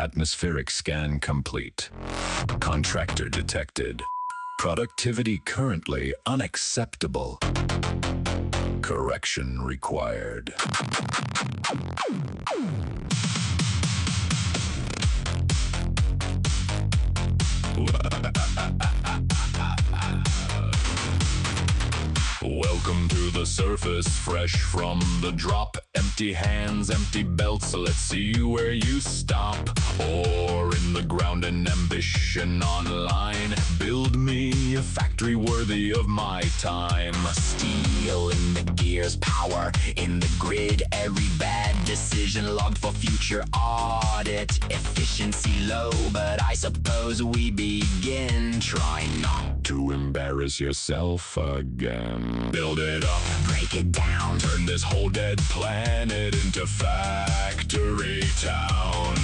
Atmospheric scan complete. Contractor detected. Productivity currently unacceptable. Correction required. Welcome to the surface, fresh from the drop. Empty hands, empty belts, let's see where you stop. Or in the ground, an ambition online. Build me a factory worthy of my time. Steel in the gears, power in the grid. Every bad decision logged for future audit. Efficiency low, but I suppose we begin. Try not to embarrass yourself again. Build it up, break it down. Turn this whole dead planet into factory town.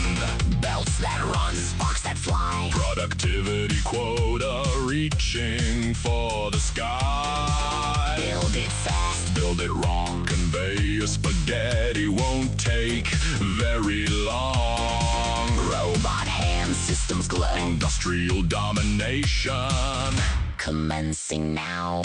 Belts that run, sparks that fly. Productivity quota reaching for the sky. Build it fast, build it wrong. Conveyor spaghetti won't take very long. Robot hand systems glow. Industrial domination commencing now.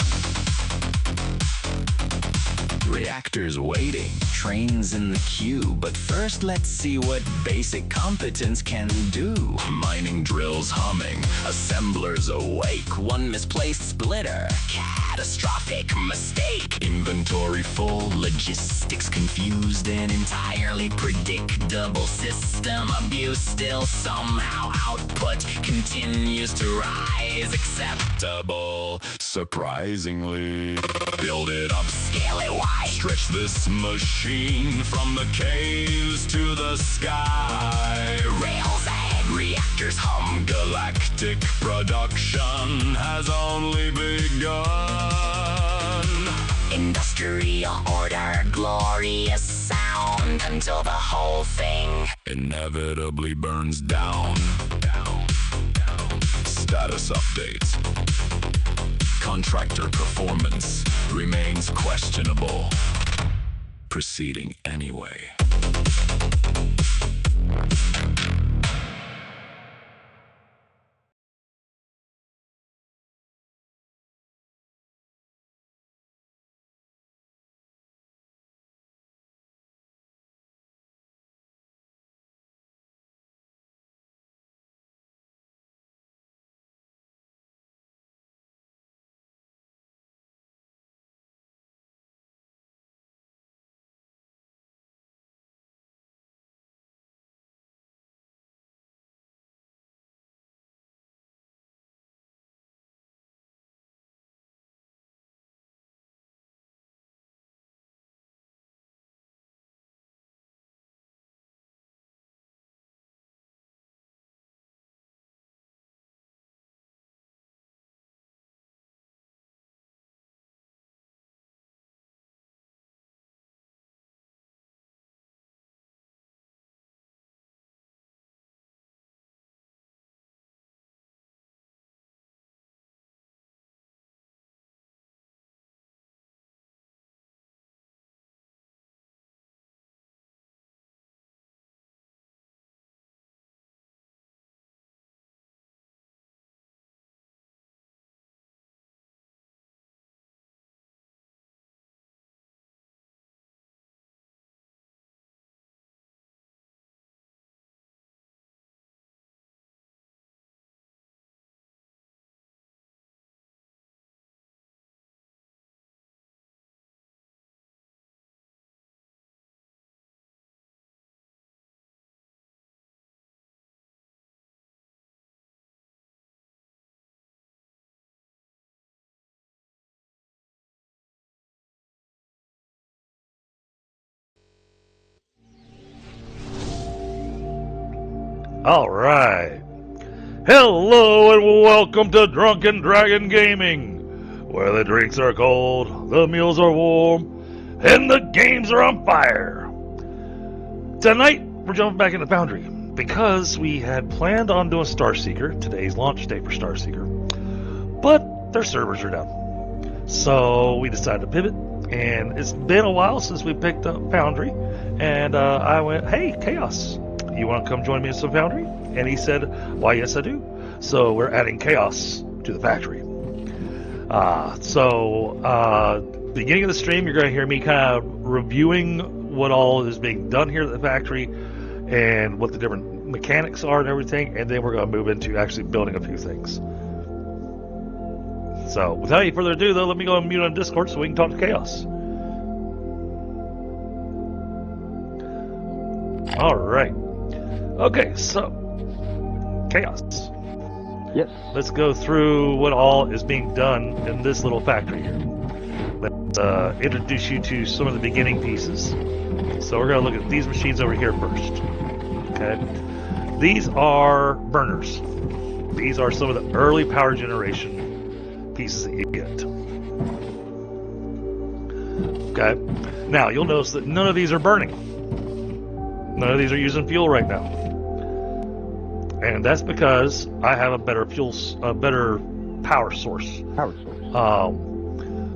Reactors waiting, trains in the queue. But first let's see what basic competence can do. Mining drills humming, assemblers awake. One misplaced splitter, catastrophic mistake. Inventory full, logistics confused. An entirely predictable system abuse. Still somehow output continues to rise. Acceptable, surprisingly. Build it up, scale it wide. Stretch this machine from the caves to the sky. Rails ahead, reactors hum. Galactic production has only begun. Industrial order, glorious sound. Until the whole thing inevitably burns down. Status updates. Contractor performance remains questionable. Proceeding anyway. Alright. Hello and welcome to Drunken Dragon Gaming, where the drinks are cold, the meals are warm, and the games are on fire. Tonight, we're jumping back into Foundry, because we had planned on doing Starseeker, today's launch day for Starseeker, but their servers are down. So we decided to pivot, and it's been a while since we picked up Foundry, and I went, hey, Kaos. you want to come join me in some Foundry? And he said, why, yes, I do. So we're adding Kaos to the factory. Beginning of the stream, you're going to hear me kind of reviewing what all is being done here at the factory and what the different mechanics are and everything, and then we're going to move into actually building a few things. So, without any further ado, though, let me go and mute on Discord so we can talk to Kaos. Alright. Okay, so, Kaos. Yes. Let's go through what all is being done in this little factory here. Let's introduce you to some of the beginning pieces. So we're going to look at these machines over here first. Okay. These are burners. These are some of the early power generation pieces that you get. Okay. Now, you'll notice that none of these are burning. None of these are using fuel right now. And that's because I have a better better power source.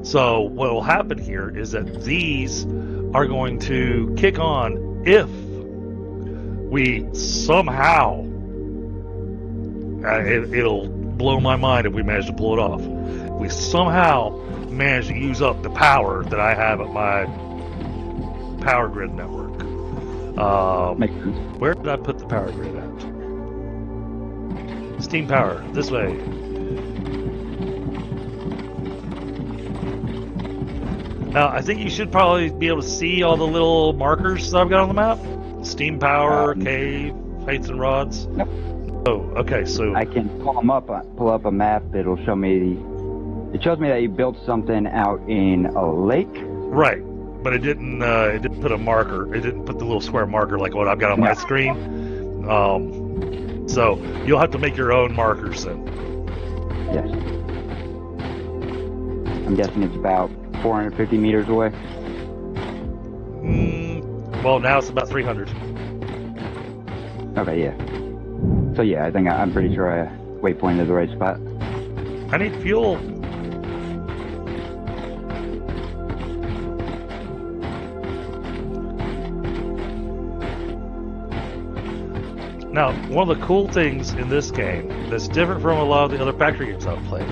So what will happen here is that these are going to kick on if we somehow, it'll blow my mind if we manage to pull it off. If we somehow manage to use up the power that I have at my power grid network. Makes sense. Where did I put the power grid at? Steam power, this way. Now, I think you should probably be able to see all the little markers that I've got on the map. Steam power, cave, heights and rods. Yep. Oh, okay, so... I can pull up a map. It'll show me... It shows me that you built something out in a lake. Right, but it didn't put a marker. It didn't put the little square marker like what I've got on my screen. So, you'll have to make your own markers then. Yes. I'm guessing it's about 450 meters away. Well, now it's about 300. Okay, yeah. So yeah, I think I'm pretty sure I waypointed the right spot. I need fuel. Now, one of the cool things in this game that's different from a lot of the other factory games I've played,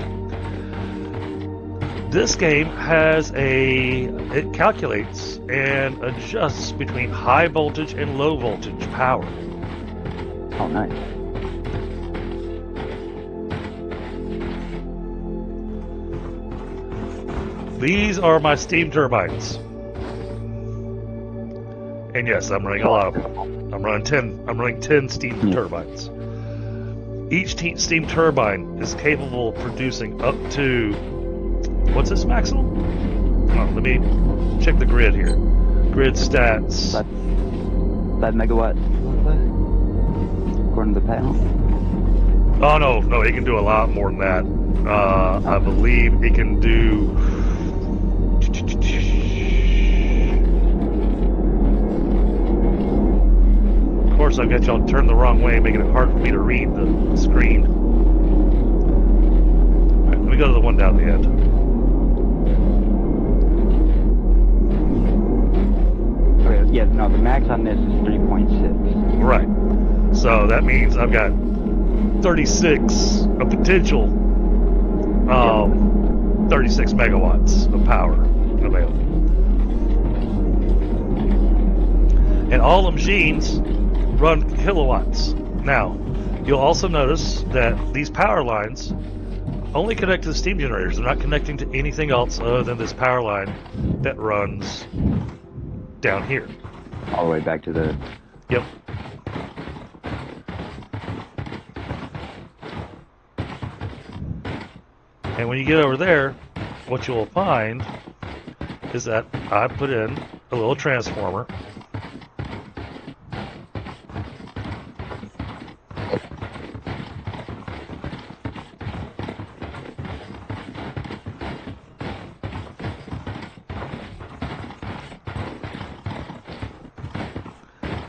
this game has it calculates and adjusts between high voltage and low voltage power. Oh, nice. These are my steam turbines. And yes, I'm running a lot of them. I'm running 10 steam turbines. Each steam turbine is capable of producing up to, what's this maximum? Let me check the grid here. Grid stats. 5 megawatts, according to the panel. Oh no, it can do a lot more than that. I believe it can do. Of course, I've got y'all turned the wrong way, making it hard for me to read the screen. All right, let me go to the one down the end. Okay, yeah, no, the max on this is 3.6. Right. So that means I've got 36 of potential, 36 megawatts of power available. And all the machines run kilowatts. Now, you'll also notice that these power lines only connect to the steam generators. They're not connecting to anything else other than this power line that runs down here. All the way back to the... Yep. And when you get over there, what you'll find is that I put in a little transformer.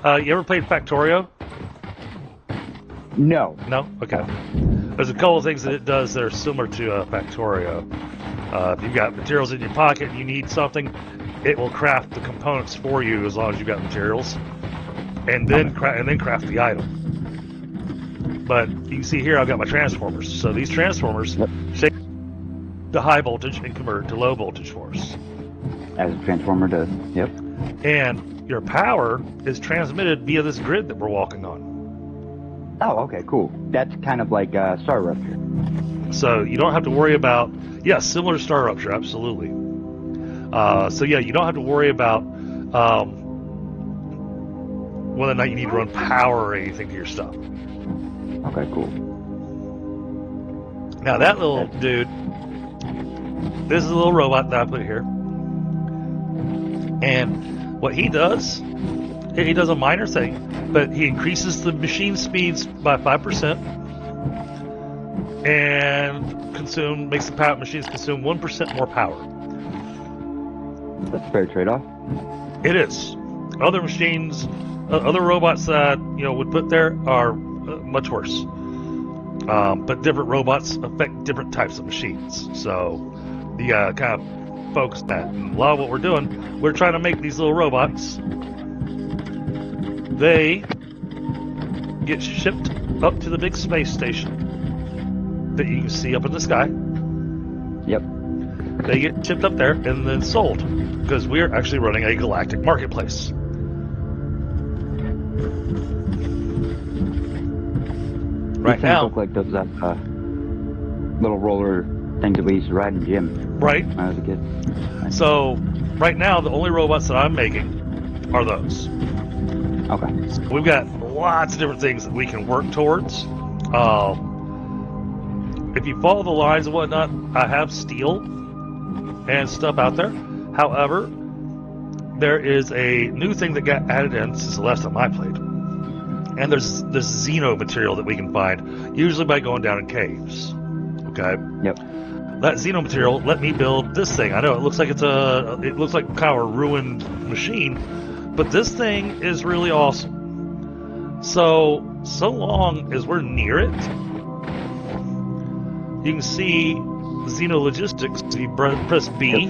You ever played Factorio? No. No? Okay. There's a couple of things that it does that are similar to Factorio. If you've got materials in your pocket and you need something, it will craft the components for you as long as you've got materials. and then craft the item. But you can see here I've got my transformers. So these transformers shape the high voltage and convert to low voltage for us. As a transformer does. Yep. And your power is transmitted via this grid that we're walking on. Oh, okay, cool. That's kind of like Star Rupture. So you don't have to worry about, similar to Star Rupture, absolutely. So yeah, you don't have to worry about whether or not you need to run power or anything to your stuff. Okay, cool. Now that little dude, this is a little robot that I put here. And what he does a minor thing, but he increases the machine speeds by 5% and makes the machines consume 1% more power. That's a fair trade-off. It is. Other machines, other robots that would put there are much worse. But different robots affect different types of machines. So you gotta kind of focus on that. And a lot of what we're doing, we're trying to make these little robots. They get shipped up to the big space station that you can see up in the sky. Yep. They get shipped up there and then sold, because we're actually running a galactic marketplace. Right now, look like those little roller things that we used to ride in gym. Right. When I was a kid. So right now, the only robots that I'm making are those. Okay. So we've got lots of different things that we can work towards. If you follow the lines and whatnot, I have steel and stuff out there. However, there is a new thing that got added in since the last time I played. And there's this Xeno material that we can find, usually by going down in caves. Okay? Yep. That Xeno material let me build this thing. I know it looks like kind of a ruined machine, but this thing is really awesome. So long as we're near it, you can see Xeno Logistics. You press B,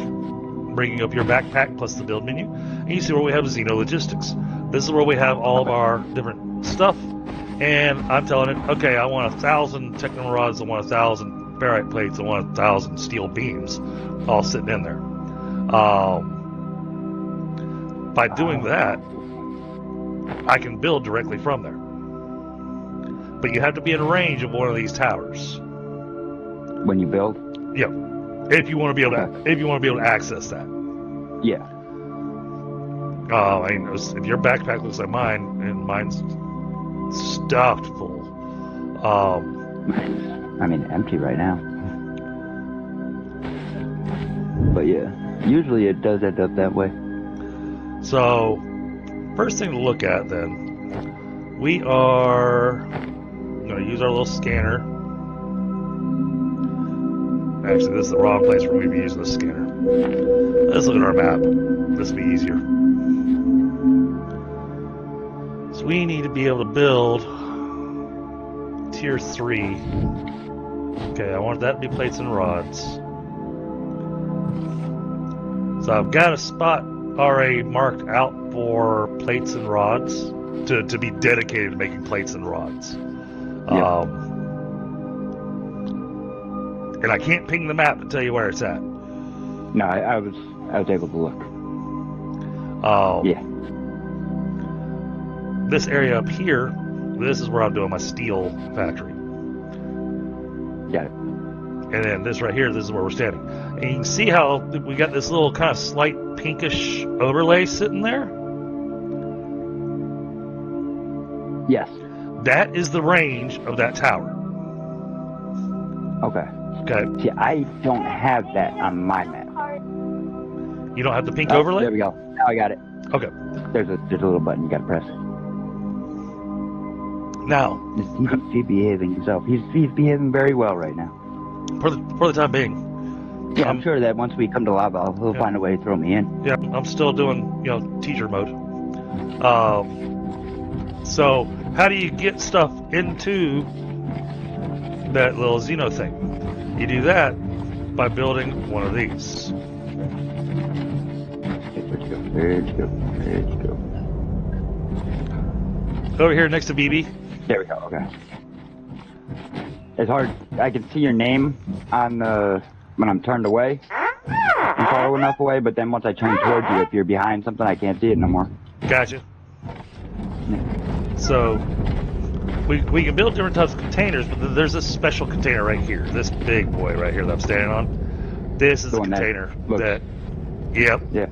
bringing up your backpack plus the build menu, and you see where we have Xeno Logistics. This is where we have all of our different stuff, and I'm telling it, okay, I want 1,000 techno rods, I want 1,000 ferrite plates, I want 1,000 steel beams, all sitting in there. By doing that, I can build directly from there. But you have to be in range of one of these towers. When you build? Yeah. If you want to be able to access that. Yeah. If your backpack looks like mine, and mine's stuffed full. Empty right now. But yeah, usually it does end up that way. So, first thing to look at then, we are going to use our little scanner. Actually, this is the wrong place for me to be using the scanner. Let's look at our map. This will be easier. So we need to be able to build tier 3. Okay, I want that to be plates and rods. So I've got a spot already marked out for plates and rods to be dedicated to making plates and rods. Yep. And I can't ping the map to tell you where it's at. No, I was able to look. Yeah. This area up here, this is where I'm doing my steel factory. Got it. And then this right here, this is where we're standing. And you can see how we got this little kind of slight pinkish overlay sitting there? Yes. That is the range of that tower. Okay. Okay. See, I don't have that on my map. You don't have the pink overlay? There we go. Now I got it. Okay. There's a little button you gotta press. Now, He's behaving himself. He's behaving very well right now. for the time being. Yeah, I'm sure that once we come to lava, he'll find a way to throw me in. Yeah, I'm still doing, teacher mode. So, how do you get stuff into that little Xeno thing? You do that by building one of these. Okay, where'd you go? Over here next to BB. There we go. Okay. It's hard. I can see your name on the when I'm turned away. I'm far enough away, but then once I turn towards you, if you're behind something, I can't see it no more. Gotcha. So we can build different types of containers, but there's this special container right here. This big boy right here that I'm standing on. This is the container that. Yep. Yeah.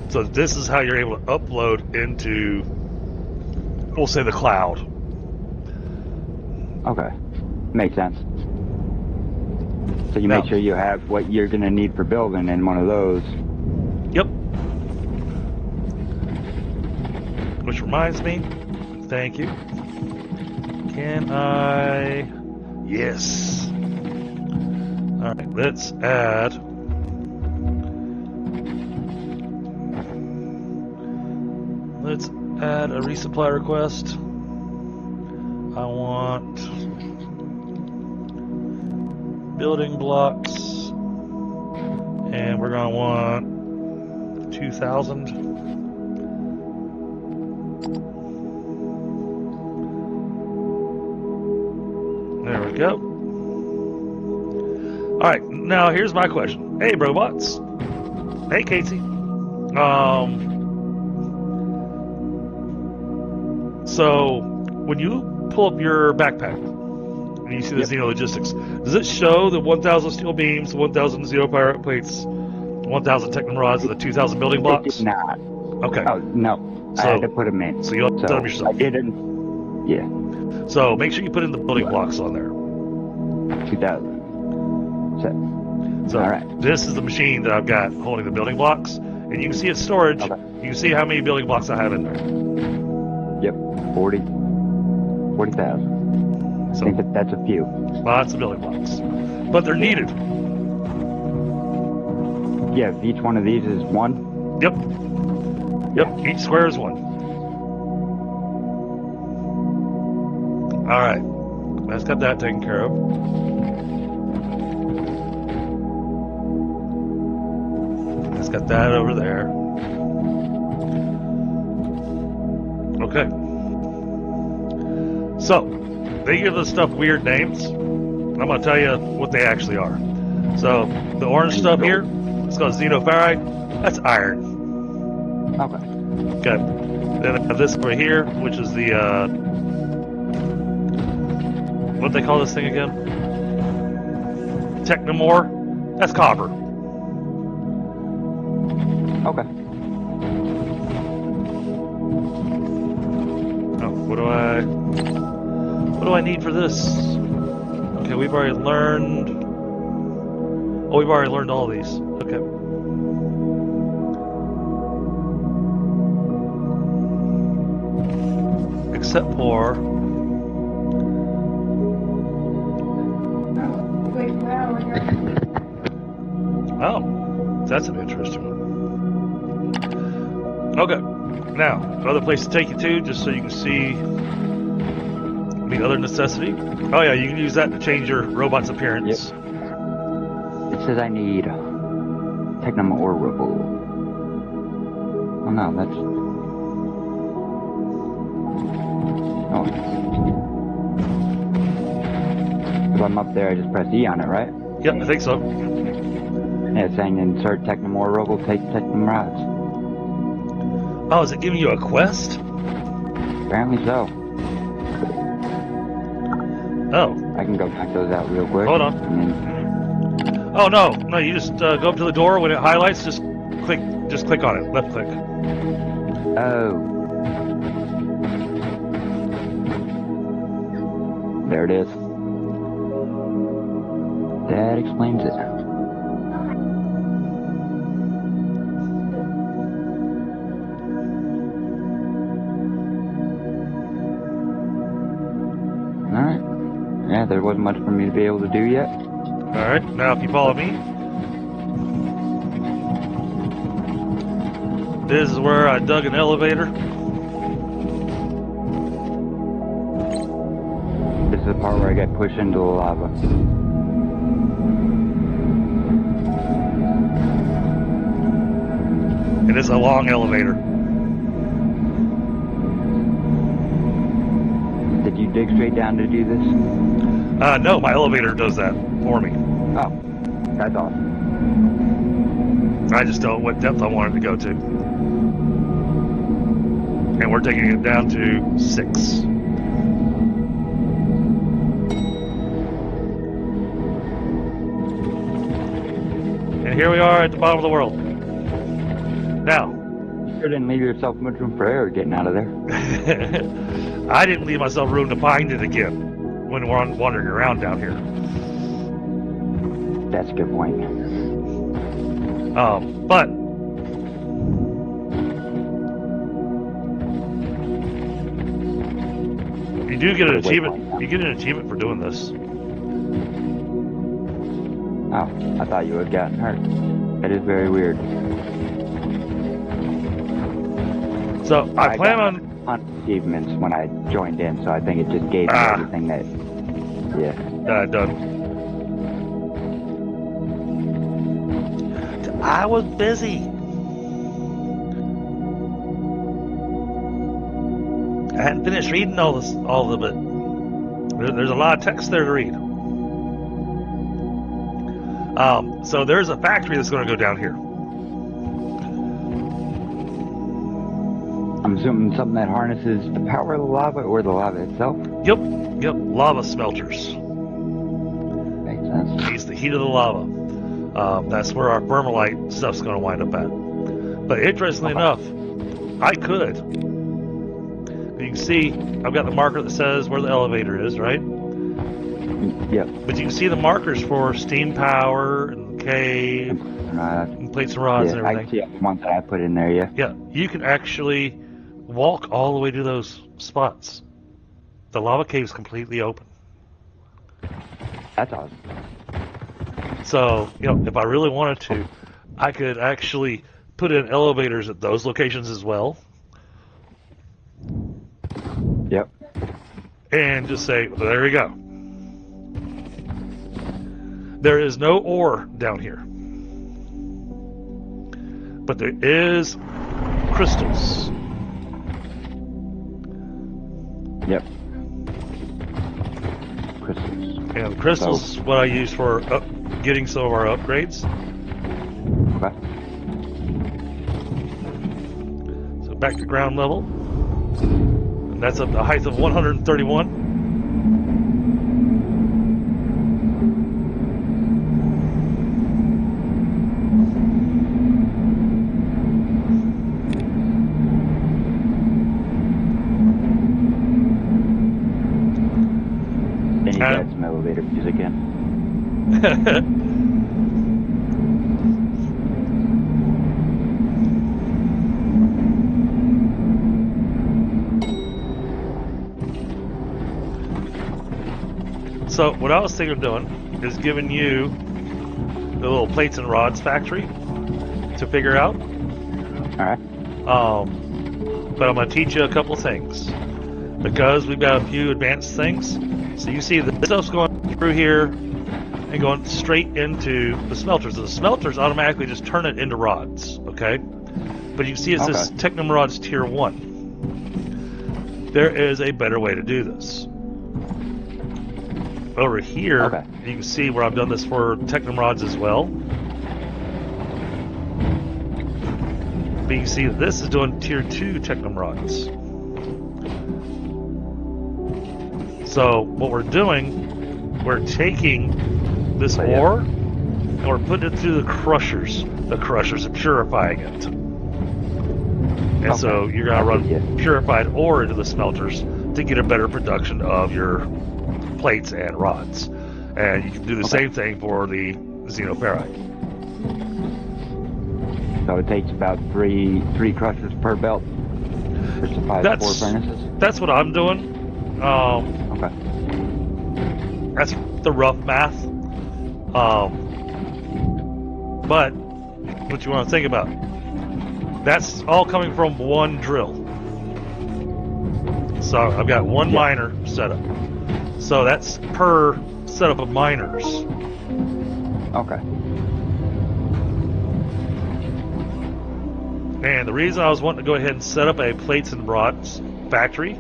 So this is how you're able to upload into, we'll say, the cloud. Okay. Makes sense. So you make sure you have what you're going to need for building in one of those. Yep. Which reminds me, thank you. Can I... Yes. Alright, let's add... Let's add a resupply request. I want building blocks, and we're gonna want 2,000. There we go. All right, now here's my question. Hey, robots. Hey, Casey. So when you pull up your backpack and you see the Xeno Logistics, does it show the 1,000 steel beams, the 1,000 Xeno pirate plates, 1,000 Technum rods, and the 2,000 building blocks? It did not. Okay. Oh, no. So, I had to put them in. So you'll have to set them yourself. I didn't. Yeah. So make sure you put in the building blocks on there. 2,000. Set. So all right. This is the machine that I've got holding the building blocks, and you can see its storage. Okay. You can see how many building blocks I have in there. Yep. 40,000. So I think that's a few. lots of building blocks, but they're needed. Yeah, each one of these is one? Yep. Yep, each square is one. Alright, that's got that taken care of. That's got that over there. Okay. So, they give this stuff weird names. I'm going to tell you what they actually are. So, the orange stuff here, it's called xenoferrite. That's iron. Okay. Okay. Then I have this over here, which is the, what they call this thing again? Technomore. That's copper. Okay. Oh, what do I need for this? Okay, we've already learned. Oh, we've already learned all these. Okay. Except for. Oh, that's an interesting one. Okay. Now, another place to take you to, just so you can see the other necessity. Oh yeah, you can use that to change your robot's appearance. Yep. It says I need Technum Orbital. Oh no, that's... Oh. If I'm up there, I just press E on it, right? Yep, I think so. Yeah, it's saying insert Technum Orbital, take Technum rods. Oh, is it giving you a quest? Apparently so. Oh. I can go knock those out real quick. Hold on. And then... Oh no, you just go up to the door when it highlights. Just click on it. Left click. Oh. There it is. That explains it. Alright. Yeah, there wasn't much for me to be able to do yet. Alright, now if you follow me. This is where I dug an elevator. This is the part where I get pushed into the lava. It is a long elevator. dig straight down to do this? No, my elevator does that for me. Oh, that's awesome. I just don't know what depth I want it to go to. And we're taking it down to 6. And here we are at the bottom of the world. Now, You sure didn't leave yourself much room for error getting out of there. I didn't leave myself room to find it again when we're wandering around down here. That's a good point. But you do get an achievement. You get an achievement for doing this. Oh, I thought you had gotten hurt. That is very weird. So I plan on achievements when I joined in, so I think it just gave me everything that. Yeah. done. I was busy. I hadn't finished reading all of it. There's a lot of text there to read. So there's a factory that's going to go down here. I'm assuming something that harnesses the power of the lava or the lava itself. Yep, lava smelters. Makes sense. It's the heat of the lava. That's where our thermalite stuff's going to wind up at. But interestingly enough, I could. You can see I've got the marker that says where the elevator is, right? Yep. But you can see the markers for steam power and cave and plates and rods and I everything. can see the one that I put in there, yeah. Yeah, you can actually walk all the way to those spots. The lava cave is completely open. That's awesome. So, if I really wanted to, I could actually put in elevators at those locations as well. Yep. And just say, well, there we go. There is no ore down here. But there is crystals. Yep. Crystals. And the crystals is what I use for getting some of our upgrades. Okay. So back to ground level. And that's at the height of 131. Then you got some elevator music in. So what I was thinking of doing is giving you the little plates and rods factory to figure out. Alright. But I'm going to teach you a couple things. Because we've got a few advanced things. So you see the stuff's going through here and going straight into the smelters. The smelters automatically just turn it into rods, okay? But you see it says Technum Rods Tier 1. There is a better way to do this. Over here, you can see where I've done this for Technum Rods as well. But you can see that this is doing Tier 2 Technum Rods. So what we're doing, we're taking this ore and we're putting it through the crushers. The crushers are purifying it. And so you're going to run purified ore into the smelters to get a better production of your plates and rods. And you can do the same thing for the xenoferrite. So it takes about three crushers per belt for supply of 4 furnaces? That's what I'm doing. That's the rough math. But what you want to think about, that's all coming from one drill. So I've got one miner set up. So that's per setup of miners. Okay. And the reason I was wanting to go ahead and set up a plates and rods factory,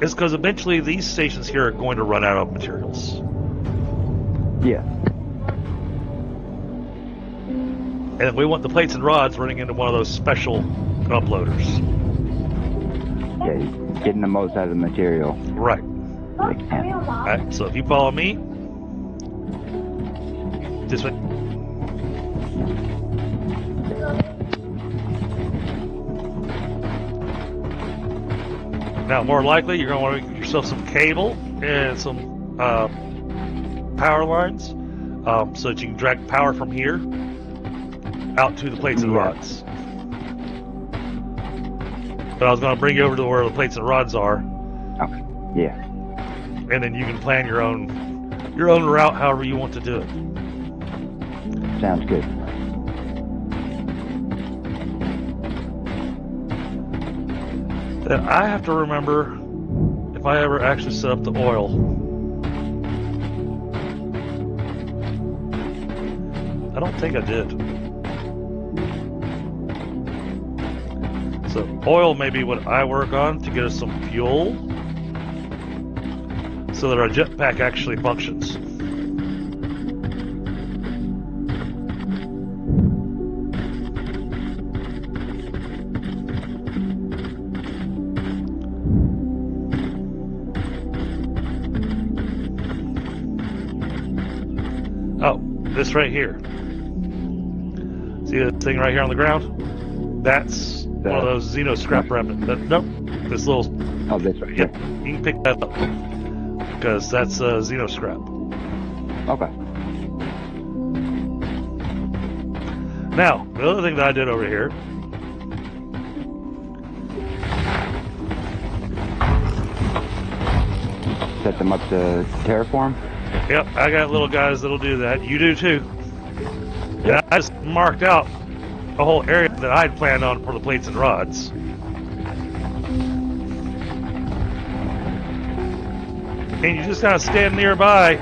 is because eventually these stations here are going to run out of materials. Yeah. And we want the plates and rods running into one of those special uploaders. Yeah, getting the most out of the material. Right. They can. Alright, so if you follow me, this way. Now, more likely, you're going to want to get yourself some cable and some power lines so that you can drag power from here out to the plates and rods. But I was going to bring you over to where the plates and rods are. Okay. Yeah. And then you can plan your own route however you want to do it. Sounds good. Then I have to remember if I ever actually set up the oil. I don't think I did. So oil may be what I work on to get us some fuel so that our jetpack actually functions. Oh, this right here. See the thing right here on the ground? That's one of those Xeno scrap remnant. Nope, this little. Oh, this right Yep, here. you can pick that up because that's Xeno scrap. Okay. Now, the other thing that I did over here. Set them up to terraform. Yep, I got little guys that'll do that. You do too. Yeah, I just marked out a whole area that I'd planned on for the plates and rods. And you just kind of stand nearby,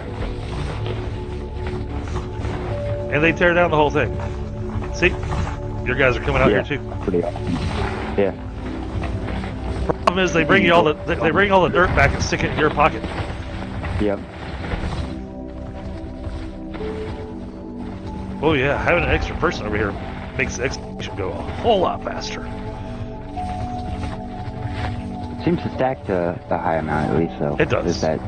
and they tear down the whole thing. See, your guys are coming out here too. Pretty awesome. Yeah. Problem is, they bring you all the dirt back and stick it in your pocket. Yep. Oh yeah, having an extra person over here makes the execution go a whole lot faster. It seems to stack to a high amount at least, so. It does. Is that...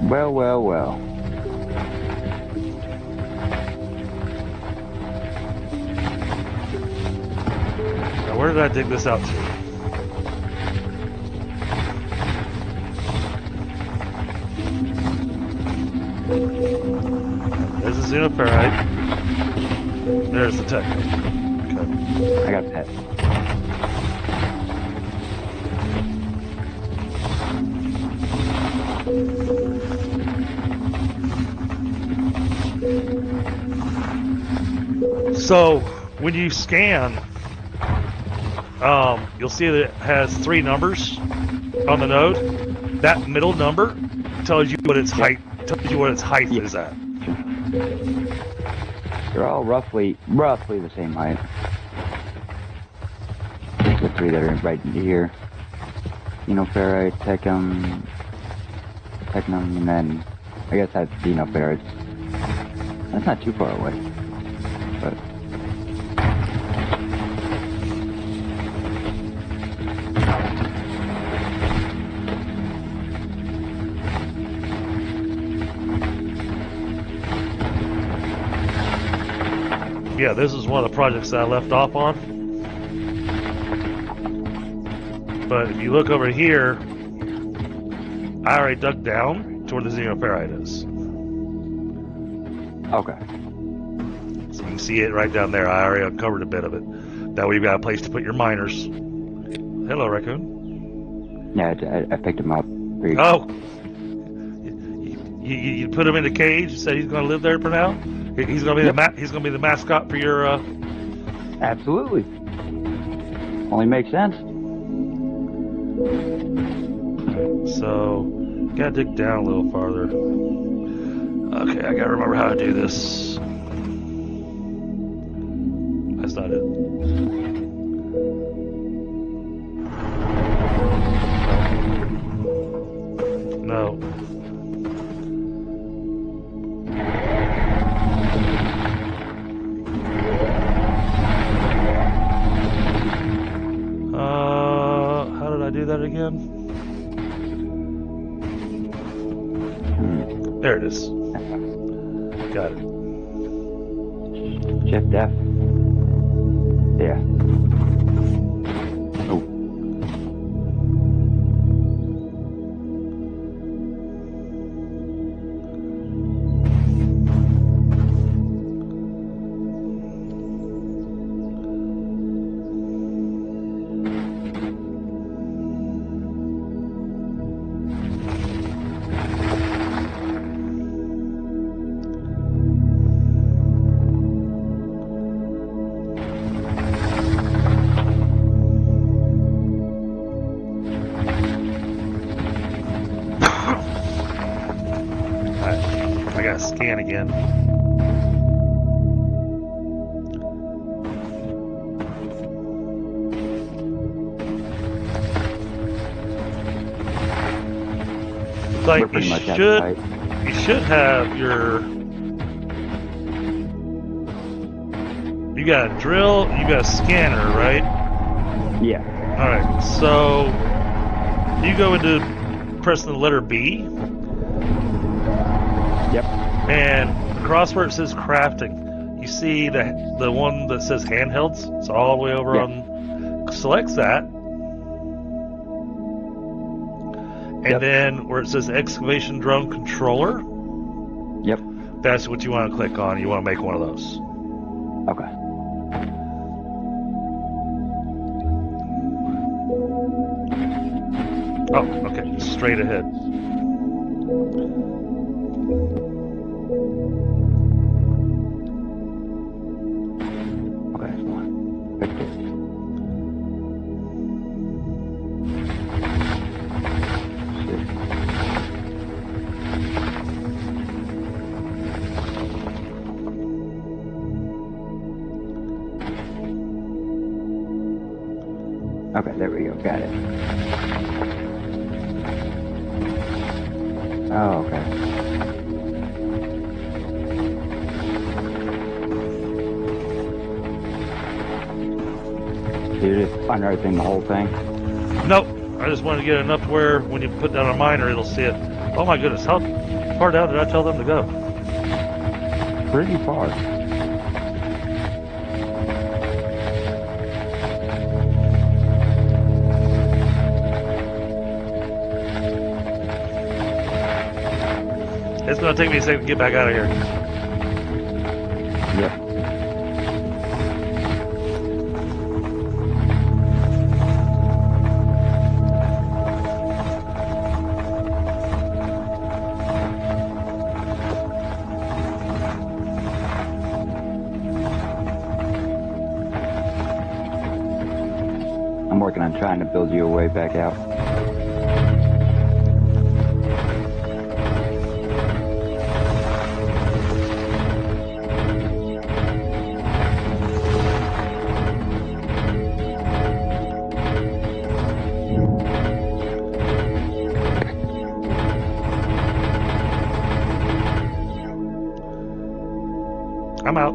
Well, well, well. Now, where did I dig this out to? There's the xenoferrite. There's the tech. Okay. I got that. So, when you scan, you'll see that it has 3 numbers on the node. That middle number tells you what its height is at. They're all roughly the same height. The 3 that are right here. Xenoferrite, technum, and then I guess that's xenoferrite. That's not too far away. But yeah, this is one of the projects that I left off on. But if you look over here, I already dug down to where the xenoferrite is. okay. So you can see it right down there. I already uncovered a bit of it. That way you've got a place to put your miners. Hello, raccoon. Yeah, I picked him up. Oh! You put him in a cage and said he's going to live there for now? He's going to be he's going to be the mascot for your Absolutely. Only makes sense. So, gotta dig down a little farther. Okay, I gotta remember how to do this. That's not it. No. How did I do that again? There it is. Got it. Shift F. Yeah. Oh. I gotta scan again. Like We're pretty much at the site. you should have your. You got a drill, you got a scanner, right? Yeah. Alright, so you go into pressing the letter B, Yep. and across where it says crafting, you see the one that says handhelds. It's all the way over Yeah. on. Selects that, and Yep. then where it says excavation drone controller, Yep. that's what you want to click on. You want to make one of those. Okay. Oh, okay, straight ahead. Okay, that's one. Picked it. Okay, there we go. Got it. Oh, okay. You're just unearthing the whole thing? Nope, I just wanted to get enough to where when you put down a miner, it'll see it. Oh my goodness, how far down did I tell them to go? Pretty far. It's gonna take me a second to get back out of here. Yep. I'm working on trying to build you a way back out. I'm out.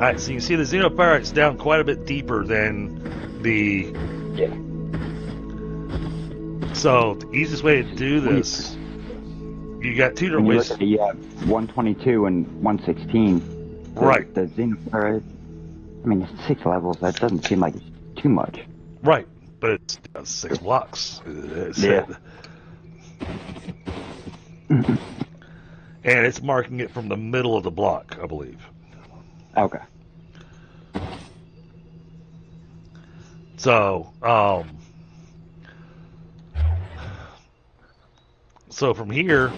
Alright, so you can see the xenopyrite's down quite a bit deeper than the Yeah. So the easiest way to do this, you got two different When you ways. look at the 122 and 116, Right. The xenophore, I mean, it's 6 levels. That doesn't seem like it's too much. Right, but it's 6 blocks. Yeah. And it's marking it from the middle of the block, I believe. Okay. So, so from here,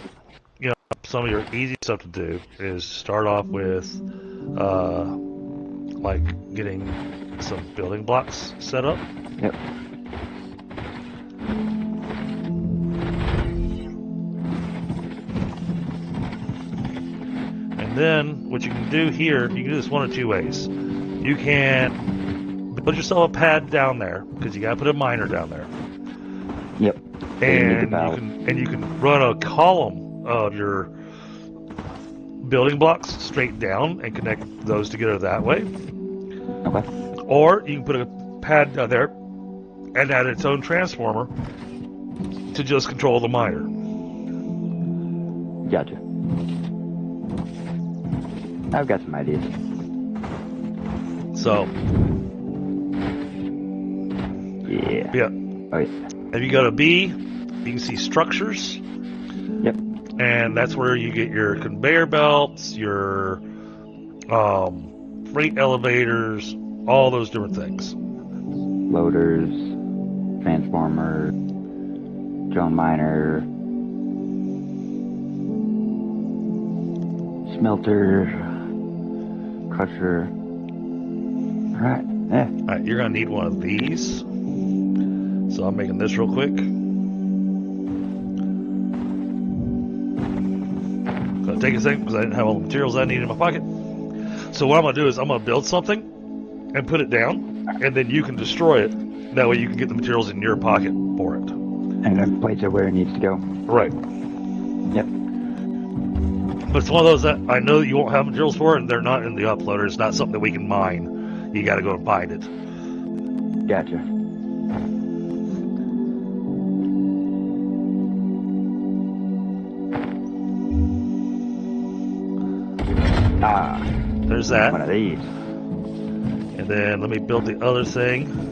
you know, some of your easy stuff to do is start off with, like getting some building blocks set up. Yep. And then what you can do here, you can do this one of two ways. You can build yourself a pad down there because you got to put a miner down there. Yep. And you can run a column of your building blocks straight down and connect those together that way. Okay. Or you can put a pad down there and add its own transformer to just control the miner. Gotcha. I've got some ideas. So, Yeah. Oh, yeah. if you go to B, you can see structures. Yep. And that's where you get your conveyor belts, your freight elevators, all those different things. Loaders, transformer, drone miner, smelter, crusher. Alright, yeah. Alright, you're going to need one of these. So I'm making this real quick. Gonna take a second because I didn't have all the materials I need in my pocket. So what I'm going to do is I'm going to build something and put it down, and then you can destroy it. That way you can get the materials in your pocket for it. And then place it where it needs to go. Right. Yep. But it's one of those that I know that you won't have materials for, and they're not in the uploader. It's not something that we can mine. You got to go and find it. Gotcha. There's that. One of these. And then let me build the other thing.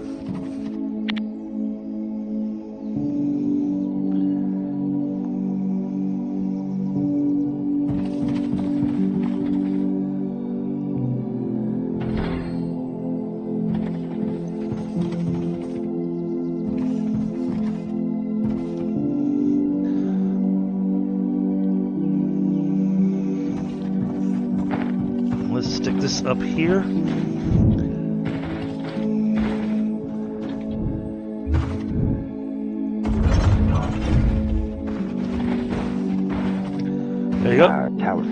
Let's stick this up here. There you go. Tower.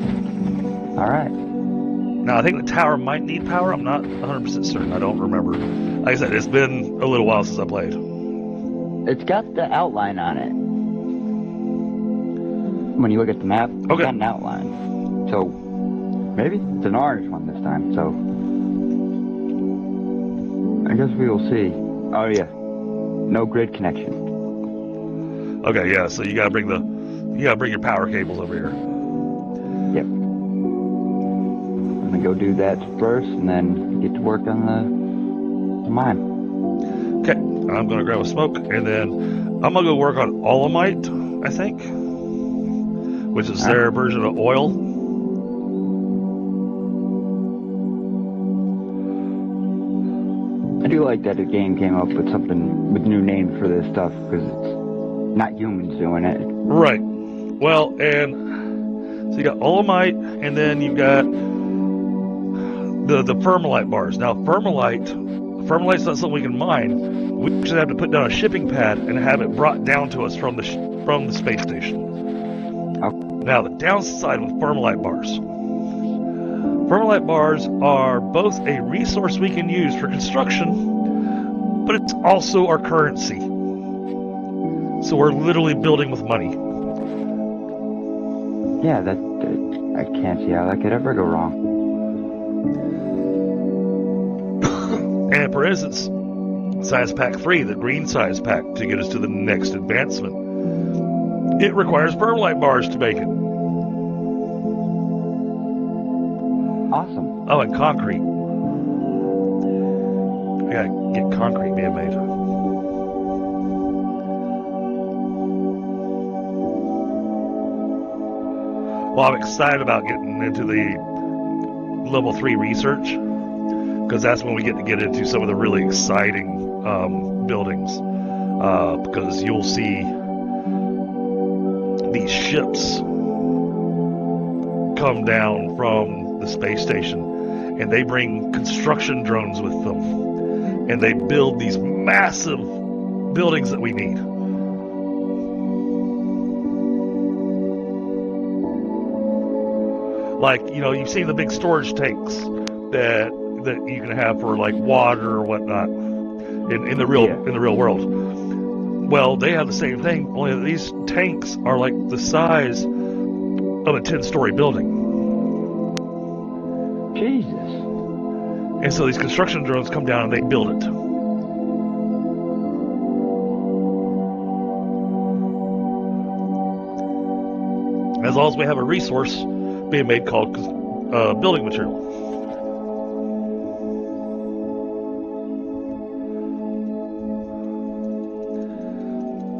Alright. Now, I think the tower might need power. I'm not 100% certain. I don't remember. Like I said, it's been a little while since I played. It's got the outline on it. When you look at the map, it's got an outline. So, maybe it's an orange one this time, so I guess we will see. Oh yeah. No grid connection. Okay, yeah, so you gotta bring your power cables over here. Yep. I'm gonna go do that first and then get to work on the mine. Okay, I'm gonna grab a smoke and then I'm gonna go work on Olamite, I think. Which is their version of oil. I do like that the game came up with something with new names for this stuff because it's not humans doing it. Right. Well, and so you got Olamite, and then you've got the Fermalite bars. Now, Fermalite's not something we can mine. We actually have to put down a shipping pad and have it brought down to us from the space station. Okay. Now, the downside with Fermalite bars are both a resource we can use for construction, but it's also our currency. So we're literally building with money. Yeah, that I can't see how that could ever go wrong. And for instance, Science Pack 3, the green Science Pack, to get us to the next advancement. It requires permalite bars to make it. Awesome. Oh, and concrete. I gotta get concrete being made. Well, I'm excited about getting into the level 3 research, because that's when we get into some of the really exciting buildings. Because you'll see these ships come down from the space station, and they bring construction drones with them, and they build these massive buildings that we need. Like, you know, you've seen the big storage tanks that you can have for like water or whatnot in the real world. Well, they have the same thing, only that these tanks are like the size of a 10-story building. Jesus. And so these construction drones come down and they build it. As long as we have a resource being made called building material.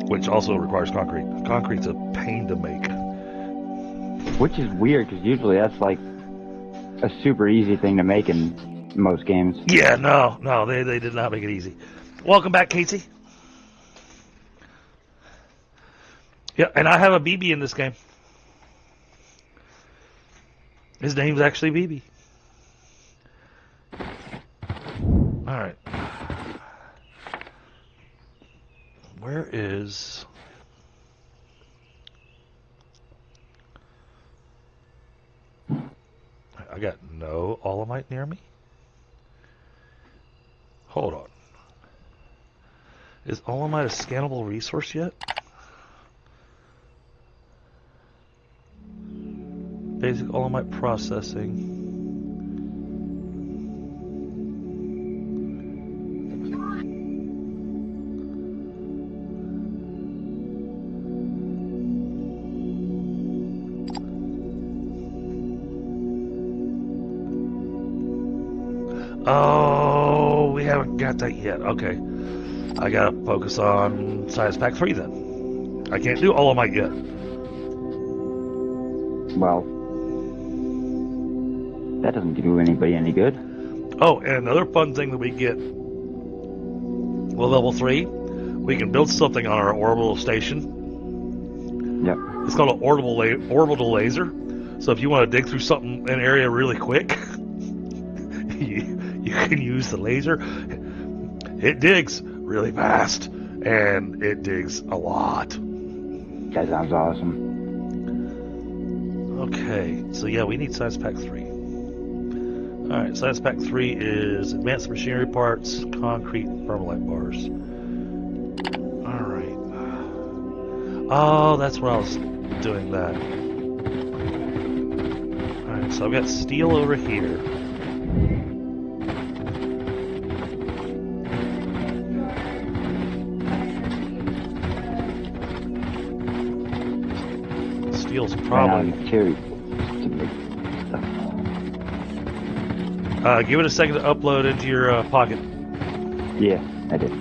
Which also requires concrete. Concrete's a pain to make. Which is weird, because usually that's like a super easy thing to make in most games. Yeah, no, they did not make it easy. Welcome back, Casey. Yeah, and I have a BB in this game. His name's actually BB. Alright. Where is... I got no Olamite near me? Hold on. Is Olamite a scannable resource yet? Basic Olamite processing. Oh, we haven't got that yet. Okay. I gotta focus on Science Pack 3 then. I can't do Olamite yet. Well, that doesn't do anybody any good. Oh, and another fun thing that we get, well, level 3, we can build something on our orbital station. Yep. It's called an orbital laser. So if you want to dig through something, an area really quick, you can use the laser. It digs really fast, and it digs a lot. That sounds awesome. Okay, so yeah, we need Science Pack 3. Alright, Science Pack 3 is advanced machinery parts, concrete, permalite bars. Alright. Oh, that's where I was doing that. Alright, so I've got steel over here. Steel's probably... give it a second to upload into your pocket. Yeah, I did.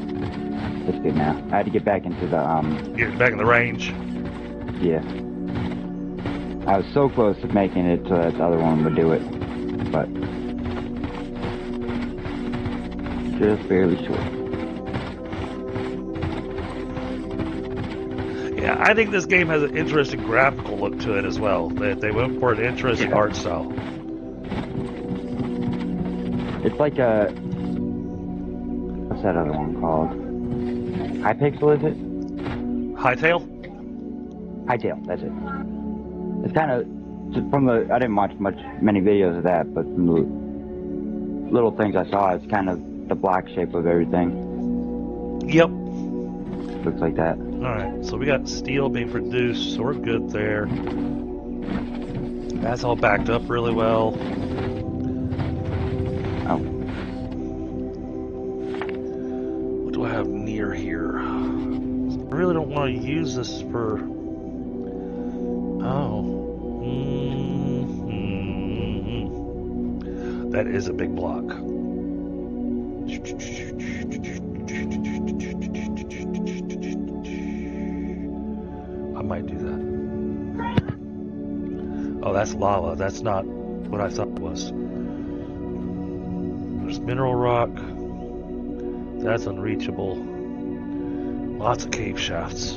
It's good now. I had to get back into the Get back in the range. Yeah. I was so close to making it so that the other one would do it, but just barely short. Yeah, I think this game has an interesting graphical look to it as well. They went for an interesting art style. It's like a... What's that other one called? Hypixel, is it? Hightail? Hightail, that's it. It's kind of... From the... I didn't watch many videos of that, but from the little things I saw, it's kind of the black shape of everything. Yep. Looks like that. Alright, so we got steel being produced, so we're good there. That's all backed up really well. Oh. What near here. I really don't want to use this for... Oh. That is a big block. I might do that. Oh, that's lava. That's not what I thought it was. There's mineral rock. That's unreachable. Lots of cave shafts.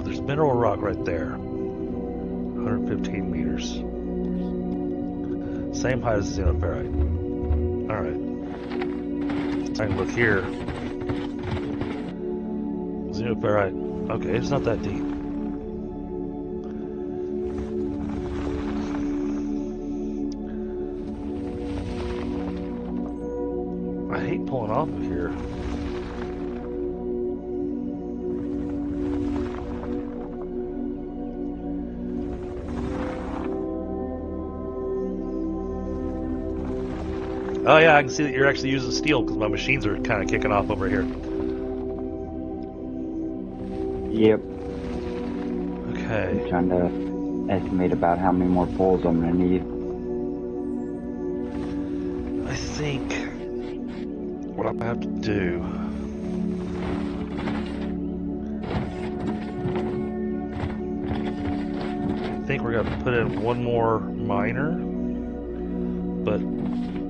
There's mineral rock right there. 115 meters. Same height as the xenoferrite. Alright. I can look here. Xenoferrite. Okay, it's not that deep. I hate pulling off of here. Oh yeah, I can see that you're actually using steel because my machines are kind of kicking off over here. Yep. Okay. I'm trying to estimate about how many more poles I'm gonna need. I think what I'm gonna have to do. I think we're gonna put in one more miner, but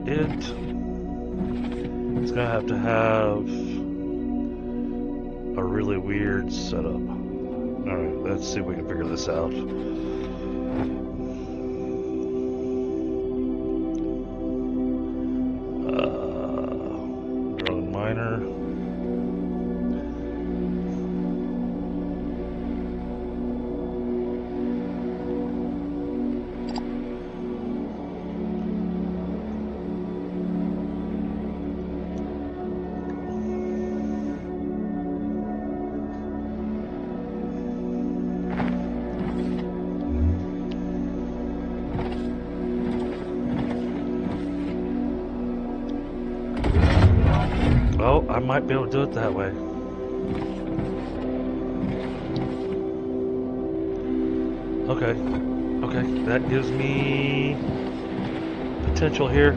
it's gonna have to have a really weird setup. Alright, let's see if we can figure this out. Drone miner. Oh, I might be able to do it that way. Okay. Okay, that gives me potential here.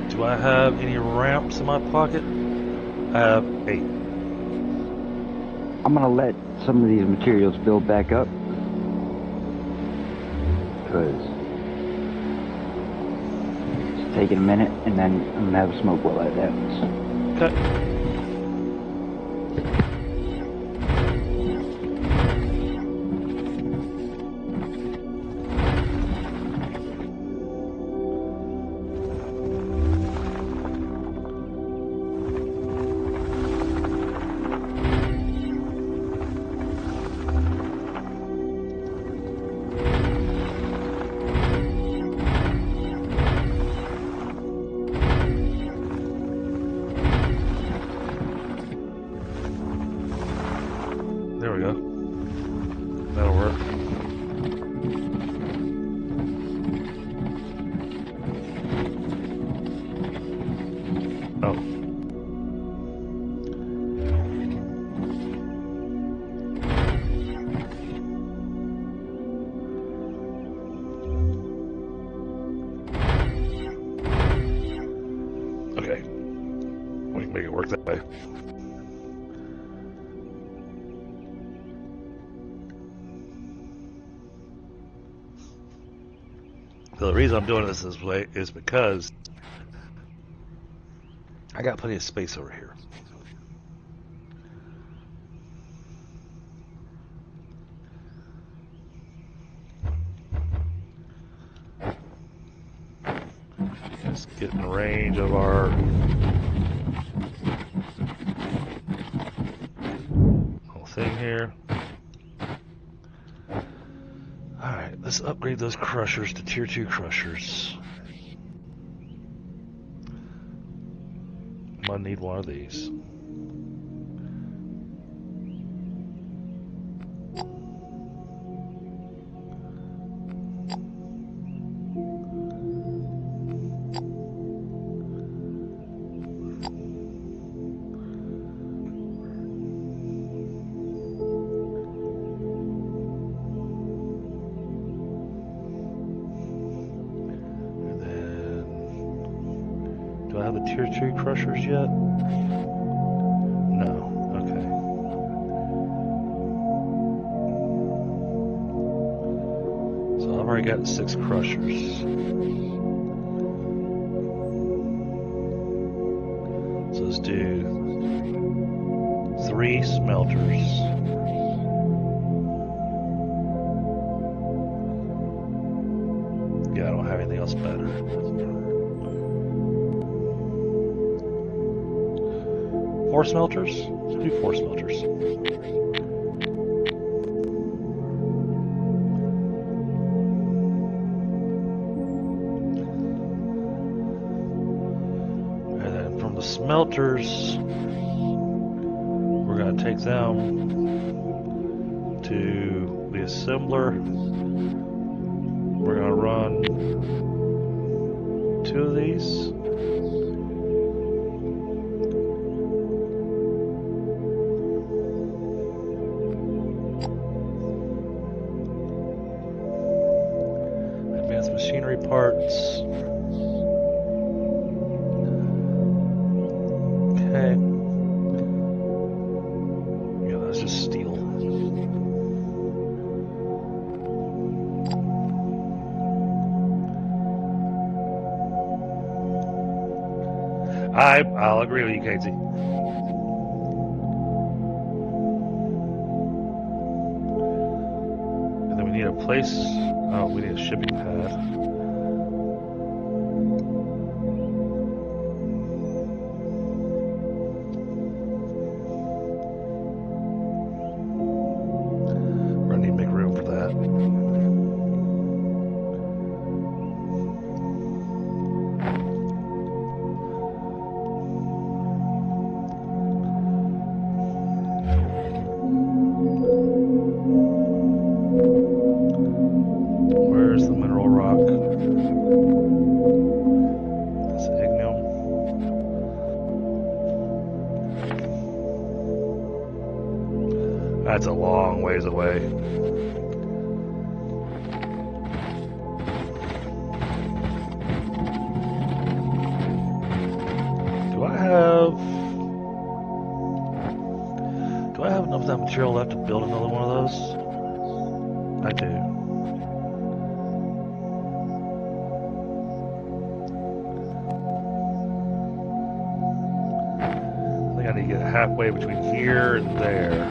Do I have any ramps in my pocket? I have 8. I'm gonna let some of these materials build back up. Because it's taking a minute, and then I'm gonna have a smoke while that happens. Okay. There we go. That'll work. Oh. Okay. We can make it work that way. So the reason I'm doing this way is because I got plenty of space over here. Let's get in range of our whole thing here. Alright, let's upgrade those crushers to tier 2 crushers. I'm gonna need one of these. Do I have the tier 2 crushers yet? No. Okay. So I've already got 6 crushers. So let's do 3 smelters. Yeah, I don't have anything else better. 4 smelters? Let's do 4 smelters. And then from the smelters, we're going to take them to the assembler. We're going to run 2 of these. Advanced machinery parts. Okay. Yeah, that's just steel. I'll agree with you, Casey. And then we need a place. Oh, we need a shipping pad. We're gonna need to make room for that. Where's the mineral rock? That's ignium. That's a long ways away. Do I have enough of that material left to build another one of those? I do. I think I need to get halfway between here and there.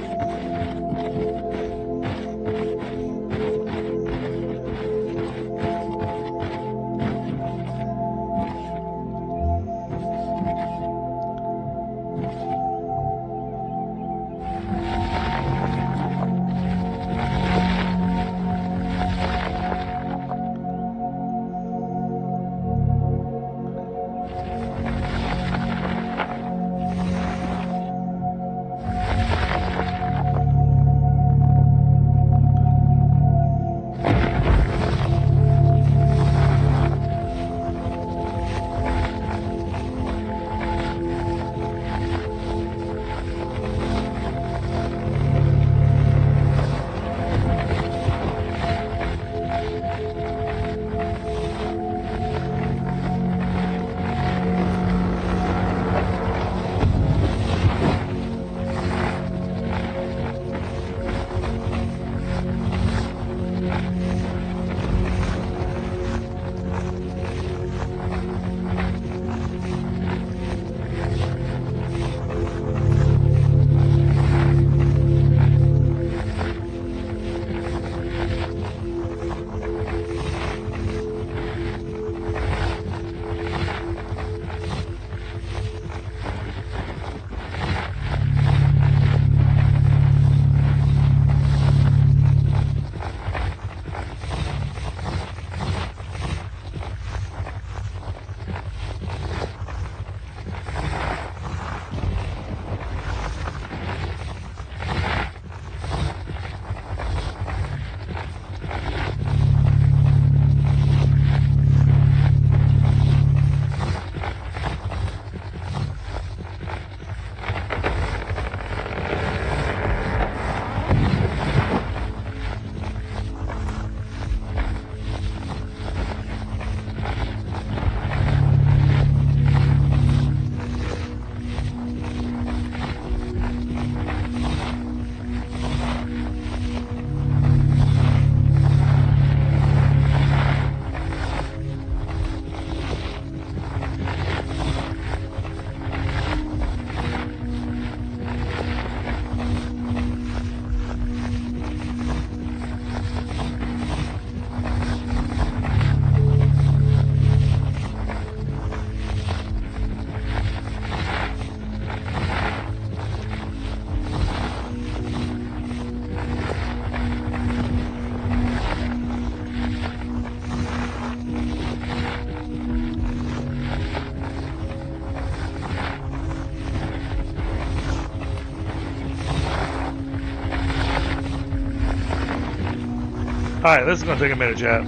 Alright, this is going to take a minute, chat.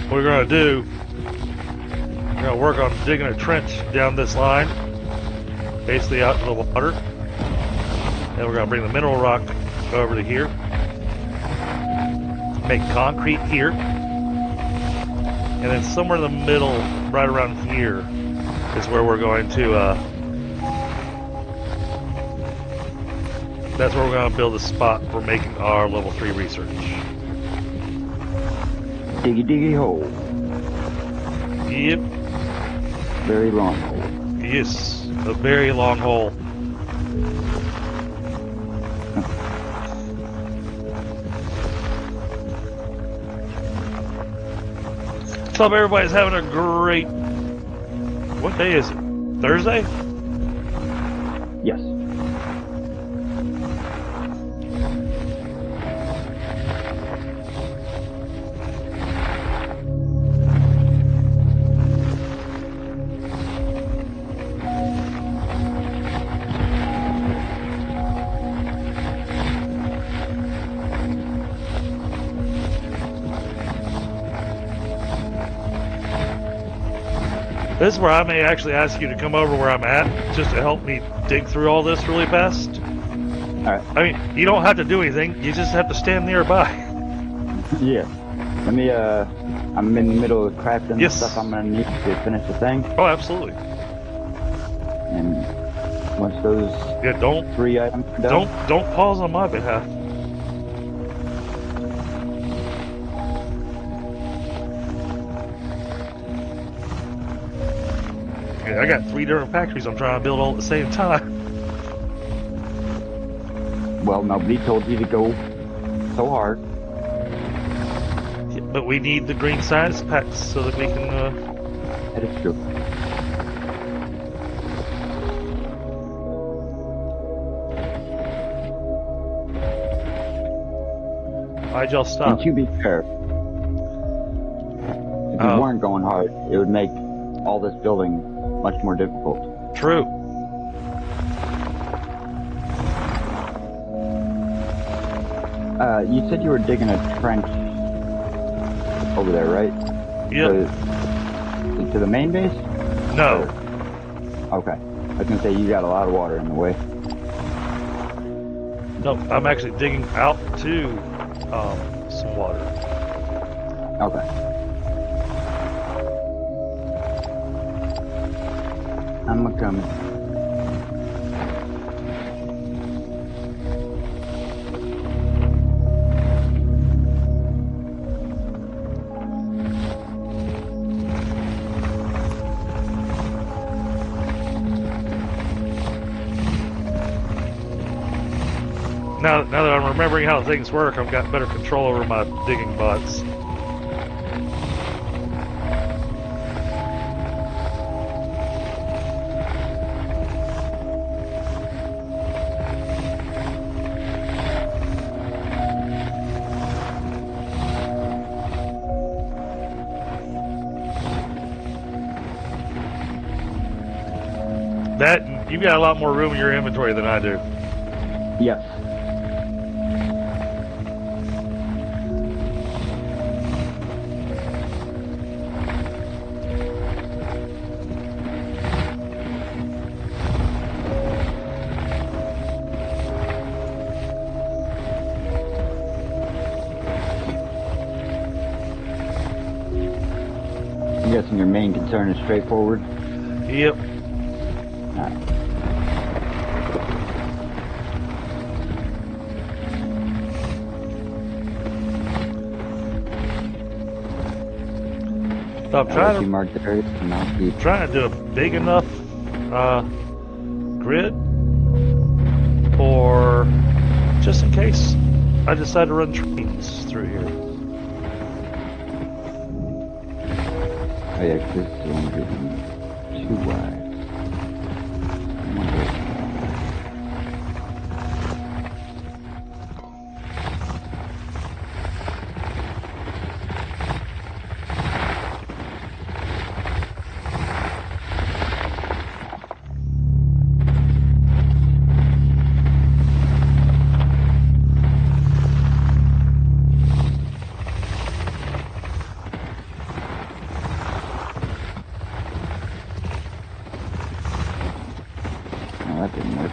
What we're going to do, we're going to work on digging a trench down this line, basically out to the water. Then we're going to bring the mineral rock over to here. Make concrete here. And then somewhere in the middle, right around here, is where we're going to, that's where we're going to build a spot for making our level 3 research. Diggy diggy hole. Yep. Very long hole. Yes, a very long hole. Hope everybody's having a great... What day is it? Thursday? Yes. This is where I may actually ask you to come over where I'm at, just to help me dig through all this really fast. Alright. I mean, you don't have to do anything, you just have to stand nearby. Yeah. Let me, I'm in the middle of crafting Yes. stuff I'm gonna need to finish the thing. Oh, absolutely. And once those Yeah, don't 3 items are done, don't pause on my behalf. Yeah, I got 3 different factories I'm trying to build all at the same time. well, nobody told you to go so hard. Yeah, but we need the green science packs so that we can, That is true. why'd y'all stop? And to be fair, if you Oh. weren't going hard, it would make all this building much more difficult. True. You said you were digging a trench over there, right? Yep. To the main base? No. Okay. I was gonna say you got a lot of water in the way. No, I'm actually digging out to some water. Okay. I'm a coming. Now that I'm remembering how things work, I've got better control over my digging bots. That, you've got a lot more room in your inventory than I do. Yes. I'm guessing your main concern is straightforward. Yep. Alright. So I'm I'll let you trying mark the areas and I'll keep. to do a big enough grid for just in case I decide to run trains through here. Oh yeah, 'cause this is only too wide. I wonder- that didn't work.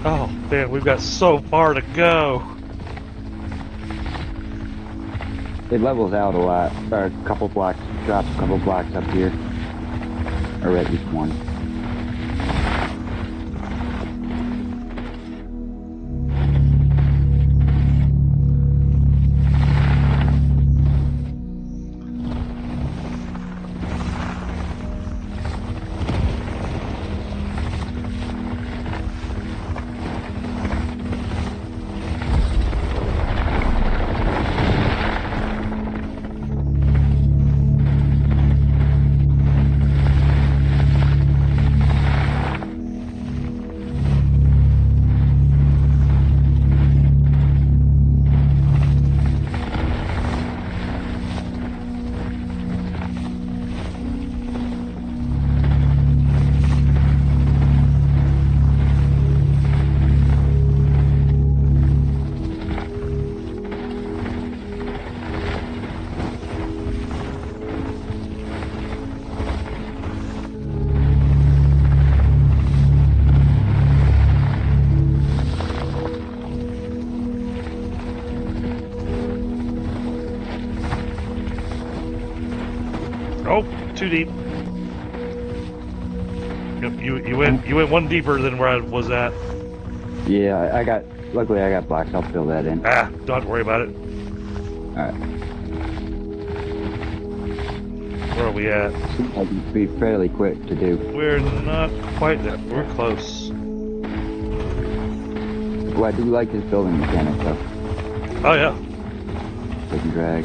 Oh, man, we've got so far to go. It levels out a lot. Or a couple blocks, drops a couple blocks up here. Or at least one. Oh, too deep. You went one deeper than where I was at. Yeah, I got. Luckily, I got blocks. I'll fill that in. Ah, don't have to worry about it. Alright. Where are we at? Seems like it'd be fairly quick to do. We're not quite there. We're close. Well, I do like this building mechanic though. Oh yeah. Click and drag.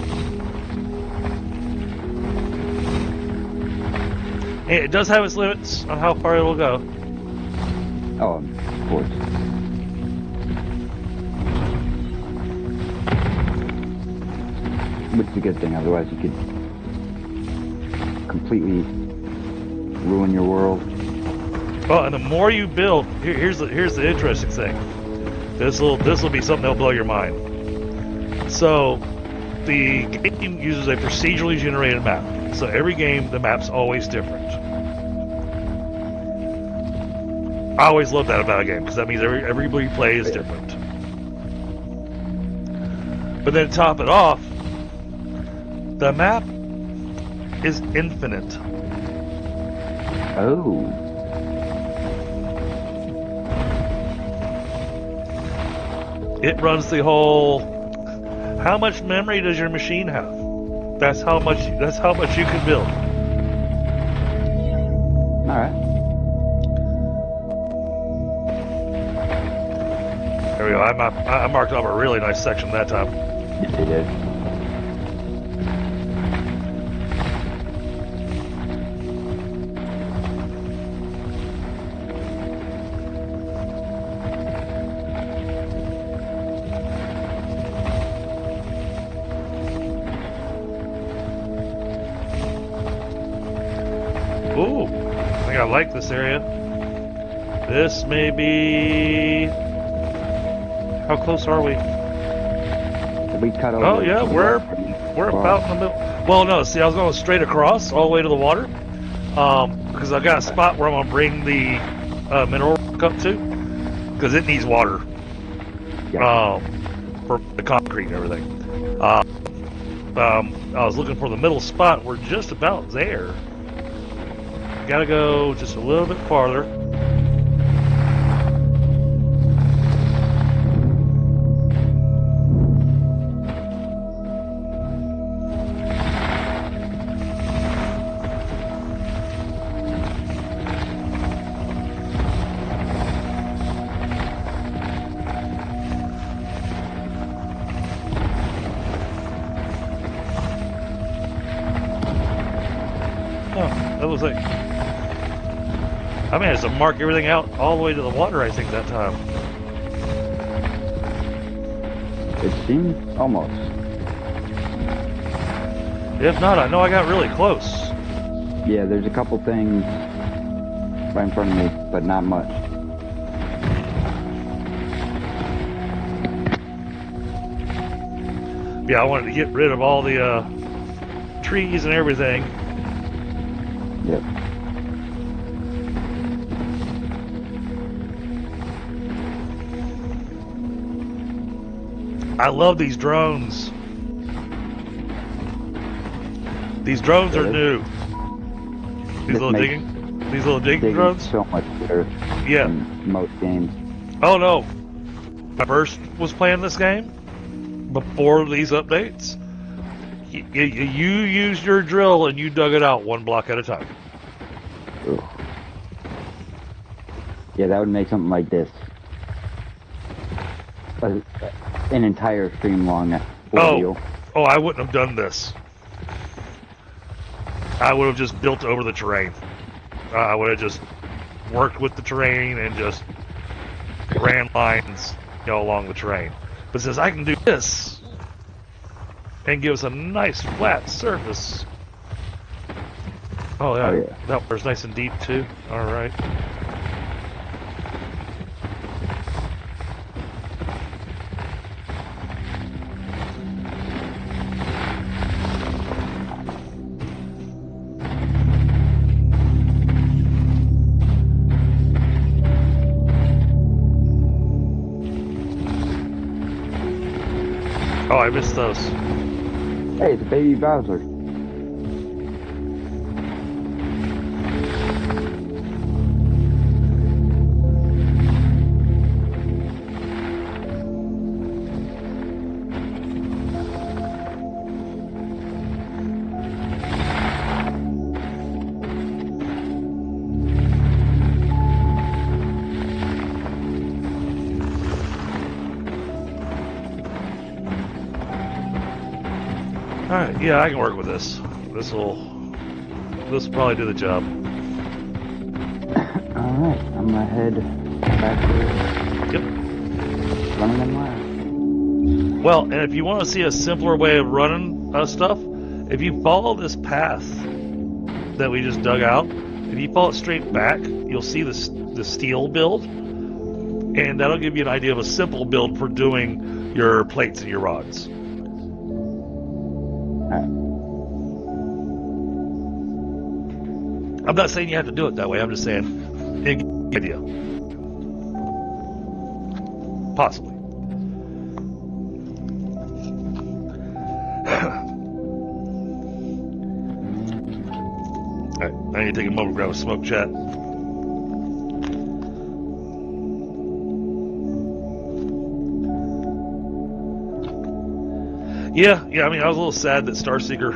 Hey, it does have its limits on how far it'll go. Oh, of course. Which is a good thing, otherwise you could completely ruin your world. Well, and the more you build, here's the interesting thing. This will be something that'll blow your mind. So, the game uses a procedurally generated map. So every game, the map's always different. I always love that about a game, because that means every replay is different. But then to top it off, the map is infinite. Oh. It runs the whole, how much memory does your machine have? That's how much you can build. Alright. There we go. I marked off a really nice section that time. Yes, you did. Ooh, I think I like this area. This may be... How close are we? Did we cut over? Oh yeah, we're about in the middle. Well, no, see, I was going straight across all the way to the water, because I got a spot where I'm gonna bring the mineral rock up to, because it needs water, for the concrete and everything. I was looking for the middle spot. We're just about there. Gotta go just a little bit farther. Oh, that looks like... I managed to mark everything out all the way to the water, I think, that time. It seems almost. If not, I know I got really close. Yeah, there's a couple things right in front of me, but not much. Yeah, I wanted to get rid of all the trees and everything. Yep. I love these drones. These drones are new. These little digging drones. So much better. Yeah. Than most games. Oh no! When I first was playing this game before these updates. You used your drill and you dug it out one block at a time. Ugh. Yeah, that would make something like this an entire stream long ordeal. Oh, I wouldn't have done this. I would have just built over the terrain. I would have just worked with the terrain and just ran lines, along the terrain. But since I can do this and give us a nice flat surface. Oh yeah, that water's nice and deep too. All right. Oh, I missed those. Hey, it's a baby Bowser. Alright, yeah, I can work with this. This will probably do the job. Alright, I'm gonna head back to running in line. Well, and if you want to see a simpler way of running stuff, if you follow this path that we just dug out, if you follow it straight back, you'll see the steel build, and that'll give you an idea of a simple build for doing your plates and your rods. I'm not saying you have to do it that way. I'm just saying, idea. Possibly. Alright, I need to take a moment to grab a smoke chat. Yeah, I mean, I was a little sad that Starseeker,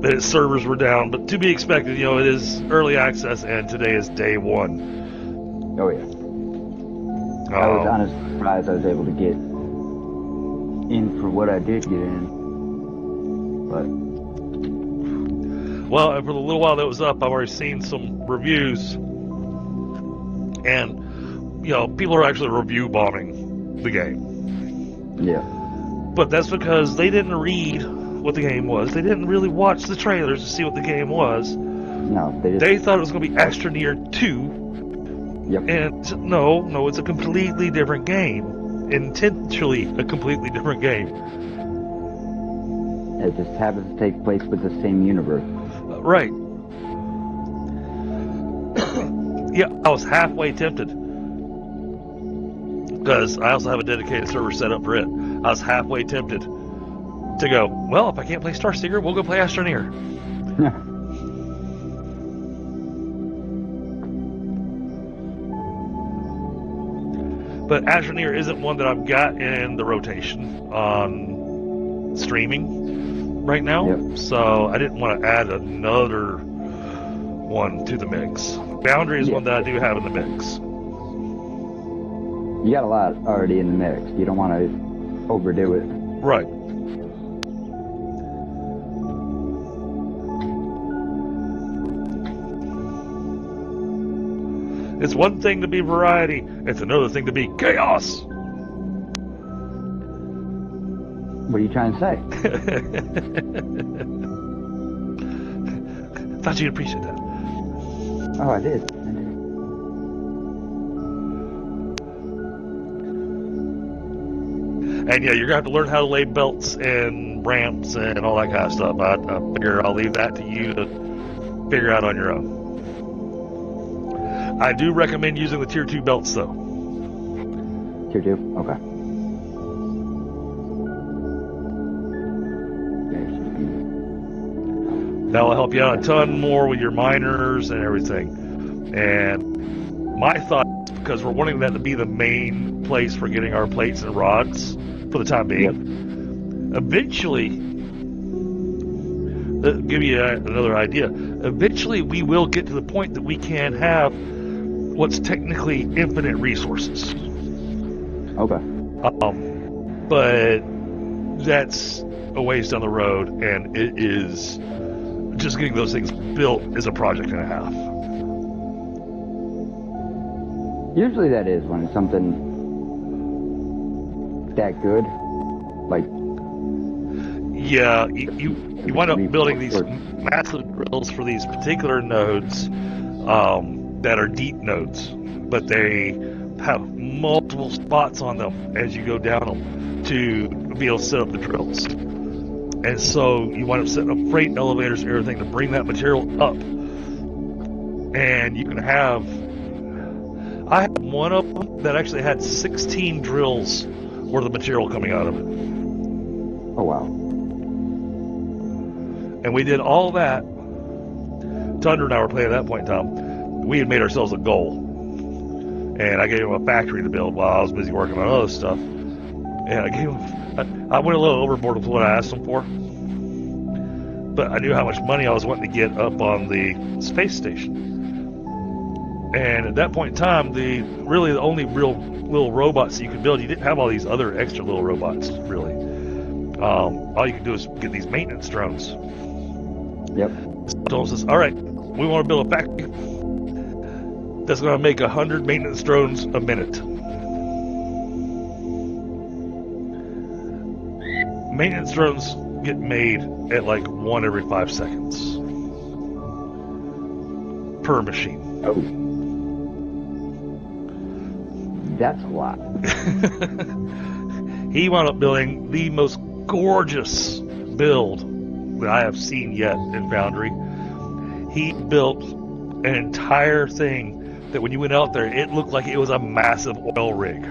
that its servers were down, but to be expected, it is early access, and today is day 1. Oh, yeah. I was honestly surprised I was able to get in for what I did get in. But well, and for the little while that was up, I've already seen some reviews, and, people are actually review bombing the game. Yeah. But that's because they didn't read what the game was. They didn't really watch the trailers to see what the game was. No, they thought it was going to be Astroneer 2. Yep. And no, it's a completely different game. Intentionally a completely different game. It just happens to take place with the same universe. Right. Yeah, I was halfway tempted. Because I also have a dedicated server set up for it. I was halfway tempted to go, well, if I can't play Starseeker, we'll go play Astroneer. But Astroneer isn't one that I've got in the rotation on streaming right now. Yep. So I didn't want to add another one to the mix. Foundry is one that I do have in the mix. You got a lot already in the mix. You don't want to overdo it. Right. It's one thing to be variety, it's another thing to be chaos. What are you trying to say? Thought you'd appreciate that. Oh, I did. And yeah, you're gonna have to learn how to lay belts and ramps and all that kind of stuff. I figure I'll leave that to you to figure out on your own. I do recommend using the tier 2 belts though. Tier 2? Okay. That will help you out a ton more with your miners and everything. And my thought, because we're wanting that to be the main place for getting our plates and rods for the time being, eventually, give you another idea, eventually we will get to the point that we can have what's technically infinite resources. Okay. But that's a ways down the road, and it is just getting those things built is a project and a half. Usually that is when it's something that good, like... Yeah, you wind up building these massive drills for these particular nodes that are deep nodes, but they have multiple spots on them as you go down them to be able to set up the drills. And so you wind up setting up freight elevators and everything to bring that material up. And you can have... I had one of them that actually had 16 drills worth of material coming out of it. Oh, wow. And we did all that. Tundra and I were playing at that point in time. We had made ourselves a goal. And I gave him a factory to build while I was busy working on other stuff. And I gave him... I went a little overboard with what I asked him for. But I knew how much money I was wanting to get up on the space station. And at that point in time, the only real little robots that you could build, you didn't have all these other extra little robots, really. All you could do is get these maintenance drones. Yep. So says, all right, we want to build a factory that's going to make 100 maintenance drones a minute. Maintenance drones get made at like 1 every 5 seconds per machine. Oh. That's a lot. He wound up building the most gorgeous build that I have seen yet in Foundry. He built an entire thing that when you went out there, it looked like it was a massive oil rig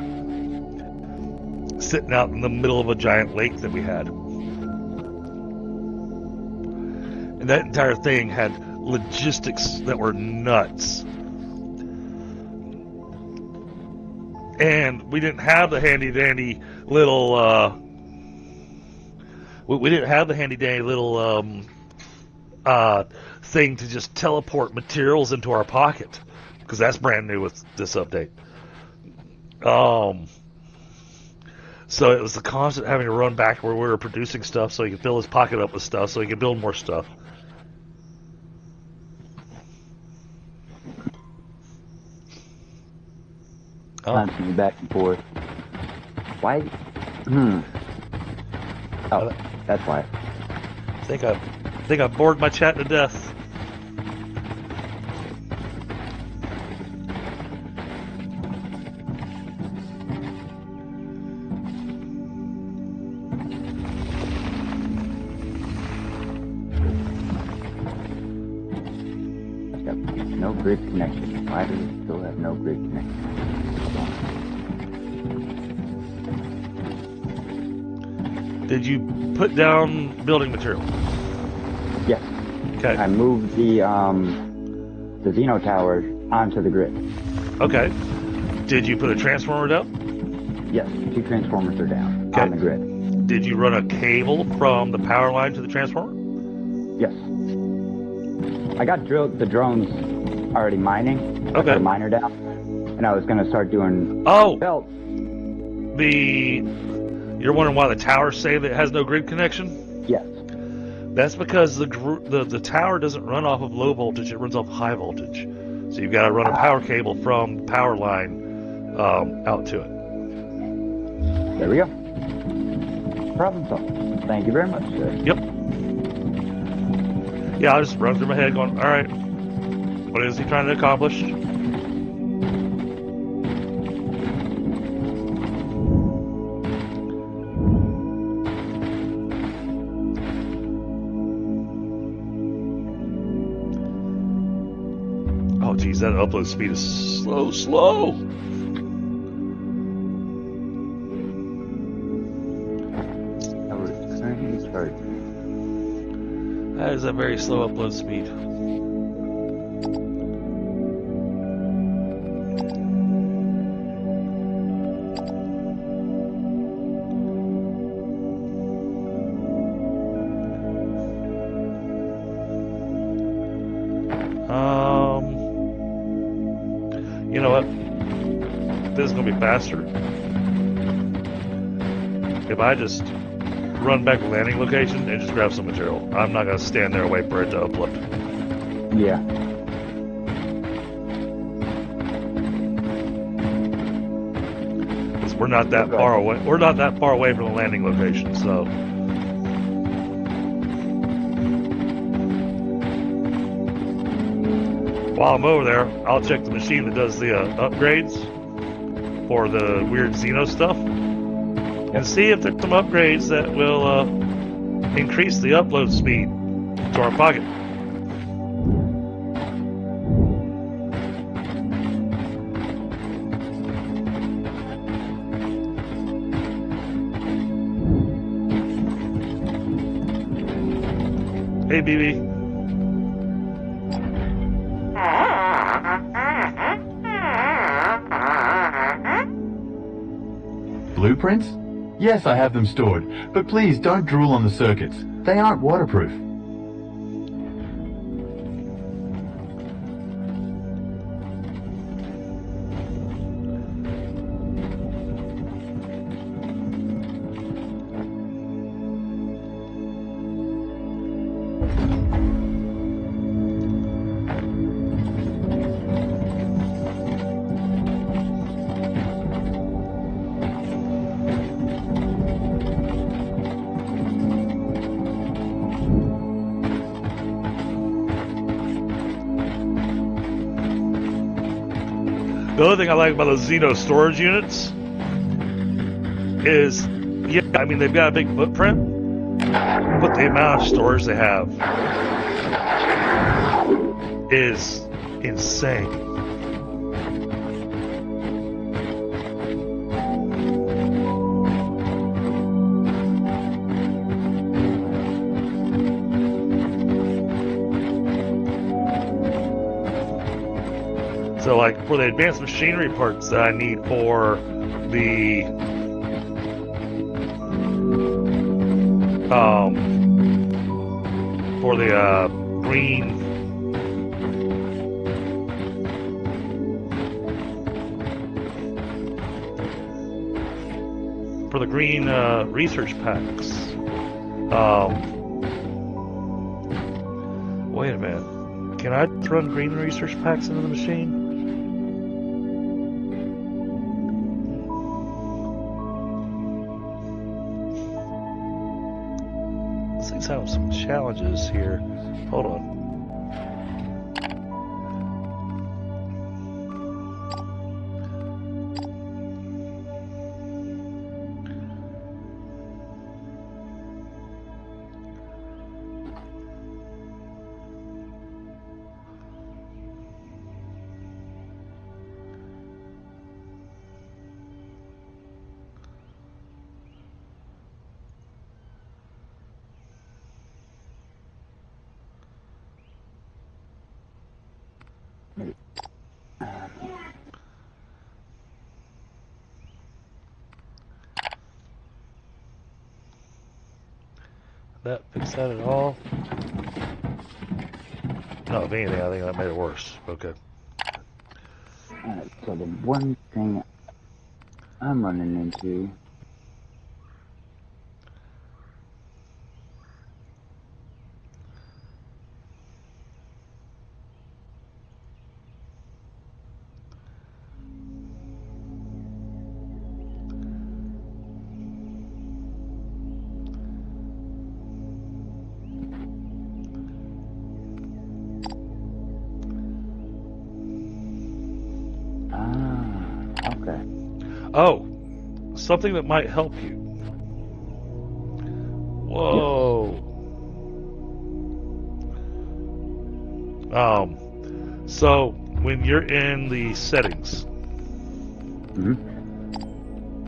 sitting out in the middle of a giant lake that we had. And that entire thing had logistics that were nuts. And we didn't have the handy dandy little thing to just teleport materials into our pocket, because that's brand new with this update. So it was the constant having to run back where we were producing stuff so he could fill his pocket up with stuff so he could build more stuff. Constantly back and forth. Why? Oh, that's why. I think I bored my chat to death. It's got no grid connection. Why do we still have no grid connection? Did you put down building material? Yes. Okay. I moved the Xeno tower onto the grid. Okay. Did you put a transformer down? Yes, 2 transformers are down Okay. on the grid. Did you run a cable from the power line to the transformer? Yes. I got the drones already mining. I Okay. put a miner down, and I was going to start doing belts. You're wondering why the towers say that it has no grid connection? Yes. That's because the tower doesn't run off of low voltage; it runs off high voltage. So you've got to run a power cable from the power line out to it. There we go. Problem solved. Thank you very much, sir. Yep. Yeah, I just run through my head going, all right. What is he trying to accomplish? Oh, geez, that upload speed is slow. Currently charging. That is a very slow upload speed. You know what? This is gonna be faster if I just run back to the landing location and just grab some material. I'm not gonna stand there and wait for it to upload. Yeah. Because we're not that far away. We're not that far away from the landing location, so. While I'm over there, I'll check the machine that does the upgrades for the weird Xeno stuff and see if there's some upgrades that will increase the upload speed to our pocket. Hey, BB. Blueprints? Yes, I have them stored, but please don't drool on the circuits. They aren't waterproof. The other thing I like about those Xeno storage units is, yeah, I mean, they've got a big footprint, but the amount of storage they have is insane. So, like, for the advanced machinery parts that I need for the green research packs. Wait a minute. Can I run green research packs into the machine? Have some challenges here. Hold on. That fix that at all? No, if anything, I think that made it worse. Okay. Alright, so the one thing I'm running into Oh, something that might help you. Whoa. So when you're in the settings,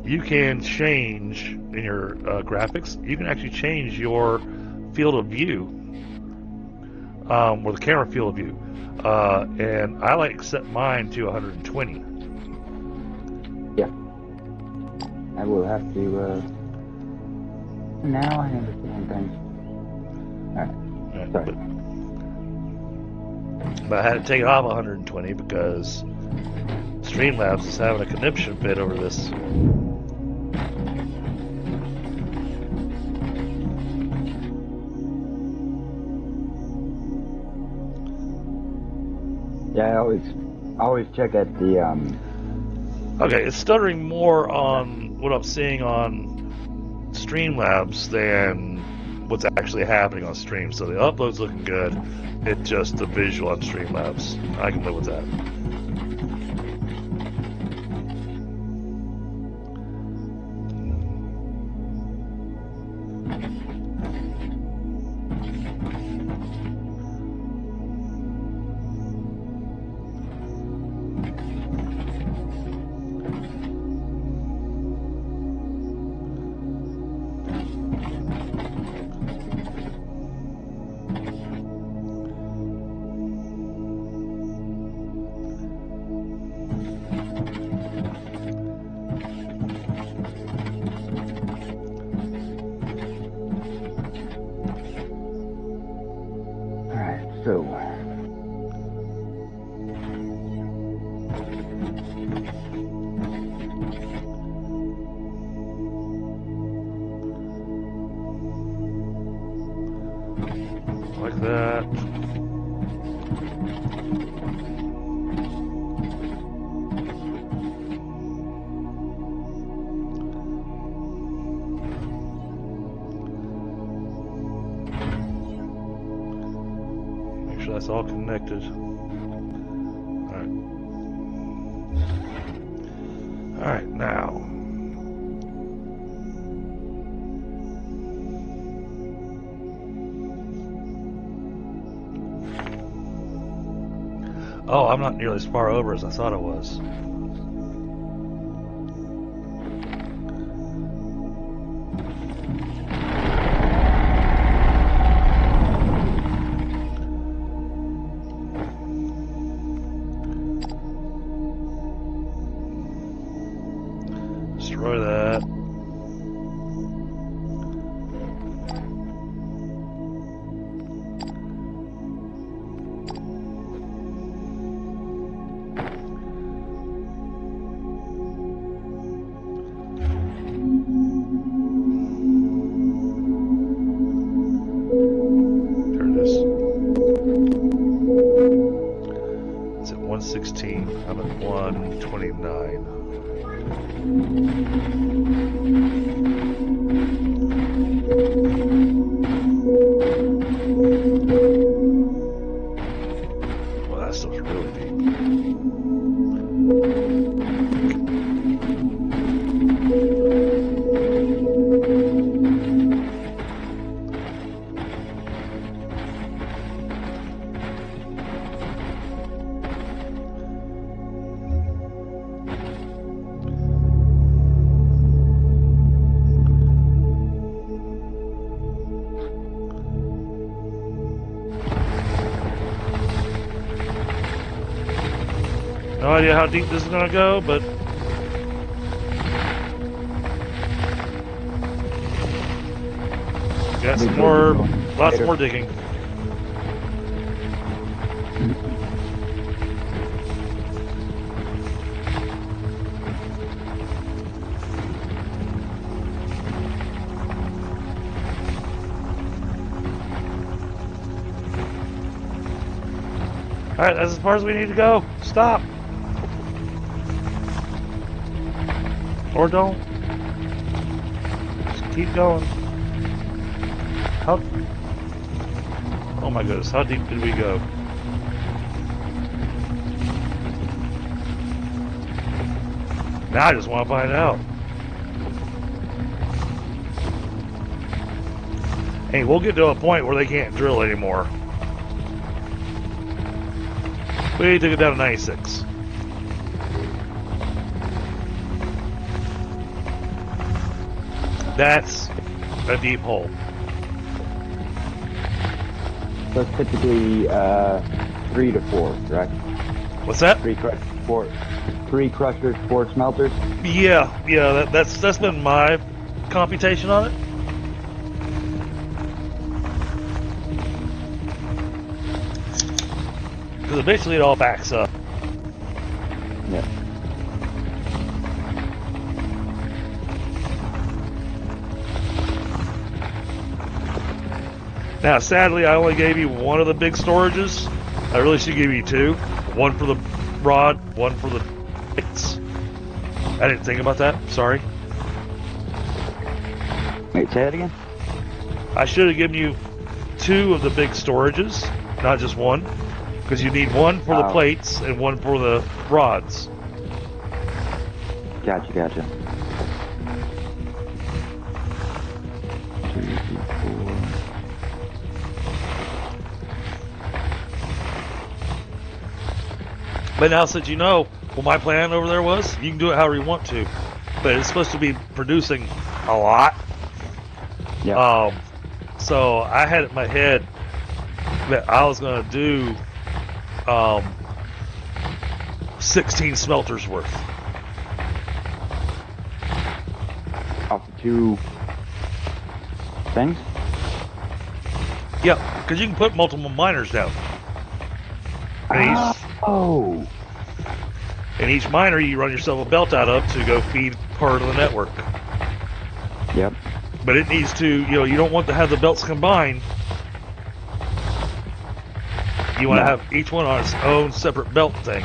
you can change in your graphics. You can actually change your field of view, or the camera field of view. And I like set mine to 120. Yeah. I will have to, now I understand things. Alright. Sorry. But I had to take it off 120 because Streamlabs is having a conniption fit over this. Yeah, I always check at the, Okay, it's stuttering more on what I'm seeing on Streamlabs than what's actually happening on stream. So the upload's looking good. It's just the visual on Streamlabs. I can live with that. so. Like that. Make sure that's all connected. Alright. Alright, now. Oh, I'm not nearly as far over as I thought I was. Destroy that. There it is. It's at 116. I'm at 129. Well, that stuff's really deep. No idea how deep this is gonna go, but got some more, lots more digging. Alright, that's as far as we need to go. Stop. Or don't. Just keep going. How? Oh my goodness, how deep did we go? Now I just want to find out. Hey, we'll get to a point where they can't drill anymore. We took it down to 96. That's a deep hole. So it's typically 3 to 4, correct? What's that? 3 crushers, 4 smelters. Yeah. That's been my computation on it. Because basically it all backs up. Yeah. Now, sadly, I only gave you one of the big storages. I really should give you 2. One for the rod, one for the plates. I didn't think about that. Sorry. Wait, say that again? I should have given you 2 of the big storages, not just one. Because you need one for the plates and one for the rods. Gotcha. 2, 3, 4. But now, since you know what my plan over there was, you can do it however you want to. But it's supposed to be producing a lot. Yeah. So I had it in my head that I was going to do 16 smelters worth. Off the 2 things? Yep, because you can put multiple miners down. And each miner you run yourself a belt out of to go feed part of the network. Yep. But it needs to, you don't want to have the belts combined. You want to have each one on its own separate belt thing.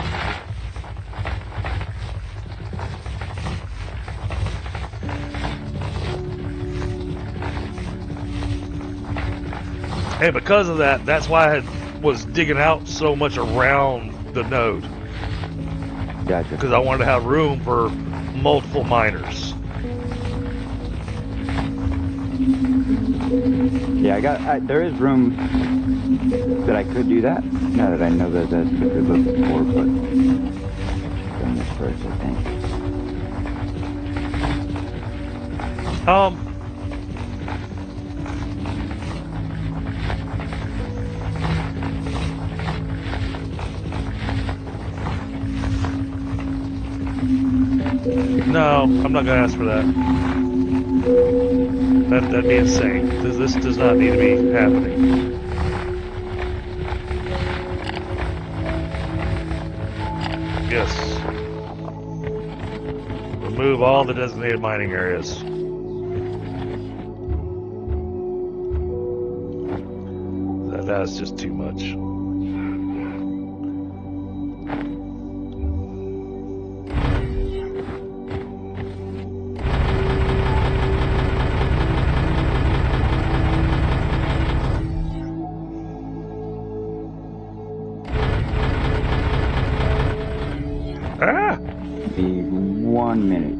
And because of that, that's why I was digging out so much around the node. Gotcha. Because I wanted to have room for multiple miners. Yeah, there is room that I could do that. Now that I know that that's what you're looking for, but done this first, I think. No, I'm not going to ask for that. That'd be insane. This does not need to be happening. Yes. Remove all the designated mining areas. That's just too much. Be 1 minute.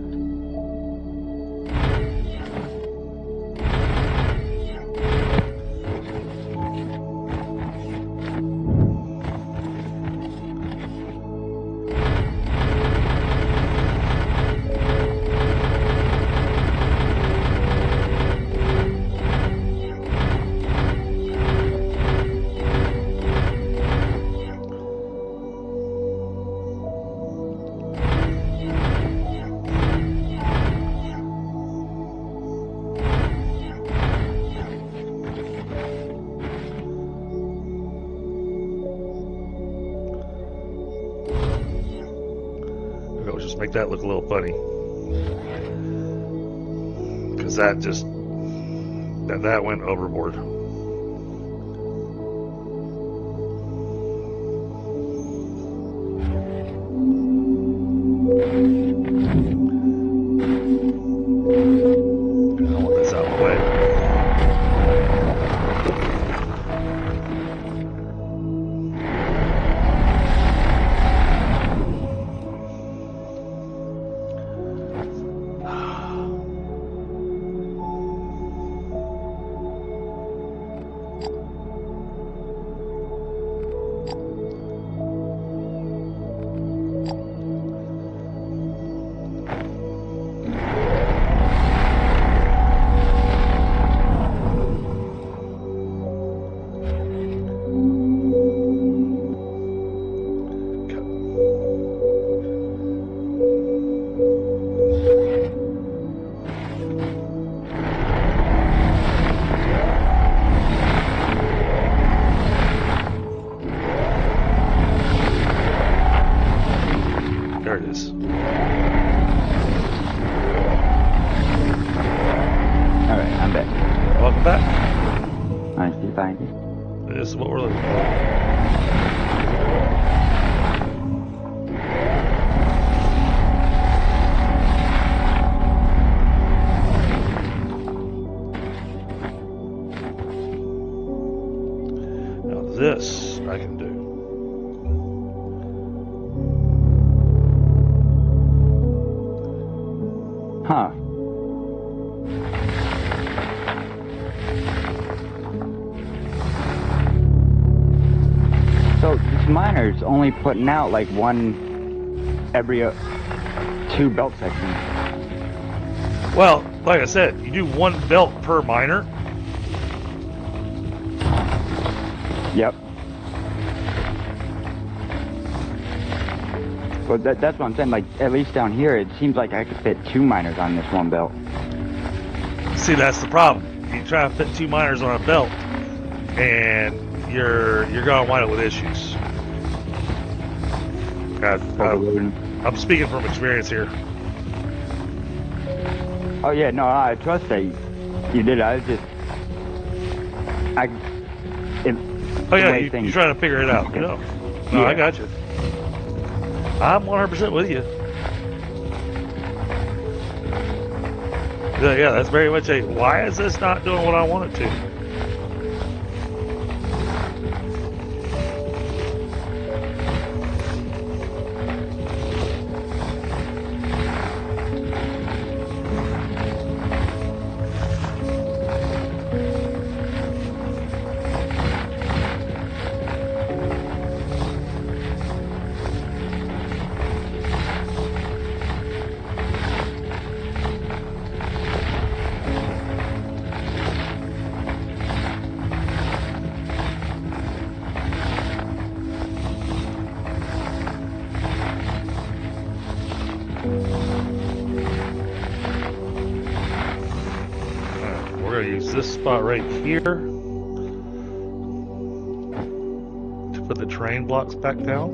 Just make that look a little funny, because that just that went overboard. I want this out of the way. There it is. Alright, I'm back. Welcome back. Nice to find you. This is what we're looking for. Now this I can do. Huh. So this miner's only putting out like one every 2 belt sections. Well, like I said, you do 1 belt per miner. Yep. Well, that's what I'm saying. Like, at least down here, it seems like I could fit 2 miners on this 1 belt. See, that's the problem. You try to fit 2 miners on a belt, and you're gonna wind up with issues. I'm speaking from experience here. Oh yeah, no, I trust that you did. I was just, Oh yeah, way you're trying to figure it out. No, I Yeah. got you. I'm 100% with you. Yeah, that's very much a, why is this not doing what I want it to? We're going to use this spot right here to put the terrain blocks back down.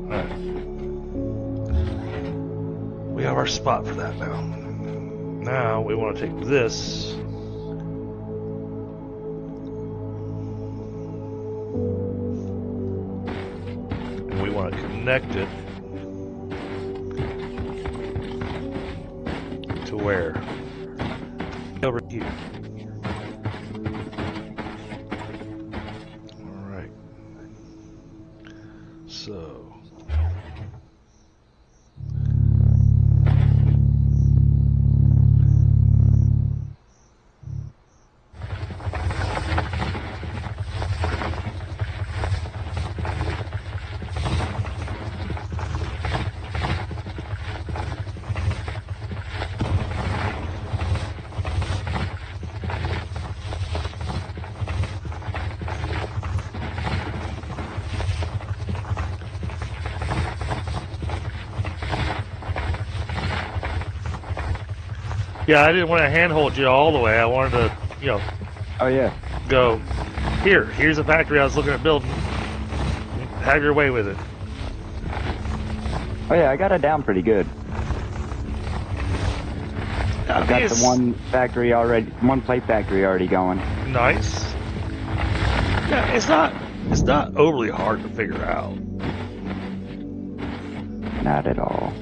Alright. We have our spot for that now. Now we want to take this and we want to connect it to where? Over here. Alright. So yeah, I didn't want to handhold you all the way. I wanted to, oh yeah. go, here's a factory I was looking at building. Have your way with it. Oh yeah, I got it down pretty good. I've got the one plate factory already going. Nice. Yeah, it's not overly hard to figure out. Not at all.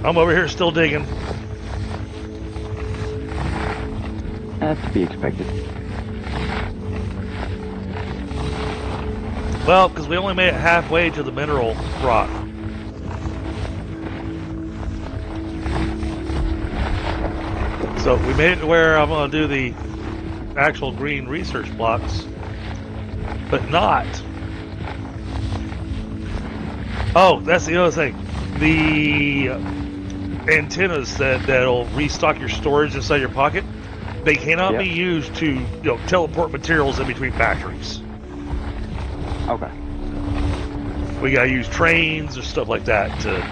I'm over here still digging. That's to be expected. Well, because we only made it halfway to the mineral rock. So we made it to where I'm going to do the actual green research blocks, but not. Oh, that's the other thing. The antennas that'll restock your storage inside your pocket, they cannot be used to teleport materials in between factories. Okay. We gotta use trains or stuff like that to.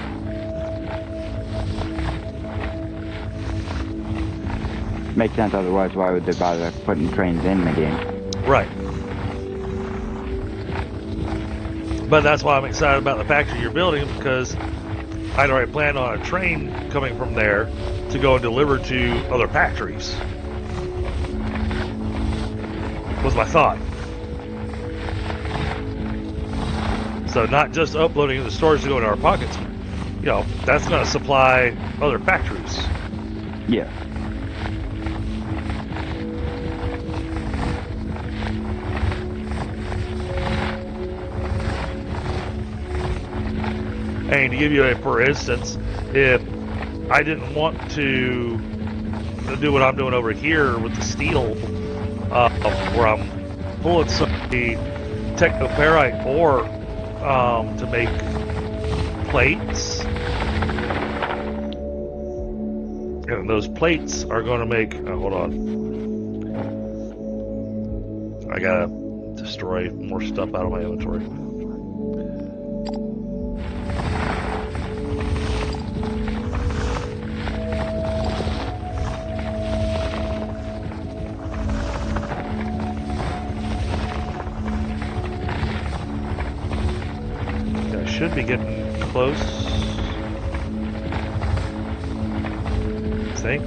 Makes sense, otherwise why would they bother putting trains in the game? Right. But that's why I'm excited about the factory you're building, because I'd already planned on a train coming from there to go and deliver to other factories. Was my thought. So not just uploading the storage to go into our pockets, that's going to supply other factories. Yeah. And to give you a for instance, if I didn't want to do what I'm doing over here with the steel, where I'm pulling some of the technoferrite ore to make plates, and those plates are going to make. Hold on, I gotta destroy more stuff out of my inventory. Should be getting close. I think.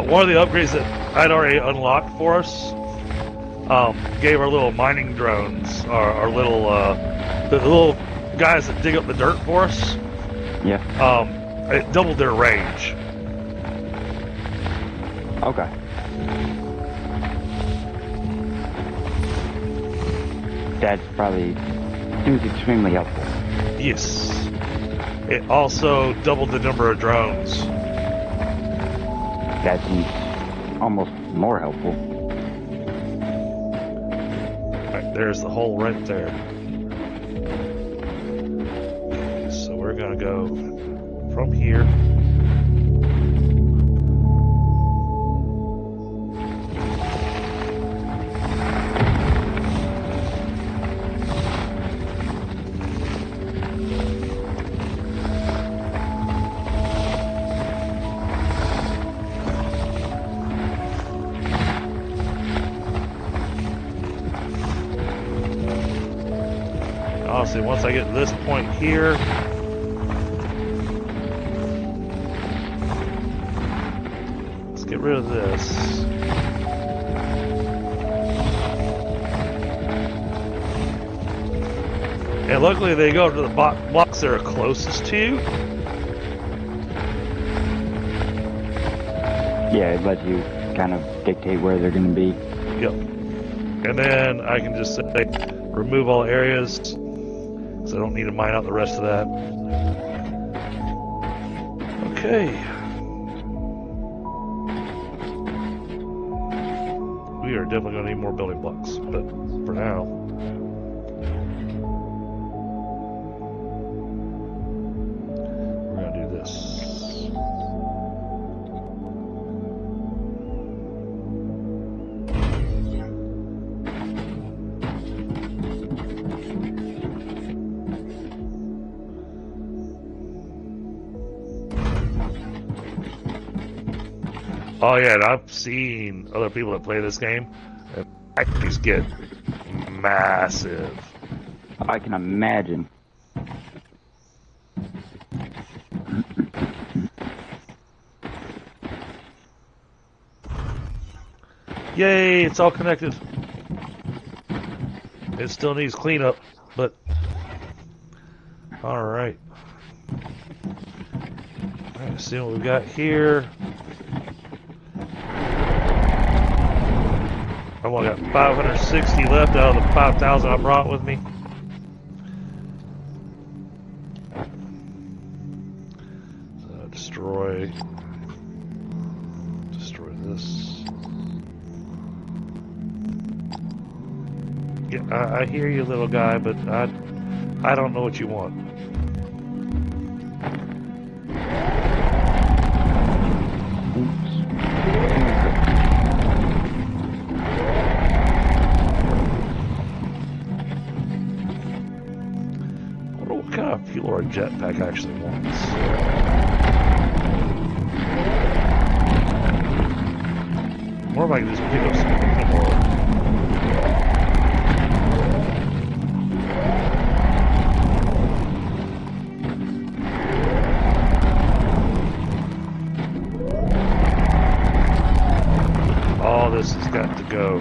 One of the upgrades that I'd already unlocked for us gave our little mining drones, our little the little guys that dig up the dirt for us. Yeah. It doubled their range. Okay. That's probably seems extremely helpful. Yes. It also doubled the number of drones. That seems almost more helpful. Right, there's the hole right there. So we're gonna go from here. Honestly, once I get to this point here, let's get rid of this. And luckily they go to the blocks that are closest to you. Yeah, it lets you kind of dictate where they're going to be. Yep. And then I can just say remove all areas, so I don't need to mine out the rest of that. Okay. We are definitely going to need more building blocks, but for now. We're going to do this. Oh yeah, and I've seen other people that play this game, and factories get massive. I can imagine. Yay, it's all connected. It still needs cleanup, but... Alright. Alright, see what we got here. I've only got 560 left out of the 5,000 I brought with me. So destroy this. Yeah, I hear you, little guy, but I don't know what you want. What kind of fuel our jetpack actually wants? Or if I can just pick up some more. All this has got to go.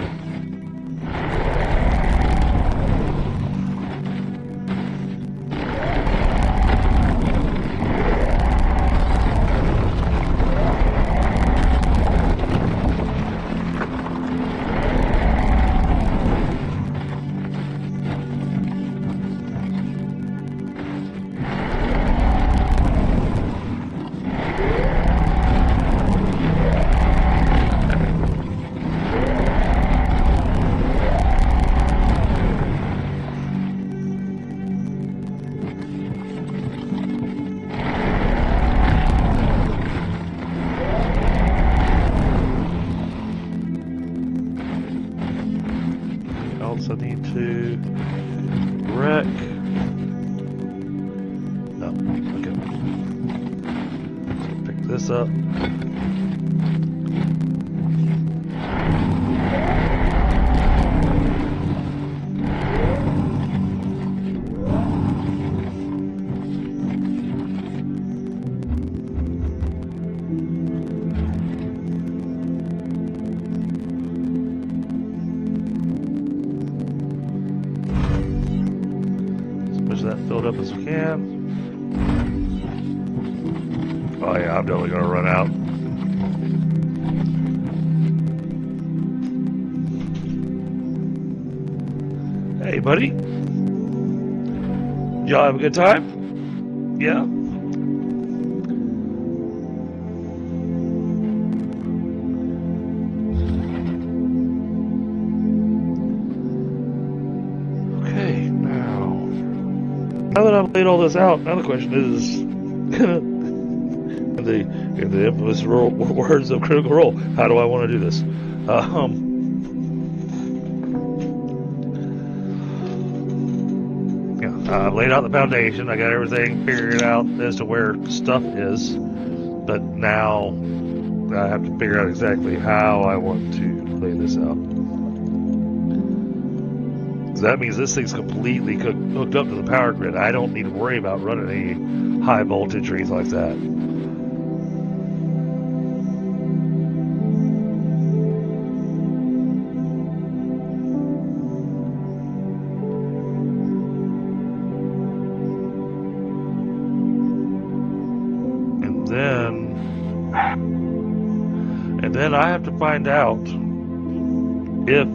I need to wreck. No, okay. So pick this up. That filled up as we can. Oh yeah, I'm definitely gonna run out. Hey buddy, y'all have a good time? Yeah? Now that I've laid all this out, now the question is, in the infamous words of Critical Role, how do I want to do this? Yeah, I've laid out the foundation. I got everything figured out as to where stuff is, but now I have to figure out exactly how I want to lay this out. That means this thing's completely hooked up to the power grid. I don't need to worry about running any high voltage or anything like that. And then I have to find out if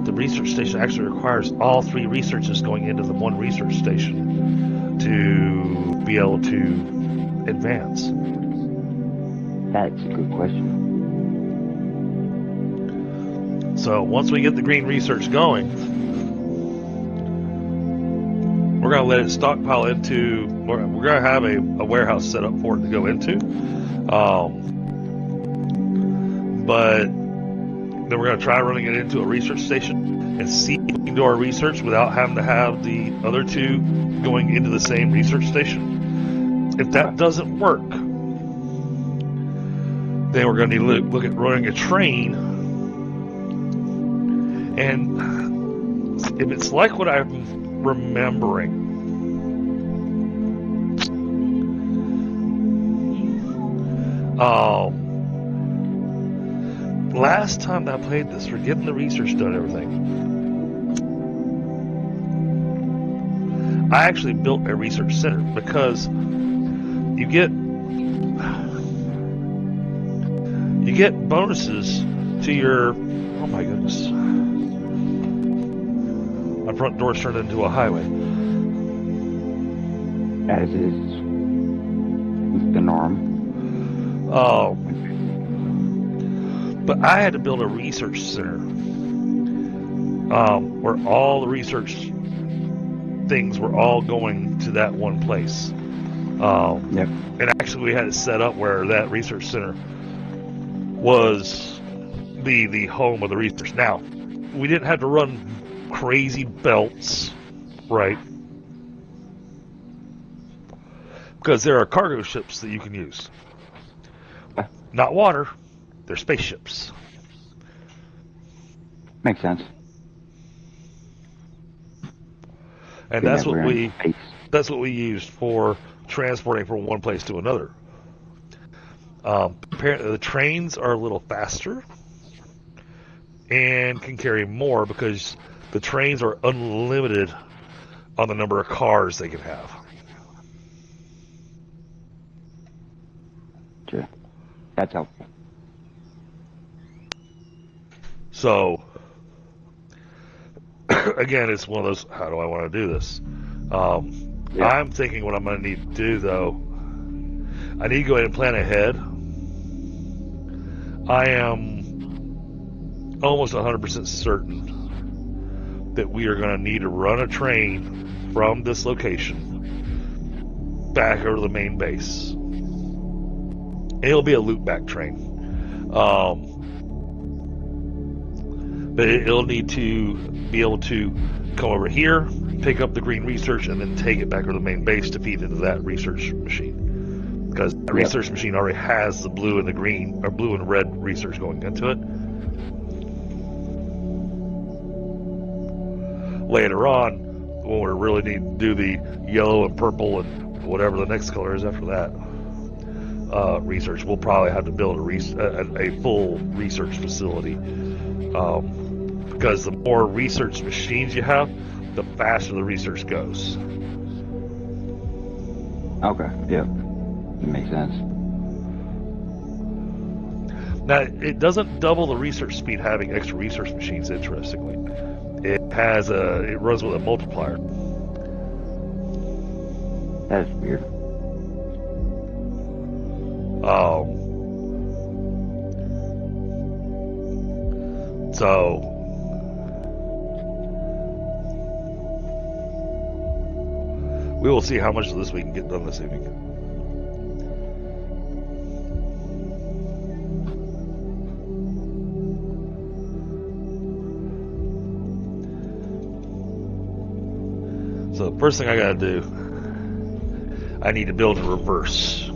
the research station actually requires all 3 researchers going into the one research station to be able to advance. That's a good question. So once we get the green research going, we're going to let it stockpile into, we're going to have a warehouse set up for it to go into. But then we're going to try running it into a research station and see if we can do our research without having to have the other 2 going into the same research station. If that doesn't work, then we're going to need to look at running a train. And if it's like what I'm remembering, Last time I played this, we're getting the research done and everything. I actually built a research center because you get bonuses to your. Oh my goodness! My front door's turned into a highway. As is the norm. But I had to build a research center where all the research things were all going to that one place. Yep. And actually, we had it set up where that research center was the home of the research. Now, we didn't have to run crazy belts, right? Because there are cargo ships that you can use. Not water, they're spaceships. Makes sense. And that's what we used for transporting from one place to another. Apparently the trains are a little faster and can carry more because the trains are unlimited on the number of cars they can have. Sure. That's helpful. So, again, it's one of those, how do I want to do this? I'm thinking what I'm going to need to do, though, I need to go ahead and plan ahead. I am almost 100% certain that we are going to need to run a train from this location back over to the main base. It'll be a loop back train. But it'll need to be able to come over here, pick up the green research, and then take it back to the main base to feed into that research machine. Because that research machine already has the blue and the green, or blue and red research going into it. Later on, when we really need to do the yellow and purple and whatever the next color is after that, research, we'll probably have to build a full research facility. Because the more research machines you have, the faster the research goes. Okay, yeah. That makes sense. Now, it doesn't double the research speed having extra research machines, interestingly. It runs with a multiplier. That's weird. So we will see how much of this we can get done this evening. So the first thing I gotta do, I need to build a reverse.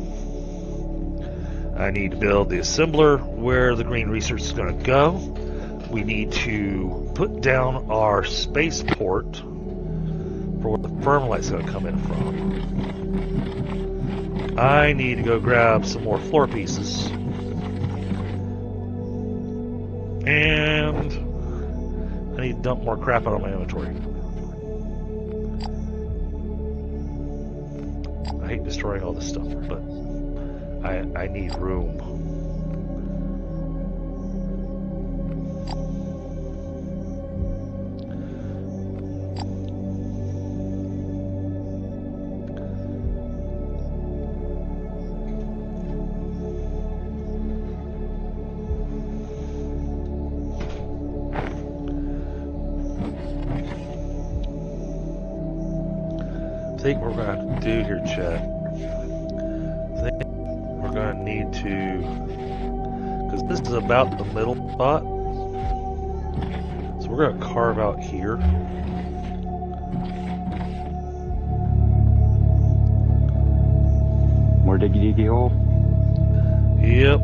I need to build the assembler where the green research is going to go. We need to put down our spaceport for where the firmlight's going to come in from. I need to go grab some more floor pieces. And I need to dump more crap out of my inventory. I hate destroying all this stuff, but I need room. I think what we're going to have to do here, chat, I think we're going to need to, because this is about the middle spot, so we're going to carve out here. More diggy hole? Yep.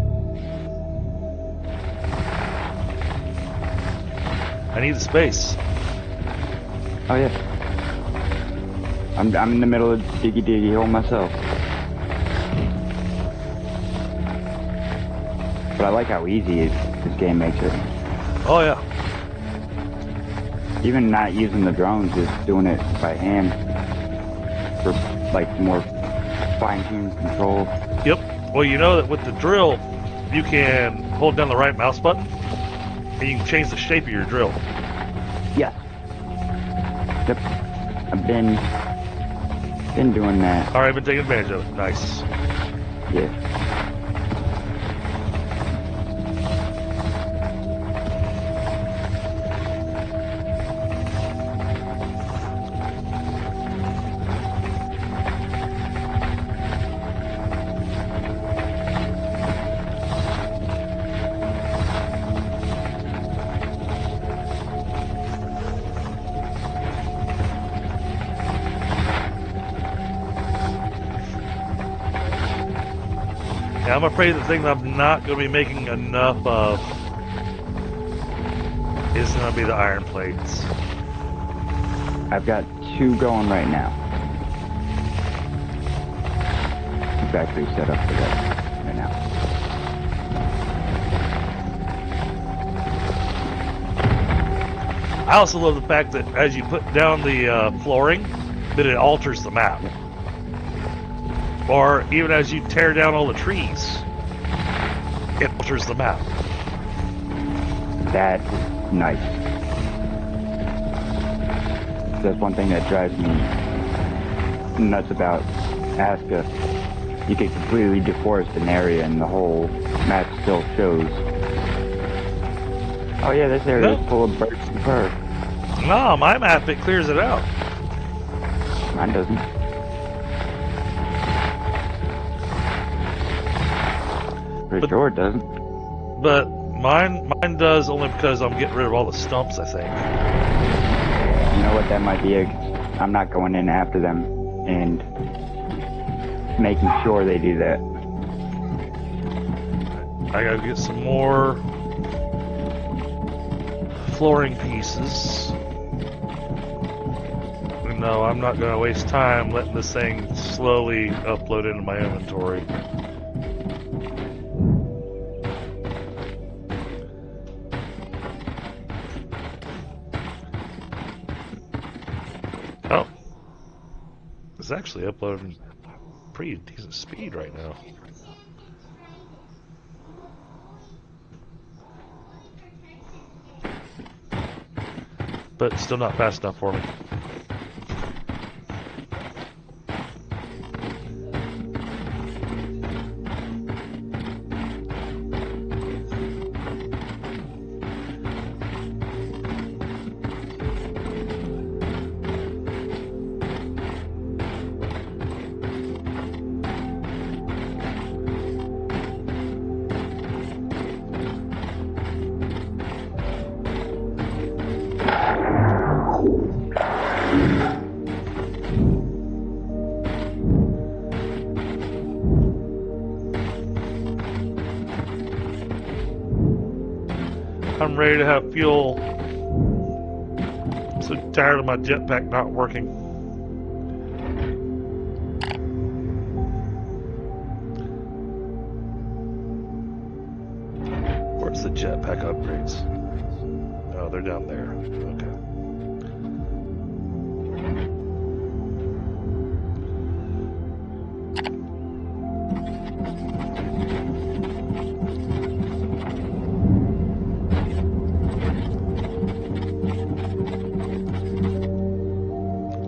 I need the space. Oh yeah. I'm in the middle of diggy hole myself. But I like how easy this game makes it. Oh yeah. Even not using the drones, just doing it by hand for like more fine-tuned control. Yep. Well, you know that with the drill, you can hold down the right mouse button, and you can change the shape of your drill. Yes. Yep. I've been doing that. All right, I've been taking advantage of it. Nice. Yeah. Yeah, I'm afraid the thing that I'm not going to be making enough of is going to be the iron plates. I've got 2 going right now. Factory set up for that right now. I also love the fact that as you put down the flooring, that it alters the map. Or even as you tear down all the trees, it alters the map. That's nice. That's one thing that drives me nuts about Aska. You can completely deforest an area and the whole map still shows. Oh yeah, this area is full of birds and fur. No, my map, it clears it out. Mine doesn't. Pretty sure it doesn't. But mine does only because I'm getting rid of all the stumps, I think. You know what, that might be I'm not going in after them and making sure they do that. I gotta get some more flooring pieces. No, I'm not gonna waste time letting this thing slowly upload into my inventory. Oh, it's actually uploading pretty decent speed right now. But still not fast enough for me. I'm ready to have fuel. I'm so tired of my jetpack not working. Where's the jetpack upgrades? Oh, they're down there. Okay.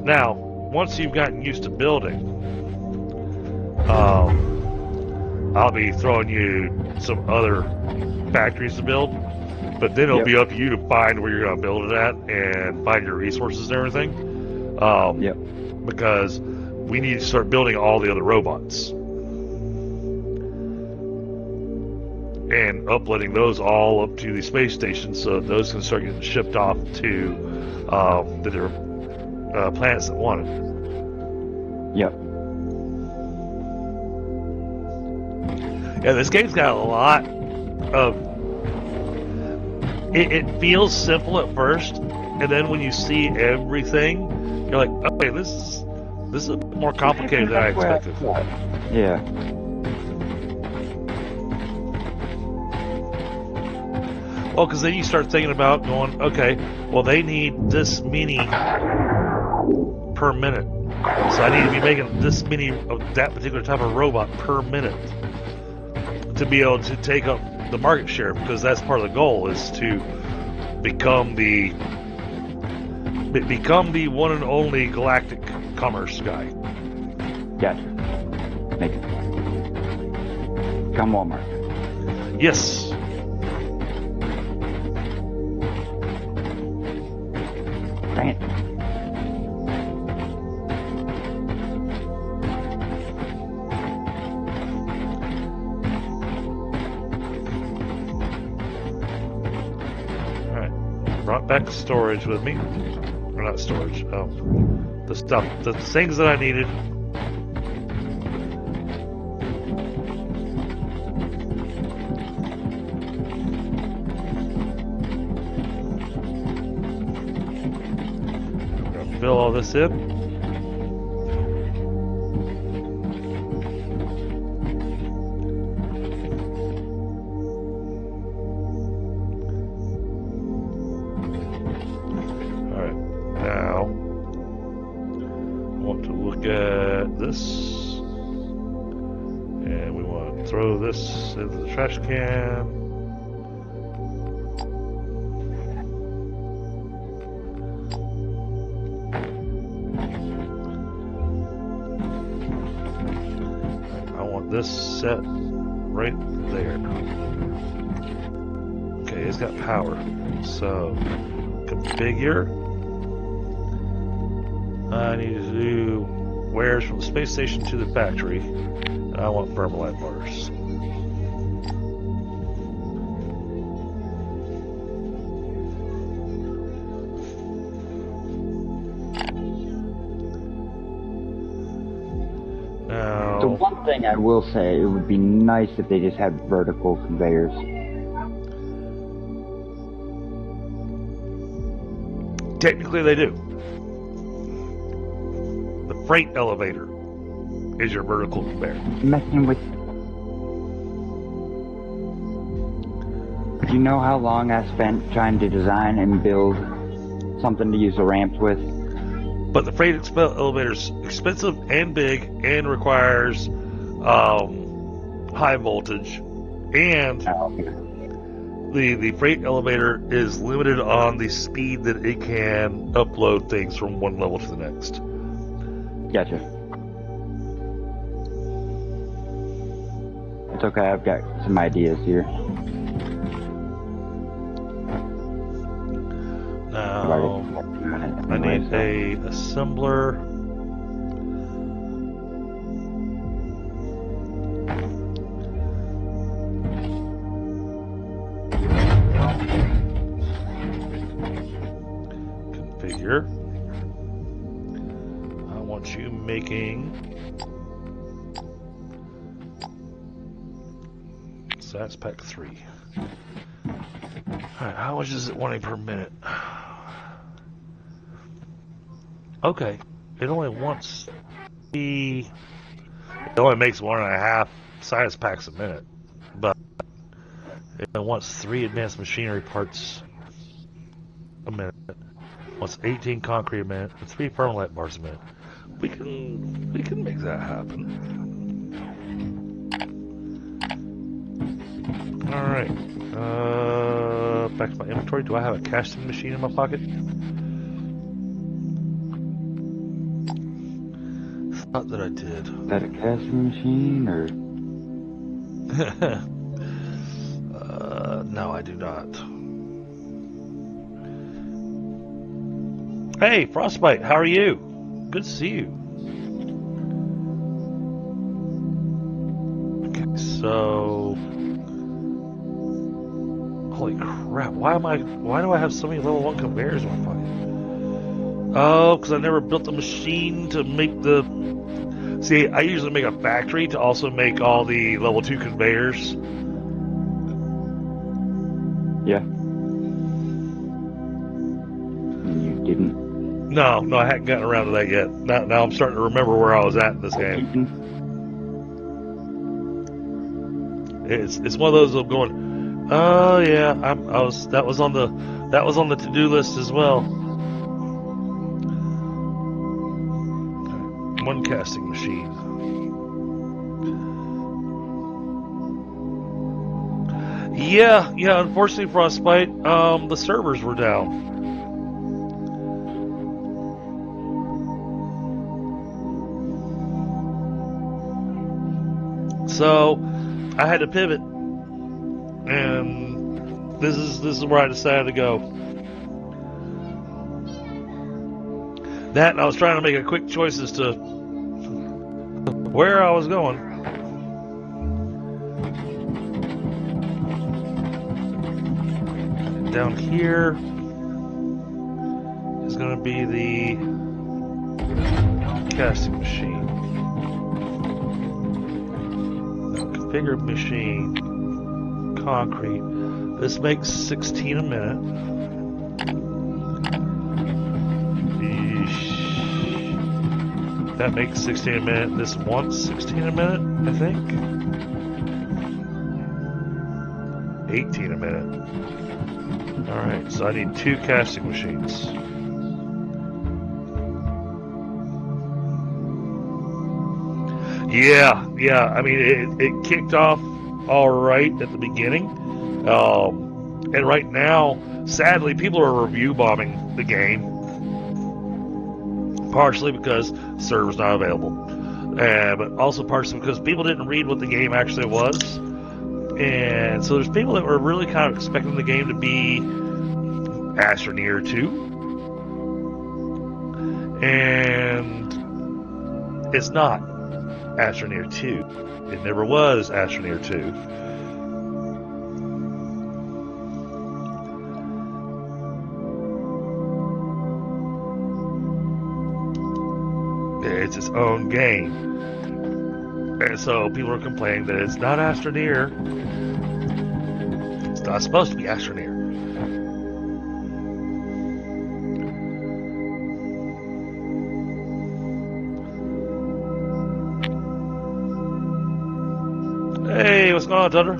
Now, once you've gotten used to building, I'll be throwing you some other factories to build, but then it'll be up to you to find where you're going to build it at and find your resources and everything. Because we need to start building all the other robots and uploading those all up to the space station so that those can start getting shipped off to the different planets that want it. Yep. Yeah, this game's got a lot of... It feels simple at first, and then when you see everything, you're like, okay, this is a bit more complicated than I expected. Yeah. Well, because then you start thinking about going, okay, well, they need this many per minute. So I need to be making this many of that particular type of robot per minute to be able to take up the market share, because that's part of the goal, is to become the one and only galactic commerce guy. Gotcha. Make it. Come Walmart. Yes. Dang it. Alright. Brought back storage with me. Or not storage. The stuff. The things that I needed. Fill all this in. Alright, now I want to look at this, and we want to throw this into the trash can. This set right there. Okay, it's got power. So, configure. I need to do wares from the space station to the factory. And I want permalite bars. So one thing I will say, it would be nice if they just had vertical conveyors. Technically they do. The freight elevator is your vertical conveyor. Messing with... Do you know how long I spent trying to design and build something to use the ramps with? But the freight elevator's expensive and big and requires high voltage, and the freight elevator is limited on the speed that it can upload things from one level to the next. Gotcha. It's okay, I've got some ideas here. Now, I need a assembler. Configure. I want you making. So that's pack 3. Alright, how much is it wanting per minute? Okay, it only wants it only makes 1.5 science packs a minute, but it wants 3 advanced machinery parts a minute. It wants 18 concrete a minute and 3 permalite bars a minute. We can make that happen. All right, back to my inventory. Do I have a casting machine in my pocket? Thought that I did. Is that a casting machine, or? No, I do not. Hey, Frostbite, how are you? Good to see you. Okay, so... Holy crap, why do I have so many level 1 conveyors in my pocket? Oh, because I never built the machine to make the... See, I usually make a factory to also make all the level 2 conveyors. Yeah. You didn't. No, I hadn't gotten around to that yet. Now I'm starting to remember where I was at in this game. It's one of those of going, Oh yeah, that was on the to-do list as well. One casting machine. Yeah, unfortunately, Frostbite, the servers were down. So I had to pivot, and this is where I decided to go. That, and I was trying to make a quick choice as to where I was going. Down here is going to be the casting machine. Configured machine. Concrete. This makes 16 a minute. That makes 16 a minute. This wants 16 a minute, I think. 18 a minute. Alright, so I need 2 casting machines. Yeah, I mean, it kicked off alright at the beginning. And right now, sadly, people are review bombing the game. Partially because the server's not available. But also partially because people didn't read what the game actually was. And so there's people that were really kind of expecting the game to be Astroneer 2. And it's not Astroneer 2. It never was Astroneer 2. It's its own game. And so people are complaining that it's not Astroneer. It's not supposed to be Astroneer. Hey, what's going on, Thunder?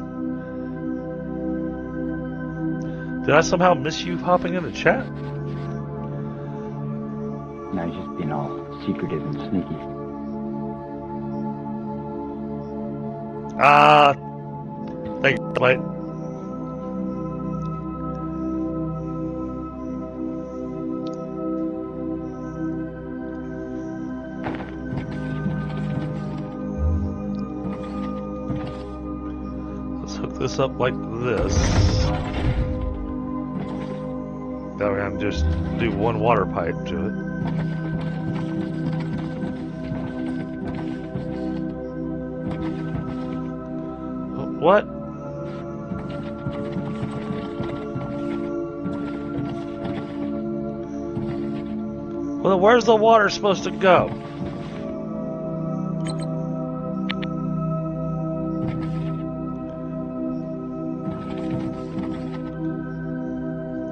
Did I somehow miss you hopping in the chat? No, he's just being all secretive and sneaky. Thank you, mate. Let's hook this up like this. Now we're going to just do one water pipe to it. What? Well, where's the water supposed to go?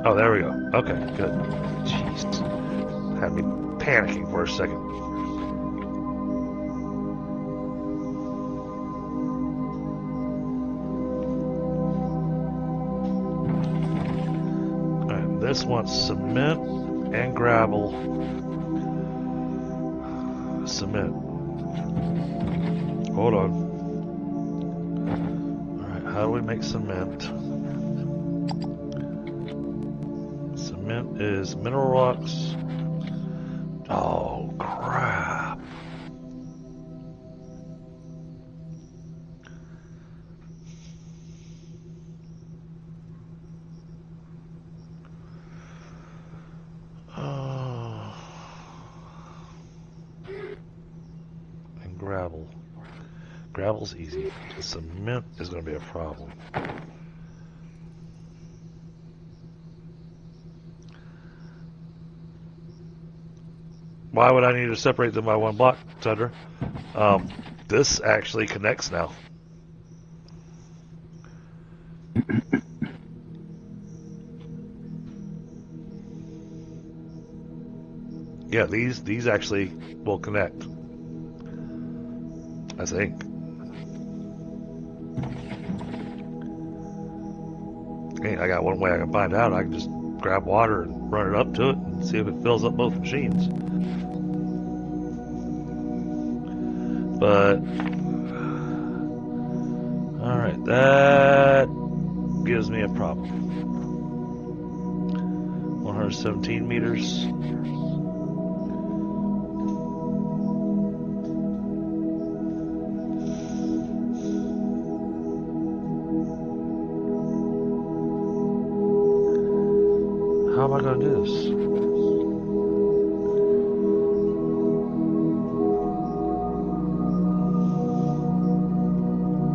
Oh, there we go. Okay, good. Jeez. Had me panicking for a second. Alright, this wants cement and gravel. Cement. Hold on. Alright, how do we make cement? Cement is mineral rocks. Oh, crap. And gravel. Gravel's easy. The cement is going to be a problem. Why would I need to separate them by one block, Tundra? This actually connects now. Yeah, these actually will connect. I think. Hey, I got one way I can find out. I can just grab water and run it up to it and see if it fills up both machines. But alright, that gives me a problem. 117 meters. How am I going to do this?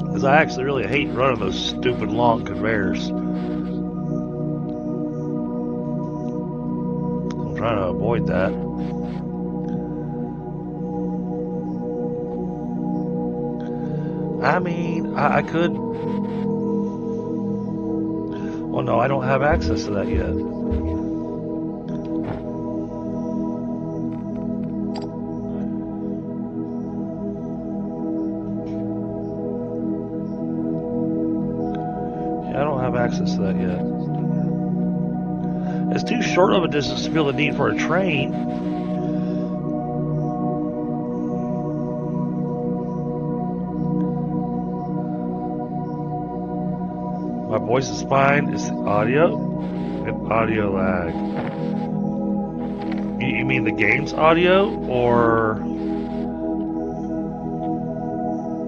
Because I actually really hate running those stupid long conveyors. I'm trying to avoid that. I mean, I could... Well, no, I don't have access to that yet. Yeah, I don't have access to that yet. It's too short of a distance to feel the need for a train. My voice is fine. It's the audio and audio lag. You mean the game's audio, or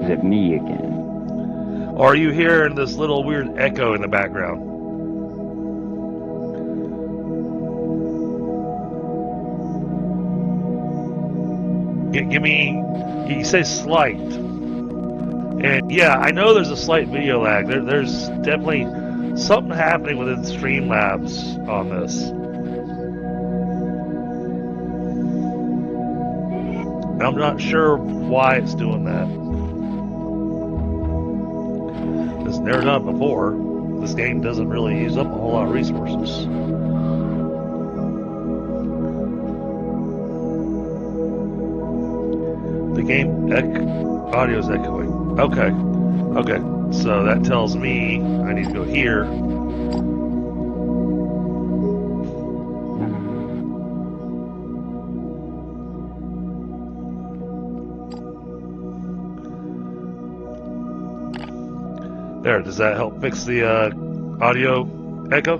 Is it me again? or are you hearing this little weird echo in the background? Give me. You say slight. And yeah, I know there's a slight video lag. There's definitely something happening within Streamlabs on this. And I'm not sure why it's doing that. It's never done it before. This game doesn't really use up a whole lot of resources. The game audio is echoing. Okay. Okay. So that tells me I need to go here. There, does that help fix the audio echo?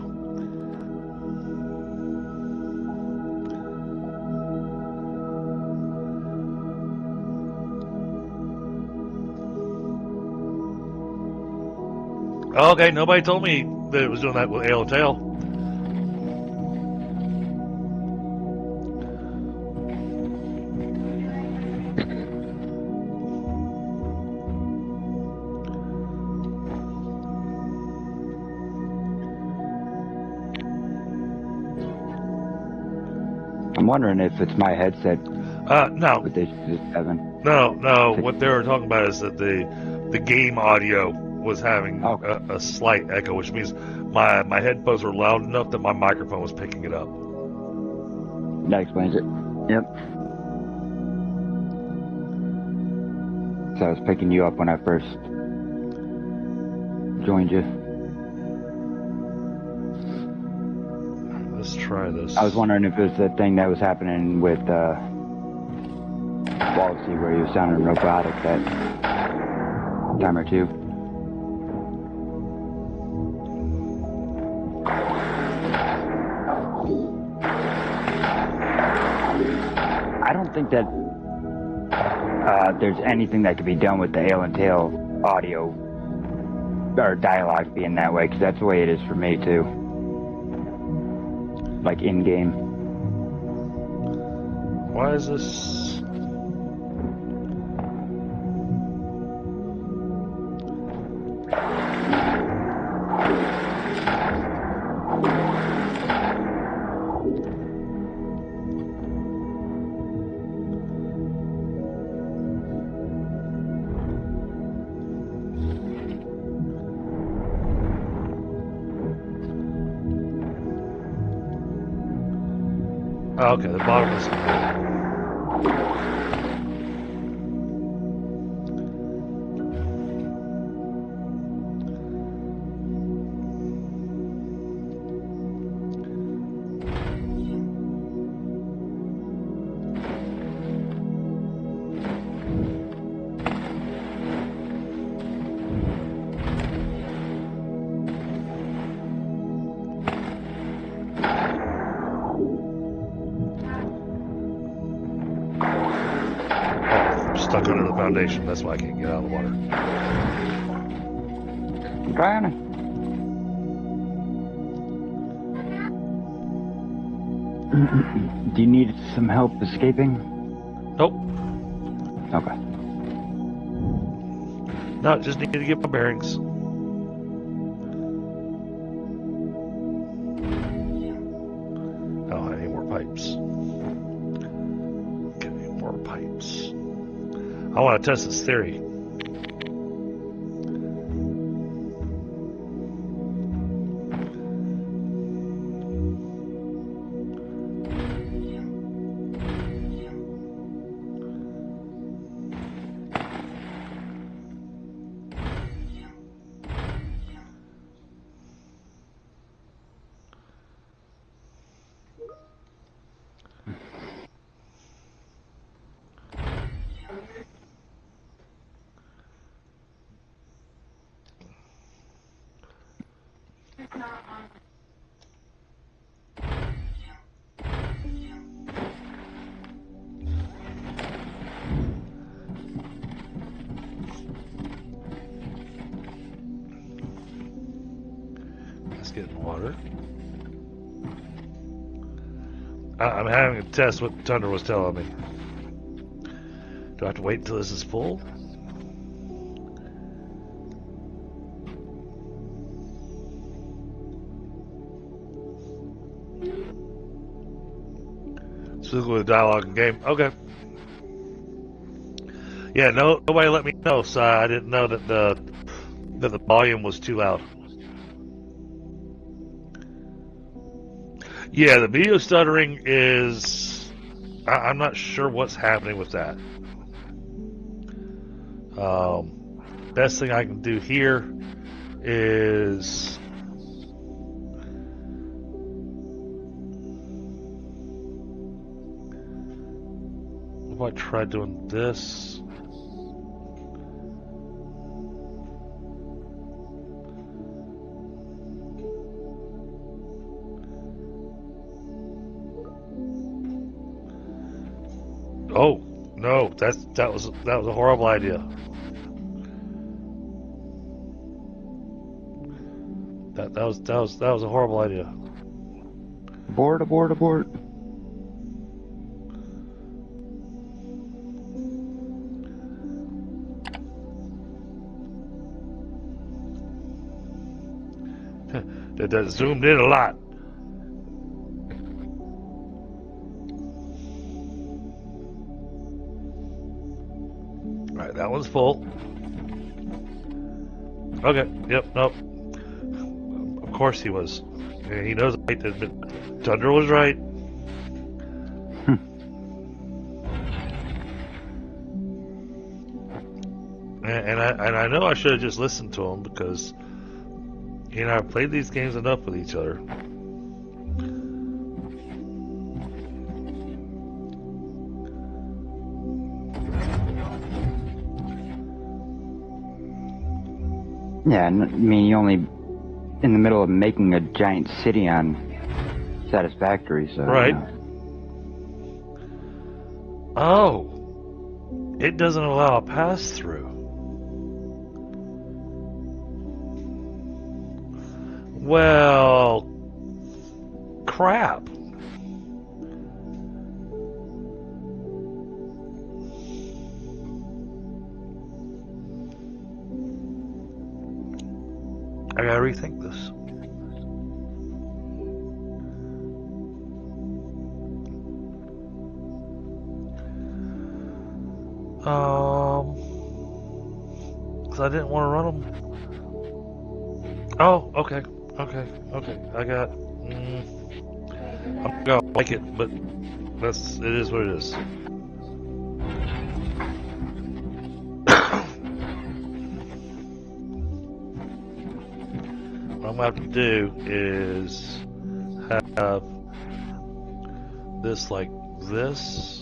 Okay, nobody told me that it was doing that with Ale Tail. I'm wondering if it's my headset No. with issues it's having. No. What they were talking about is that the game audio was having a slight echo, which means my headphones were loud enough that my microphone was picking it up. That explains it. Yep. So I was picking you up when I first joined you. Let's try this. I was wondering if it was the thing that was happening with Walsey, where he was sounding robotic that time or two. I don't think that there's anything that could be done with the Ale and Tail audio or dialogue being that way, because that's the way it is for me too. Like in game. Why is this? Oh, okay, the bottom is. stuck under the foundation. That's why I can't get out of the water. I'm trying to. Do you need some help escaping? Nope. Okay. No, just need to get my bearings. Oh, I need more pipes. Okay, more pipes. I want to test this theory. Let's get in water. I'm having to test what Thunder was telling me. Do I have to wait until this is full? Specifically with dialogue and game. Okay. Yeah, nobody let me know, so I didn't know that the volume was too loud. Yeah, the video stuttering is... I'm not sure what's happening with that. Best thing I can do here is... If I try doing this... Oh no, that was a horrible idea. That was a horrible idea. Abort, abort, abort. That zoomed in a lot. Alright, that one's full. Okay, yep, nope. Of course he was. Yeah, he knows right. Thunder was right. And I know I should have just listened to him because, you know, I've played these games enough with each other. Yeah, I mean, you only in the middle of making a giant city on Satisfactory, so... Right. You know. Oh, it doesn't allow a pass-through. Well, crap. I gotta rethink this. Because I didn't want to run them. Oh, okay. I got. I'm gonna like it, but it is what it is. What I'm gonna have to do is have this like this.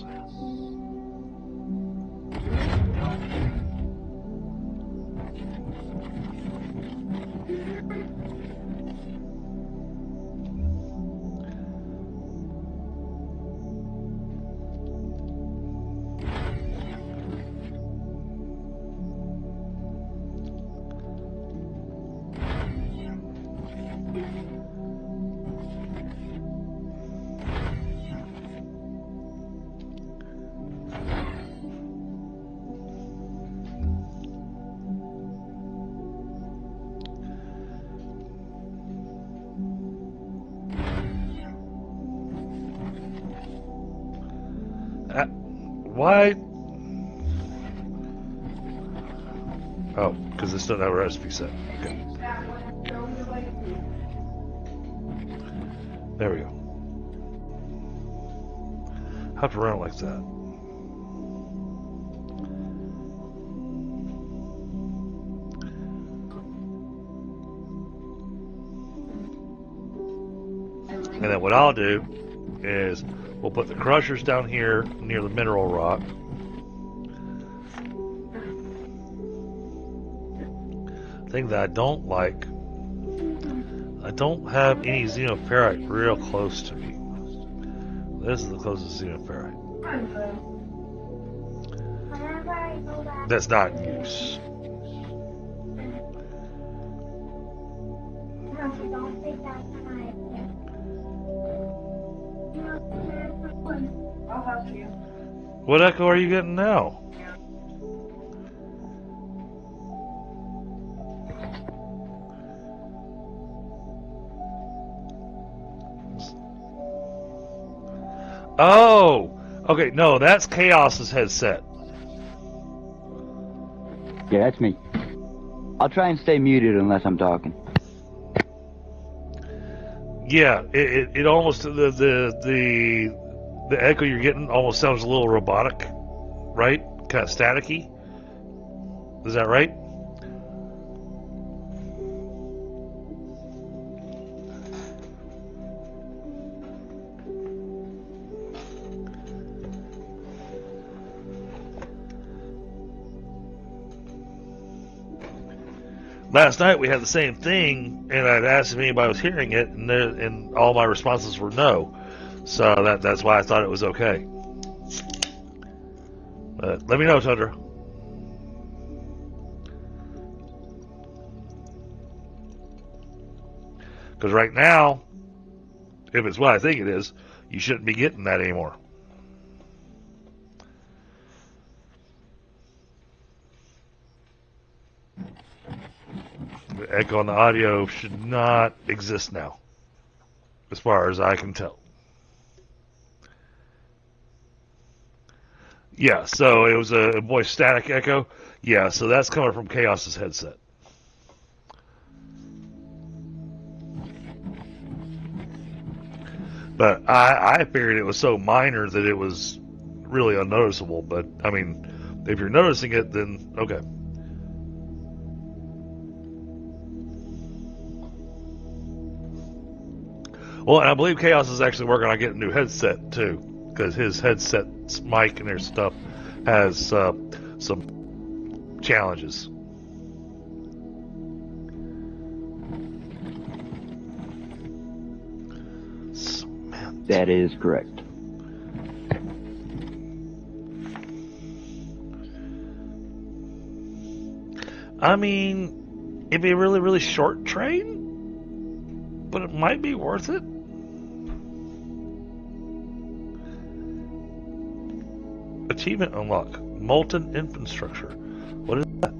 Why? Oh, because this doesn't have a recipe set. Okay. There we go. Have to run it like that. And then what I'll do is we'll put the crushers down here near the mineral rock. Thing that I don't like, I don't have any xenoferrite real close to me. This is the closest xenoferrite. That's not in use. What echo are you getting now? Oh! Okay, no, that's Kaos's headset. Yeah, that's me. I'll try and stay muted unless I'm talking. Yeah, it almost the echo you're getting almost sounds a little robotic, right? Kind of staticky. Is that right? Last night we had the same thing, and I'd asked if anybody was hearing it, and all my responses were no. So that's why I thought it was okay. Let me know, Tundra. Because right now, if it's what I think it is, you shouldn't be getting that anymore. The echo on the audio should not exist now, as far as I can tell. Yeah, so it was a voice static echo. Yeah, so that's coming from Kaos's headset. But I figured it was so minor that it was really unnoticeable. But, I mean, if you're noticing it, then okay. Well, and I believe Kaos is actually working on getting a new headset, too. Because his headset's mic and their stuff has some challenges. That is correct. I mean, it'd be a really, really short train, but it might be worth it. Achievement unlock. Molten infrastructure. What is that?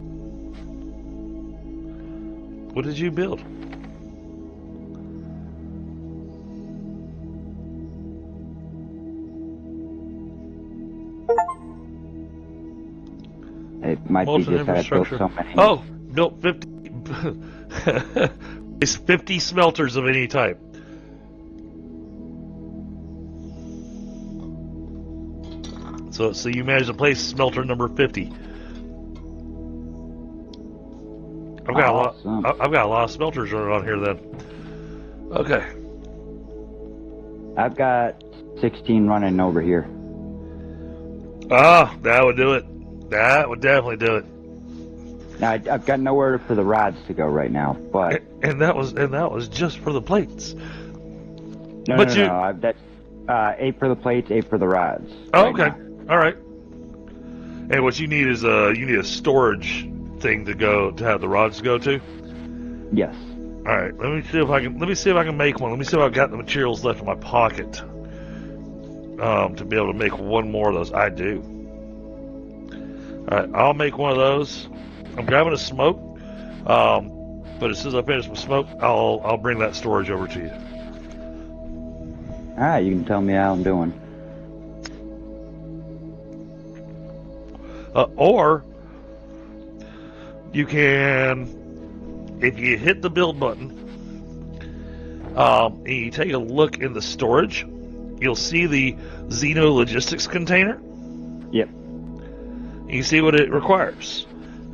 What did you build? It might be just that I built so many. Oh, built 50. It's 50 smelters of any type. So you managed to place smelter number 50. I've got a lot of smelters running on here then. Okay. I've got 16 running over here. Ah, that would do it. That would definitely do it. Now I've got nowhere for the rods to go right now, but and that was just for the plates. No. That's 8 for the plates, 8 for the rods. Oh, right okay. now. All right. And what you need is a storage thing to have the rods go to. Yes. All right. Let me see if I can make one. Let me see if I've got the materials left in my pocket to be able to make one more of those. I do. All right. I'll make one of those. I'm grabbing a smoke. But as soon as I finish my smoke, I'll bring that storage over to you. All right. You can tell me how I'm doing. Or you can, if you hit the build button, and you take a look in the storage, you'll see the Xeno logistics container. Yep. You see what it requires.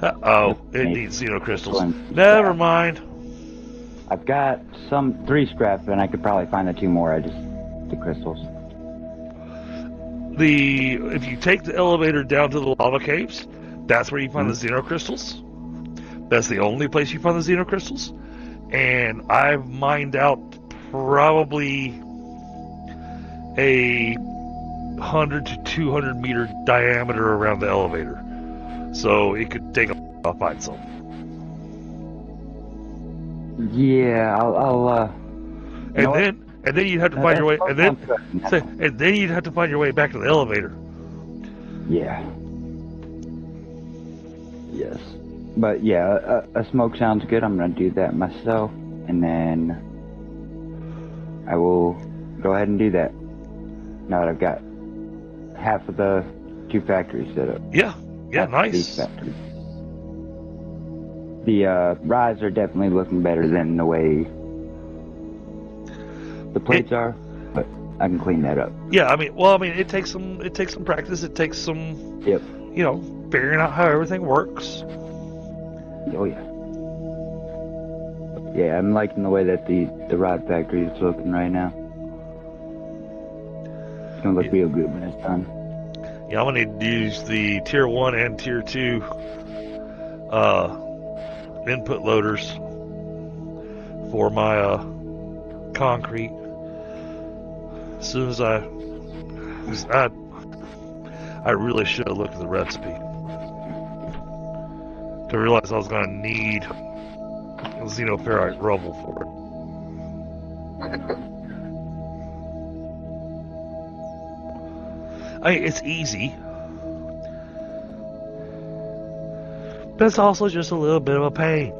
Uh-oh, it needs Xeno crystals. Never mind. I've got 3 scrap, and I could probably find the 2 more. The crystals. If you take the elevator down to the lava caves, that's where you find the Xeno crystals. That's the only place you find the Xeno crystals. And I've mined out probably a 100 to 200 meter diameter around the elevator. So it could take a while to find some. Yeah, I'll And then you'd have to find your way, and then you'd have to find your way back to the elevator. Yeah. Yes. But yeah, a smoke sounds good. I'm gonna do that myself, and then I will go ahead and do that. Now that I've got half of the 2 factories set up. Yeah, nice. The rides are definitely looking better than the way the plates are, but I can clean that up. Yeah, I mean, it takes some practice. It takes some, figuring out how everything works. Oh yeah. Yeah, I'm liking the way that the rod factory is looking right now. It's gonna look real good when it's done. Yeah, I'm gonna need to use the tier 1 and tier 2 input loaders for my concrete. As soon as I really should have looked at the recipe to realize I was going to need xenoferrite rubble for it. It's easy, but it's also just a little bit of a pain.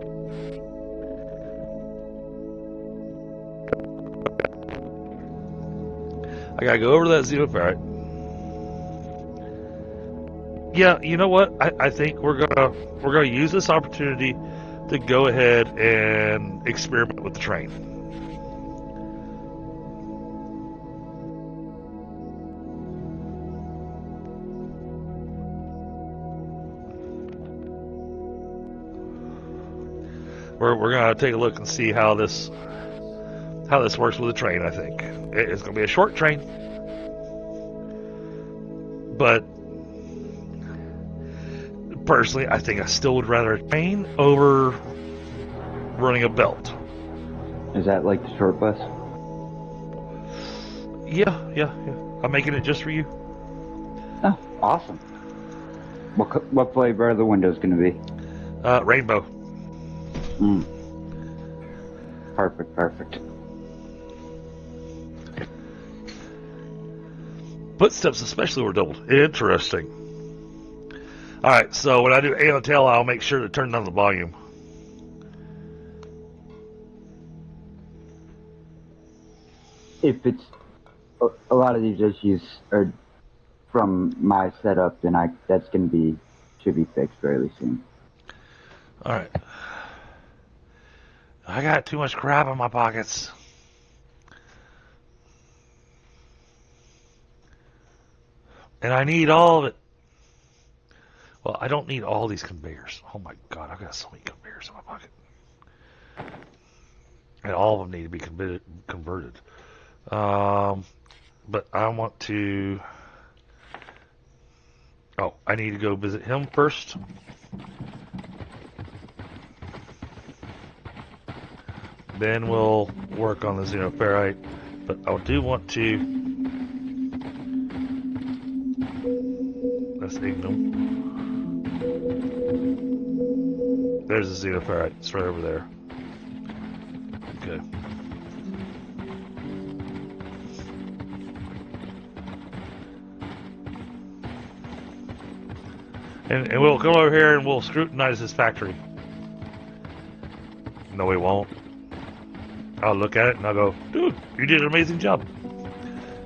I gotta go over to that xenoferrite. Yeah, you know what? I think we're gonna use this opportunity to go ahead and experiment with the train. We're gonna take a look and see how this works with the train. I think it's gonna be a short train, but personally, I think I still would rather a train over running a belt. Is that like the short bus? Yeah. I'm making it just for you. Oh, awesome. What flavor are the windows gonna be? Rainbow. Perfect. Footsteps especially were doubled. Interesting. Alright, so when I do A on the tail, I'll make sure to turn down the volume. If it's a lot of these issues are from my setup, then that's gonna should be fixed fairly soon. Alright. I got too much crap in my pockets. And I need all of it. Well, I don't need all these conveyors. Oh my god, I've got so many conveyors in my pocket. And all of them need to be converted. But I want to... Oh, I need to go visit him first. Then we'll work on the xenoferrite. But I do want to... Let's ignore. There's the xenoferrite. It's right over there. Okay. And we'll come over here and we'll scrutinize this factory. No, we won't. I'll look at it and I'll go, dude, you did an amazing job.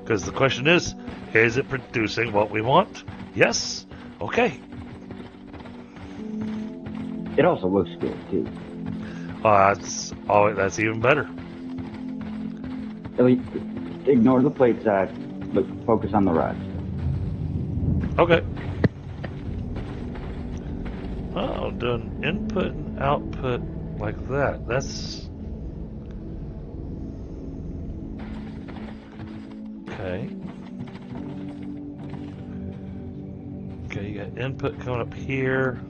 Because the question is it producing what we want? Yes? Okay. It also looks good too. That's even better. At least ignore the plate side, but focus on the rods. Okay. Oh, doing input and output like that. That's okay. Okay, you got input coming up here.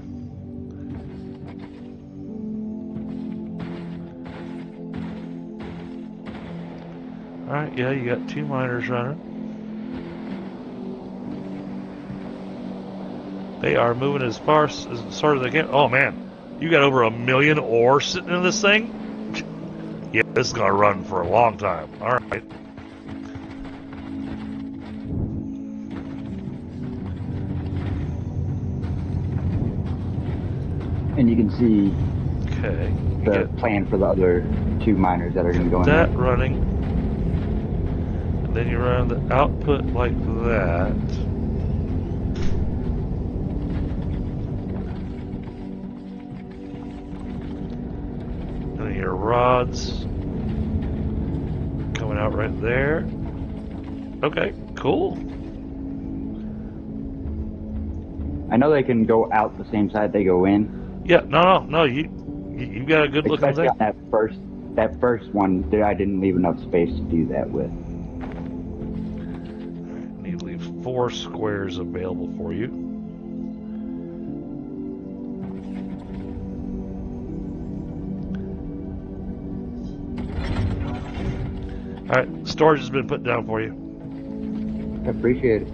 Alright, yeah, you got 2 miners running. They are moving as fast as they can. Oh man, you got over 1 million ore sitting in this thing? Yeah, this is gonna run for a long time. Alright. And you can see Okay. the plan for the other 2 miners that are going to go in that there. running. And then you run the output like that. And then your rods coming out right there. Okay, cool. I know they can go out the same side they go in. Yeah, no, you got a good looking Especially thing. on that first one, I didn't leave enough space to do that with. Need to leave 4 squares available for you. Alright, storage has been put down for you. I appreciate it.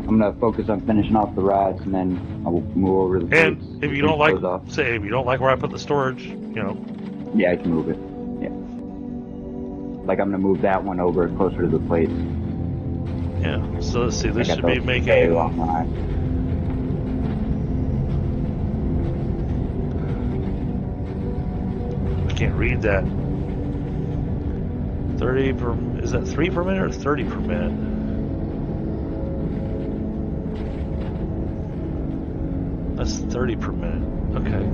I'm gonna focus on finishing off the rods, and then I'll move over the plates. And if you don't like, say, if you don't like where I put the storage, you know. Yeah, I can move it. Yeah. Like I'm gonna move that one over closer to the plates. Yeah. So let's see. This I should got be those making. very long lines. I can't read that. 30 per. Is that 3 per minute or 30 per minute? That's 30 per minute. Okay.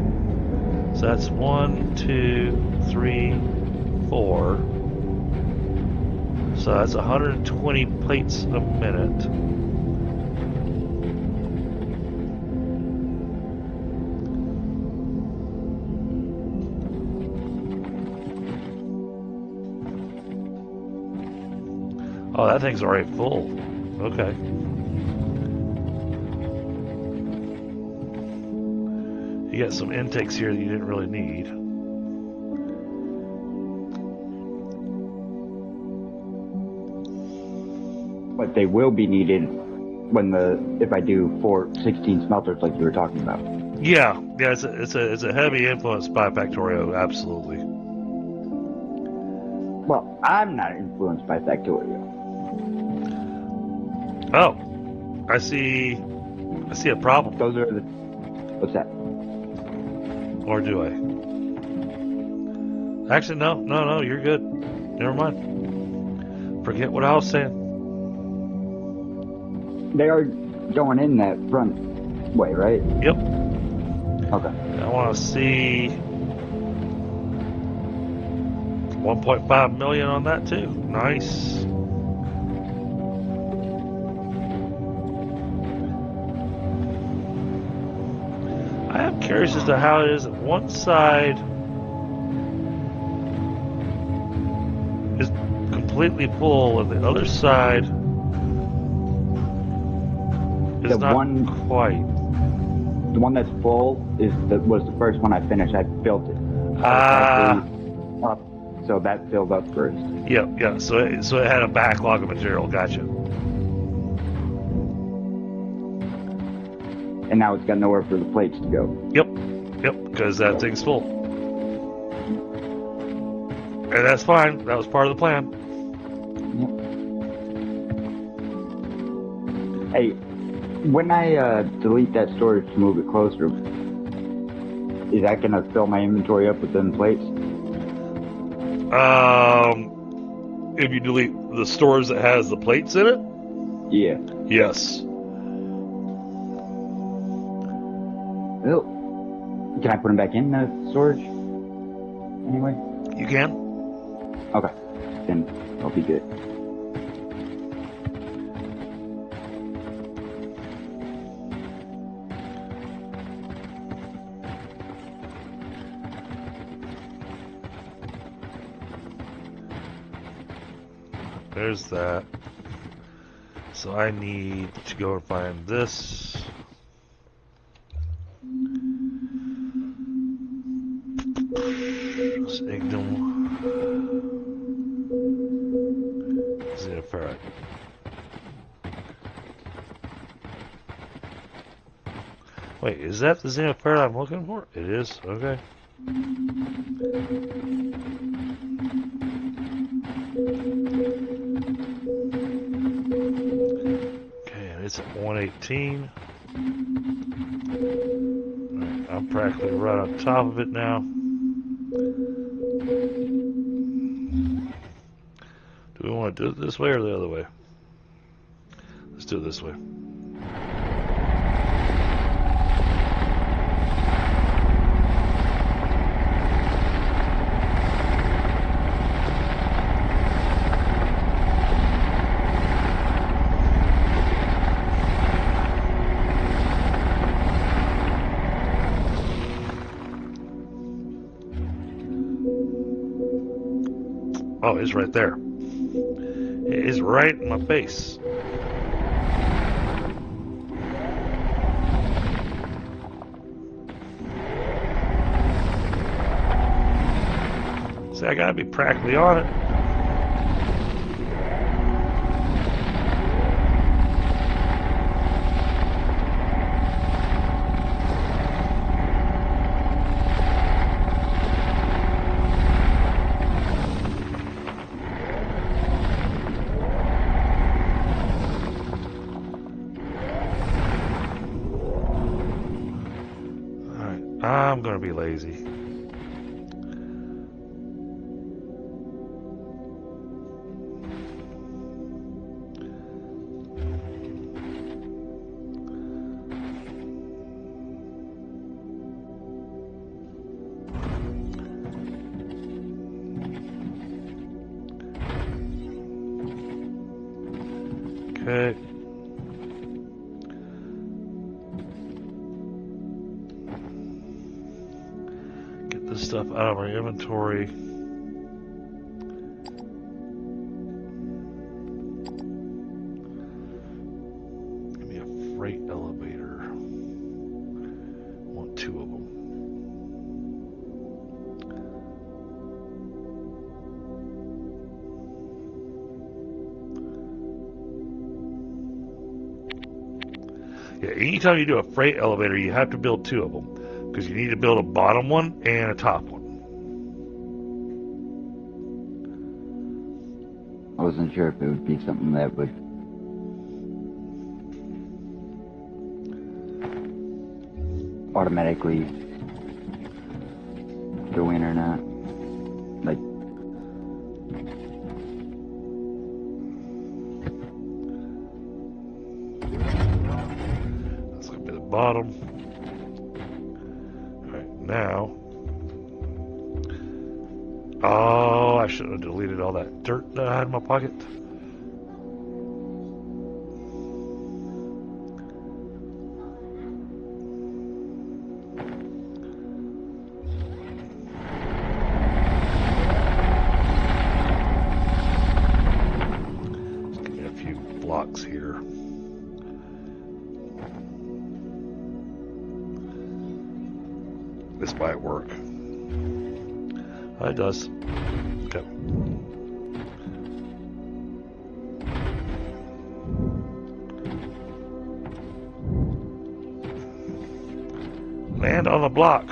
So that's 1, 2, 3, 4. So that's 120 plates a minute. Oh, that thing's already full. Okay. You got some intakes here that you didn't really need. But they will be needed if I do 16 smelters like you were talking about. Yeah, it's a heavy influence by Factorio, absolutely. Well, I'm not influenced by Factorio. Oh, I see a problem. Those are the. What's that? Or do I? Actually, no, you're good. Never mind. Forget what I was saying. They are going in that front way, right? Yep. Okay. I want to see 1.5 million on that too. Nice. I am curious as to how it is that one side is completely full and the other side is not quite. The one that's full was the first one I finished. I built it. Up, so that filled up first. Yep. So it had a backlog of material. Gotcha. And now it's got nowhere for the plates to go. Yep, because that thing's full. And that's fine. That was part of the plan. Yep. Hey, when I delete that storage to move it closer, is that going to fill my inventory up with them plates? If you delete the storage that has the plates in it? Yeah. Yes. Well, Can I put them back in the storage? Anyway? You can. Okay. Then I'll be good. There's that. So I need to go and find this. Signal. Xenoferrite. Wait, is that the Xenoferrite I'm looking for? It is? Okay. Okay, and it's at 118. Alright, I'm practically right on top of it now. Do we want to do it this way or the other way? Let's do it this way. Oh, it's right there. It is right in my face. See, I gotta be practically on it. I'm gonna be lazy. Okay. This stuff out of our inventory. Give me a freight elevator. I want 2 of them. Yeah, anytime you do a freight elevator, you have to build 2 of them. Because you need to build a bottom one and a top one. I wasn't sure if it would be something that would automatically go in or not. Like, that's going to be the bottom. Now, oh, I should have deleted all that dirt that I had in my pocket. Just give me a few blocks here. This might work. It does. Okay. Land on the block.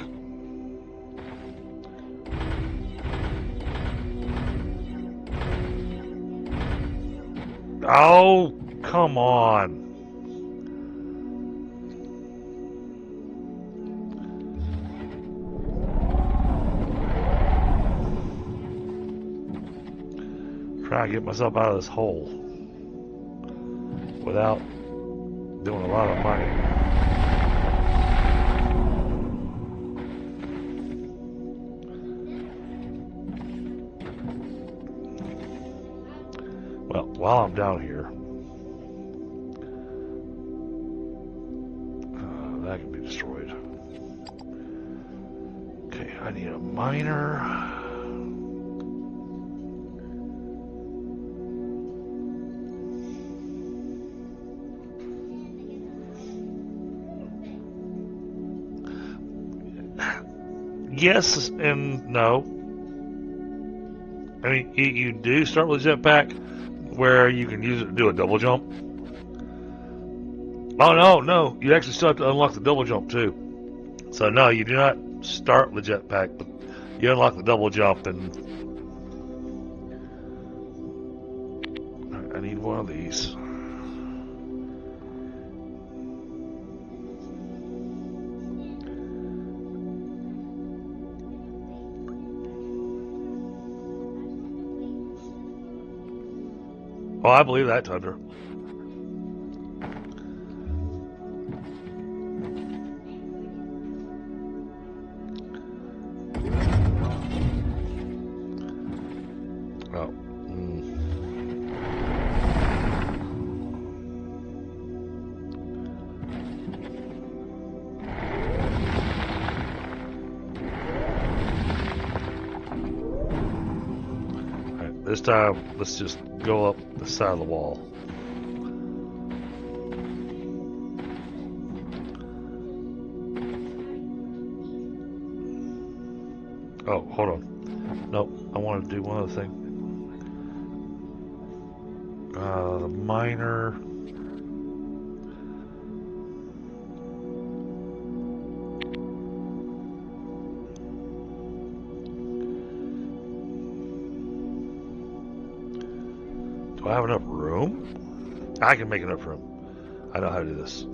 Oh, come on. Trying to get myself out of this hole without doing a lot of mining. while I'm down here, that can be destroyed. Okay, I need a miner. Yes and no. I mean, you do start with a jetpack where you can use it to do a double jump. Oh, no. You actually still have to unlock the double jump, too. So, no, you do not start with jetpack, but you unlock the double jump, and I need one of these. Oh, I believe that, Tundra. Oh. Alright, this time, let's just go up the side of the wall. Oh, hold on. Nope, I want to do one other thing. The miner. Do I have enough room? I can make enough room. I know how to do this.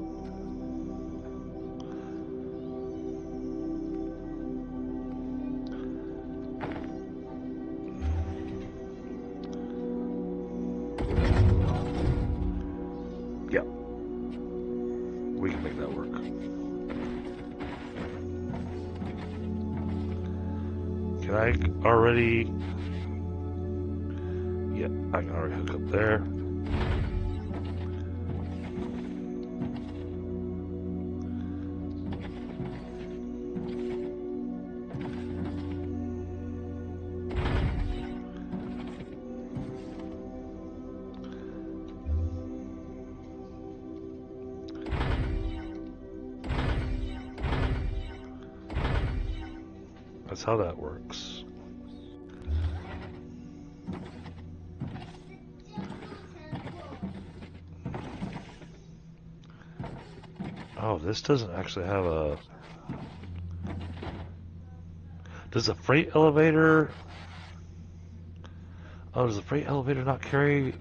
Yeah. We can make that work. Can I already... Yeah, I can already hook up there. That's how that works. Oh, this doesn't actually have a... Does the freight elevator... Oh, does the freight elevator not carry...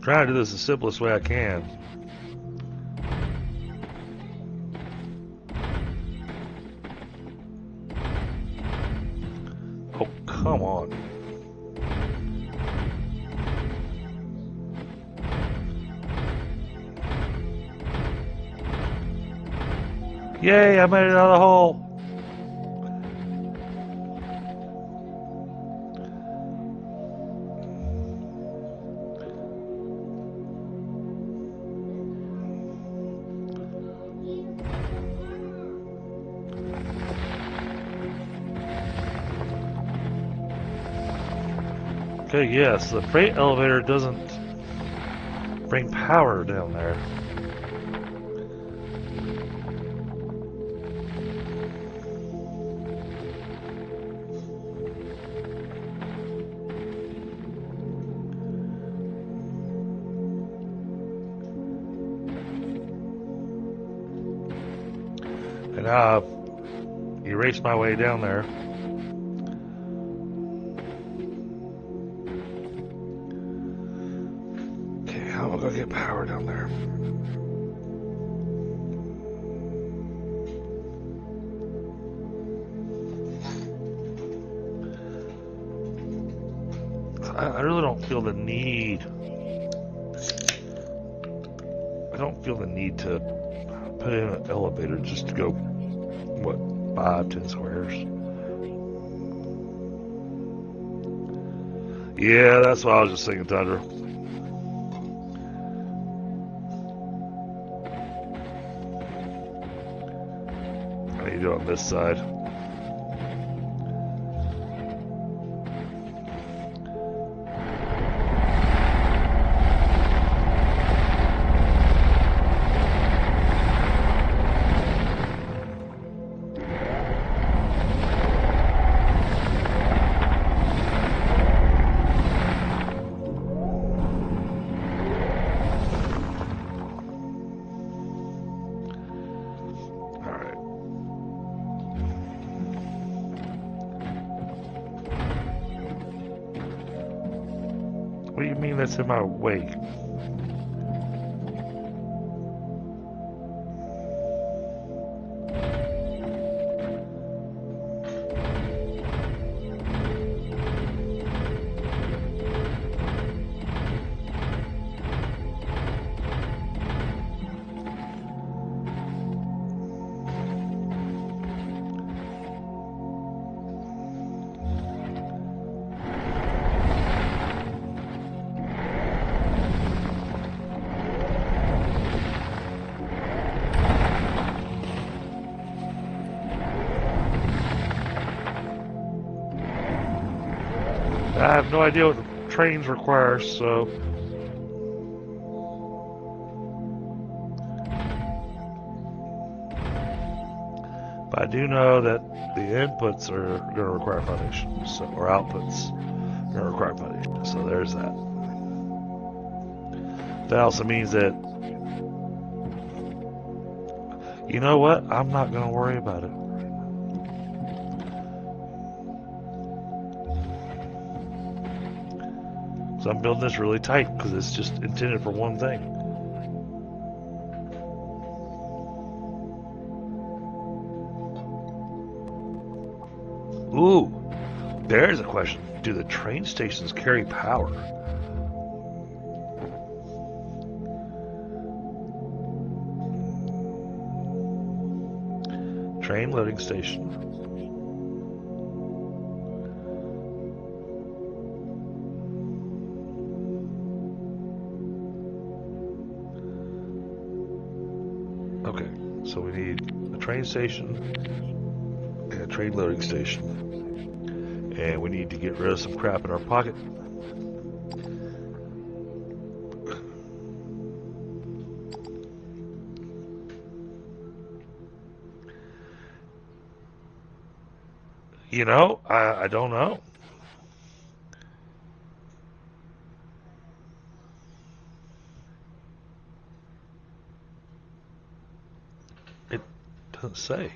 Trying to do this the simplest way I can. Oh, come on. Yay, I made it out of the hole. Okay, yes, the freight elevator doesn't bring power down there. And I've erased my way down there. Go get power down there. feel the need. I don't feel the need to put in an elevator just to go, what, 5-10 squares. Yeah, that's what I was just thinking, Tundra. How you do on this side? What do you mean that's in my way? I have no idea what the trains require, so... But I do know that the inputs are going to require foundation, so, or outputs are going to require foundation, so there's that. That also means that... You know what? I'm not going to worry about it. So I'm building this really tight because it's just intended for one thing. Ooh, there's a question. Do the train stations carry power? Train loading station. Okay, so we need a train station and a train loading station. And we need to get rid of some crap in our pocket. You know, I don't know. It doesn't say.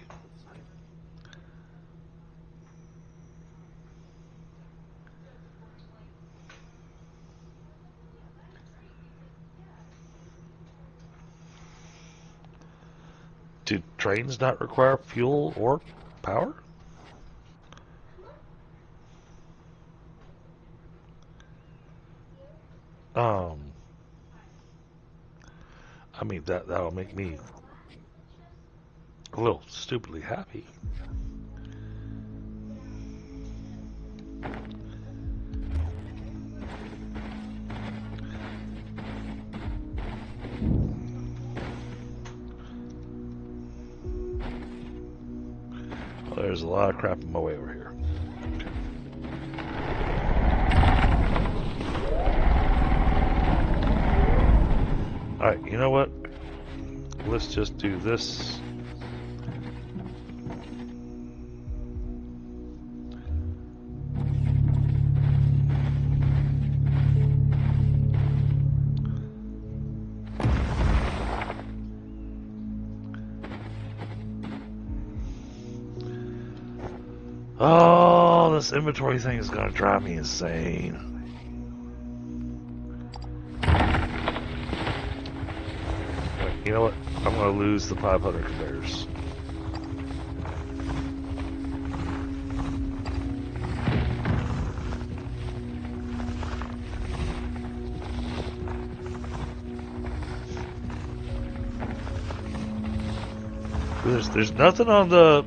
Do trains not require fuel or power? I mean, that'll make me a little stupidly happy. Well, there's a lot of crap in my way over here. Alright, you know what? Let's just do this. Oh, this inventory thing is gonna drive me insane. You know what? I'm going to lose the 500 conveyors. There's nothing on the...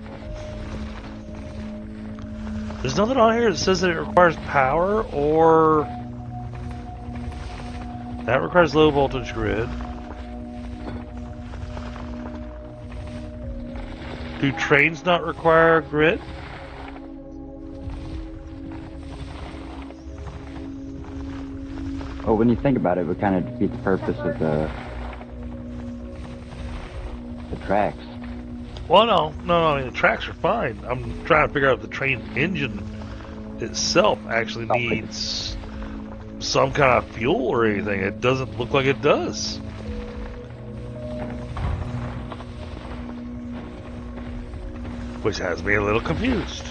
There's nothing on here that says that it requires power or... That requires low voltage grid. Do trains not require grid? Well, when you think about it, it would kind of defeat the purpose of the tracks. Well, no, I mean, the tracks are fine. I'm trying to figure out if the train engine itself actually needs some kind of fuel or anything. It doesn't look like it does. Which has me a little confused.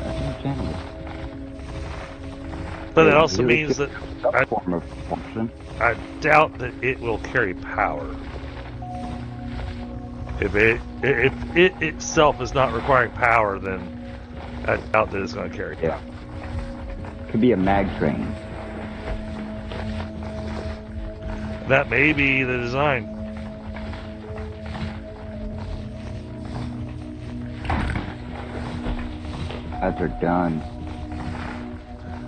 That's understandable. But that also means that Some form of function. I doubt that it will carry power. If it itself is not requiring power, then I doubt that it's going to carry power. Could be a mag train. That may be the design. Ads are done.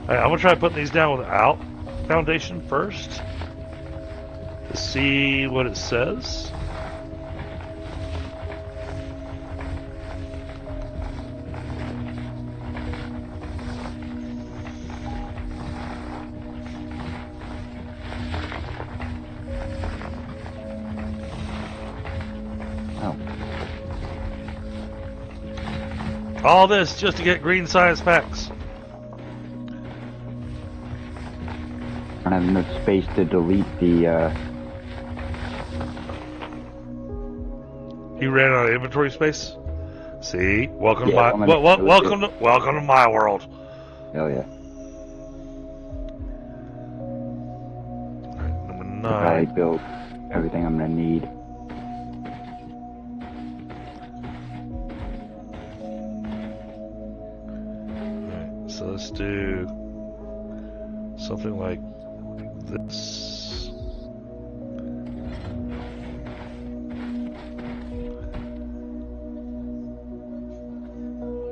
Alright, I'm going to try putting these down without foundation first. To see what it says. All this just to get green science facts. I don't have enough space to delete the, You ran out of inventory space? See? Welcome Yeah, to my welcome to my world. Hell yeah. Number I'll probably 9. build everything I'm gonna need. Alright, so let's do something like this.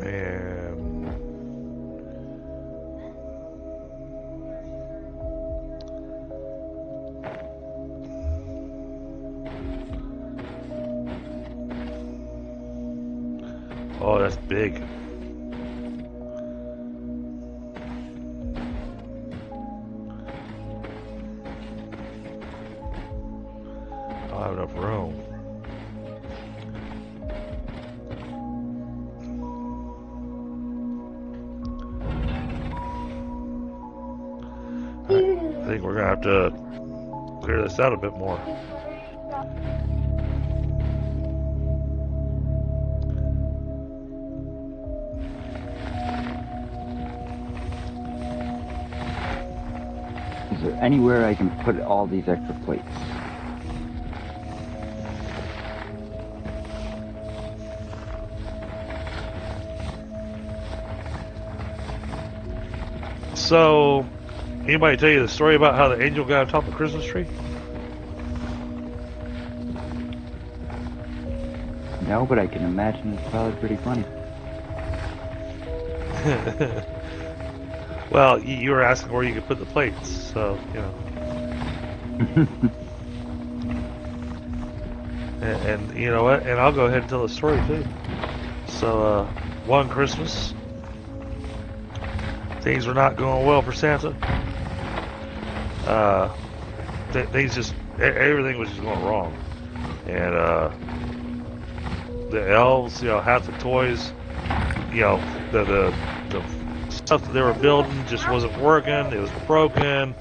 And oh, that's big. I don't have enough room. I think we're gonna have to clear this out a bit more. Is there anywhere I can put all these extra plates? So, anybody tell you the story about how the angel got on top of the Christmas tree? No, but I can imagine it's probably pretty funny. Well, you were asking where you could put the plates, so, you know. And you know what? And I'll go ahead and tell the story too. So, one Christmas, things were not going well for Santa. Everything was just going wrong. And, the elves, you know, half the toys, you know, the stuff that they were building just wasn't working. It was broken.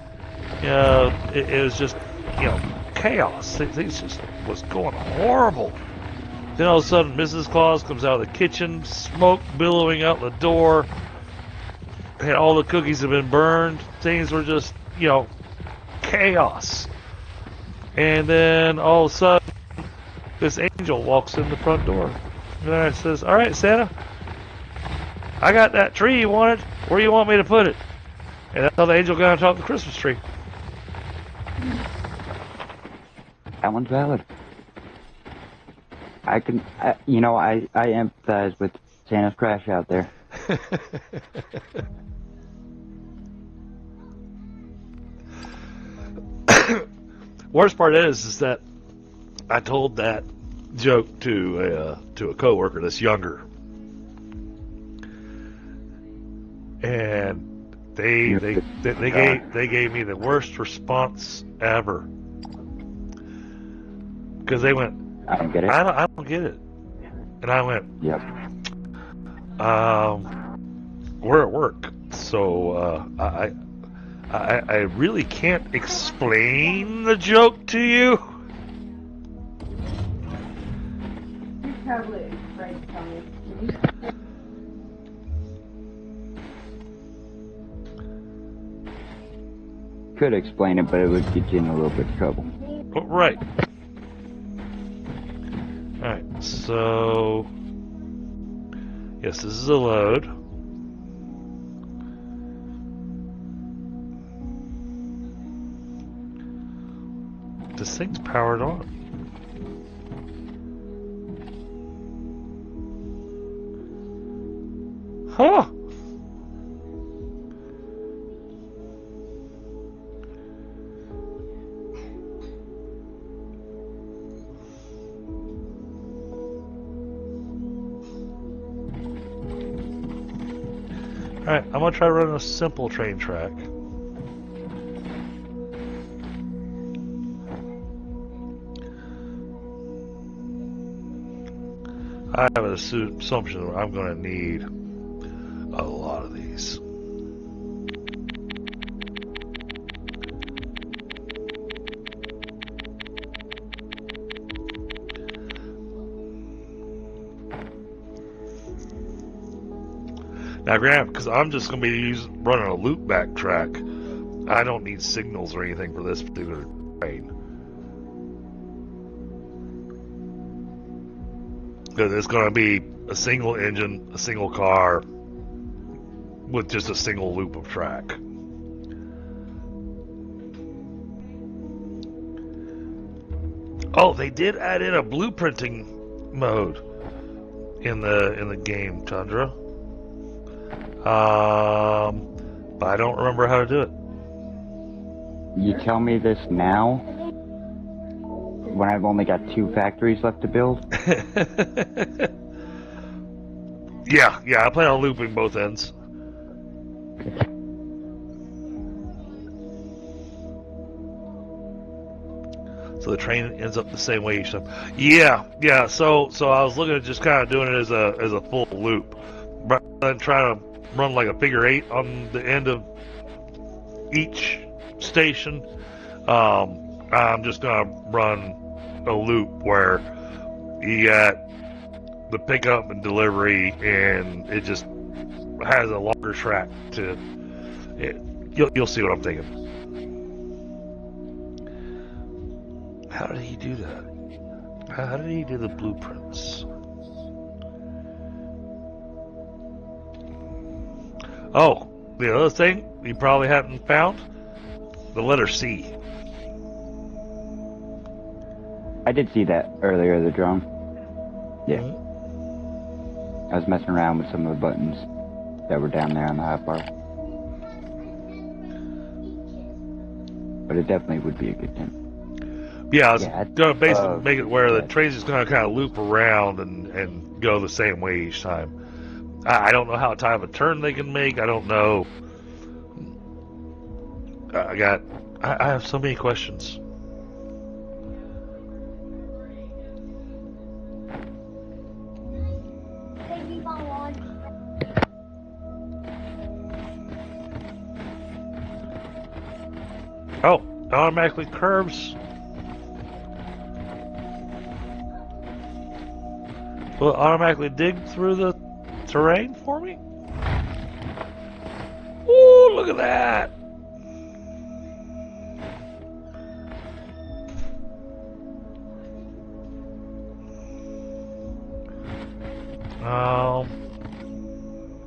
You know, it was just, you know, chaos. Things just was going horrible. Then all of a sudden, Mrs. Claus comes out of the kitchen, smoke billowing out the door, and all the cookies have been burned. Things were just, you know, chaos. And then all of a sudden, this angel walks in the front door. And it says, "All right, Santa, I got that tree you wanted. Where do you want me to put it?" And that's how the angel got on top of the Christmas tree. That one's valid. I empathize with Santa's crash out there. Worst part is that I told that joke to a coworker that's younger, and they gave me the worst response ever because they went, I don't get it. I don't get it, and I went, Yep. we're at work, so I really can't explain the joke to you. Probably right, Tommy. Could explain it, but it would get you in a little bit of trouble. Oh, right. Alright, so... Yes, this is a load. This thing's powered on. Huh! Alright, I'm gonna try to run a simple train track. I have an assumption that I'm gonna need a lot of these. Now, Graham, because I'm just going to be running a loop back track, I don't need signals or anything for this particular train. Because it's going to be a single engine, a single car, with just a single loop of track. Oh, they did add in a blueprinting mode in the game, Tundra. But I don't remember how to do it. You tell me this now, when I've only got 2 factories left to build? Yeah, I plan on looping both ends. So the train ends up the same way each time. Yeah. So I was looking at just kind of doing it as a full loop, rather than trying to run like a figure 8 on the end of each station. I'm just gonna run a loop where you got the pickup and delivery, and it just has a longer track to it. You'll see what I'm thinking. How did he do that? How did he do the blueprints? Oh, the other thing you probably haven't found? The letter C. I did see that earlier, the drone. Yeah. I was messing around with some of the buttons that were down there on the hotbar. But it definitely would be a good thing. Yeah, I was going to basically make it where the yeah. train's just going to kind of loop around and go the same way each time. I don't know how tight of a turn they can make. I don't know. I have so many questions. Oh, automatically curves. Will it automatically dig through the terrain for me? Ooh, look at that!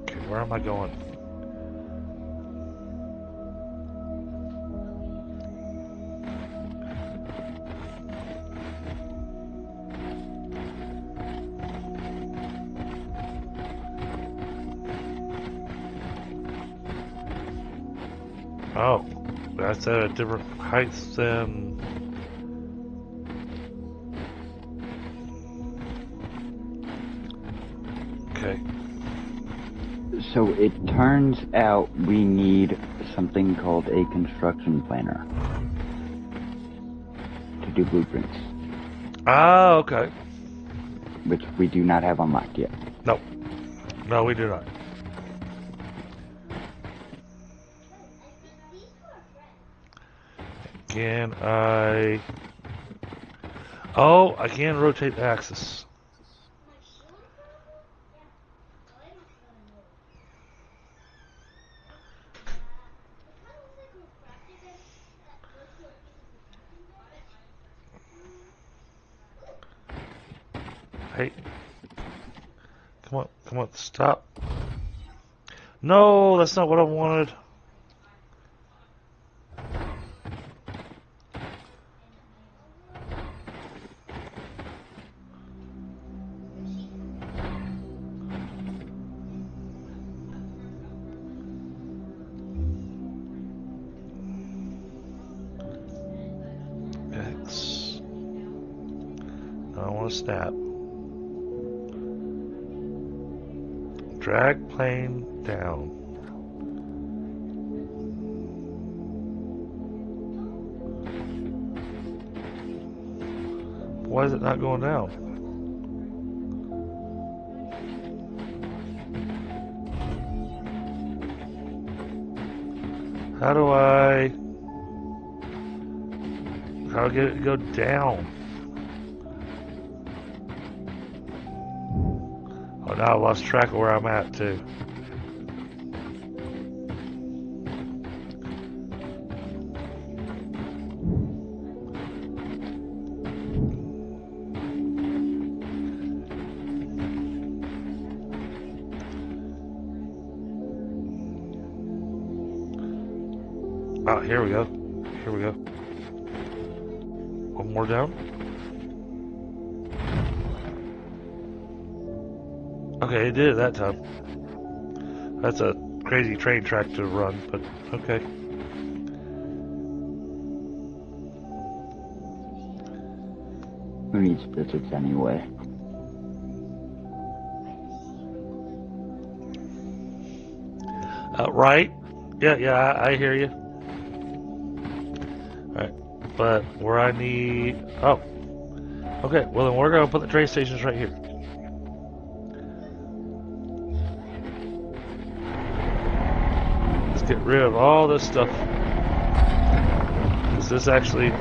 Okay, where am I going? Oh, that's at a different height than... Okay. So it turns out we need something called a construction planner to do blueprints, Ah, okay. which we do not have unlocked yet. No. No, we do not. Can I... Oh, I can rotate the axis. Hey. Come on, stop. No, that's not what I wanted. X. I don't want to snap. Drag plane down. Why is it not going down? How do I get it to go down? Oh, now I lost track of where I'm at too. Oh, here we go. Here we go. One more down. Okay, it did it that time. That's a crazy train track to run, but okay. Who needs physics anyway? Right? Yeah, I hear you. Alright, but where I need... Oh. Okay, well then we're going to put the train stations right here. Let's get rid of all this stuff. Is this actually...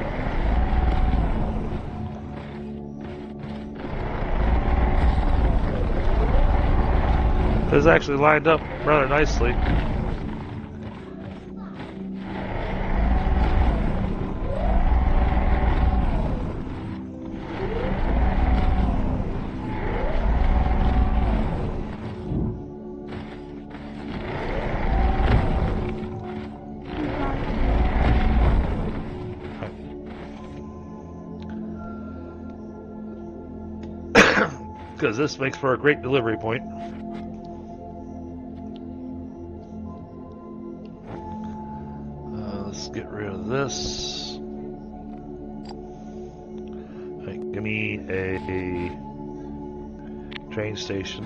This actually lined up rather nicely. Because this makes for a great delivery point. Let's get rid of this. Right, give me a train station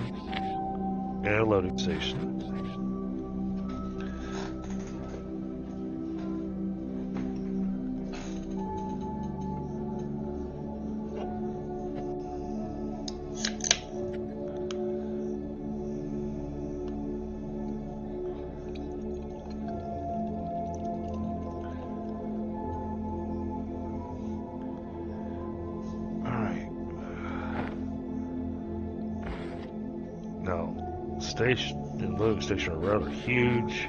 and a loading station. Station and loading station are rather huge.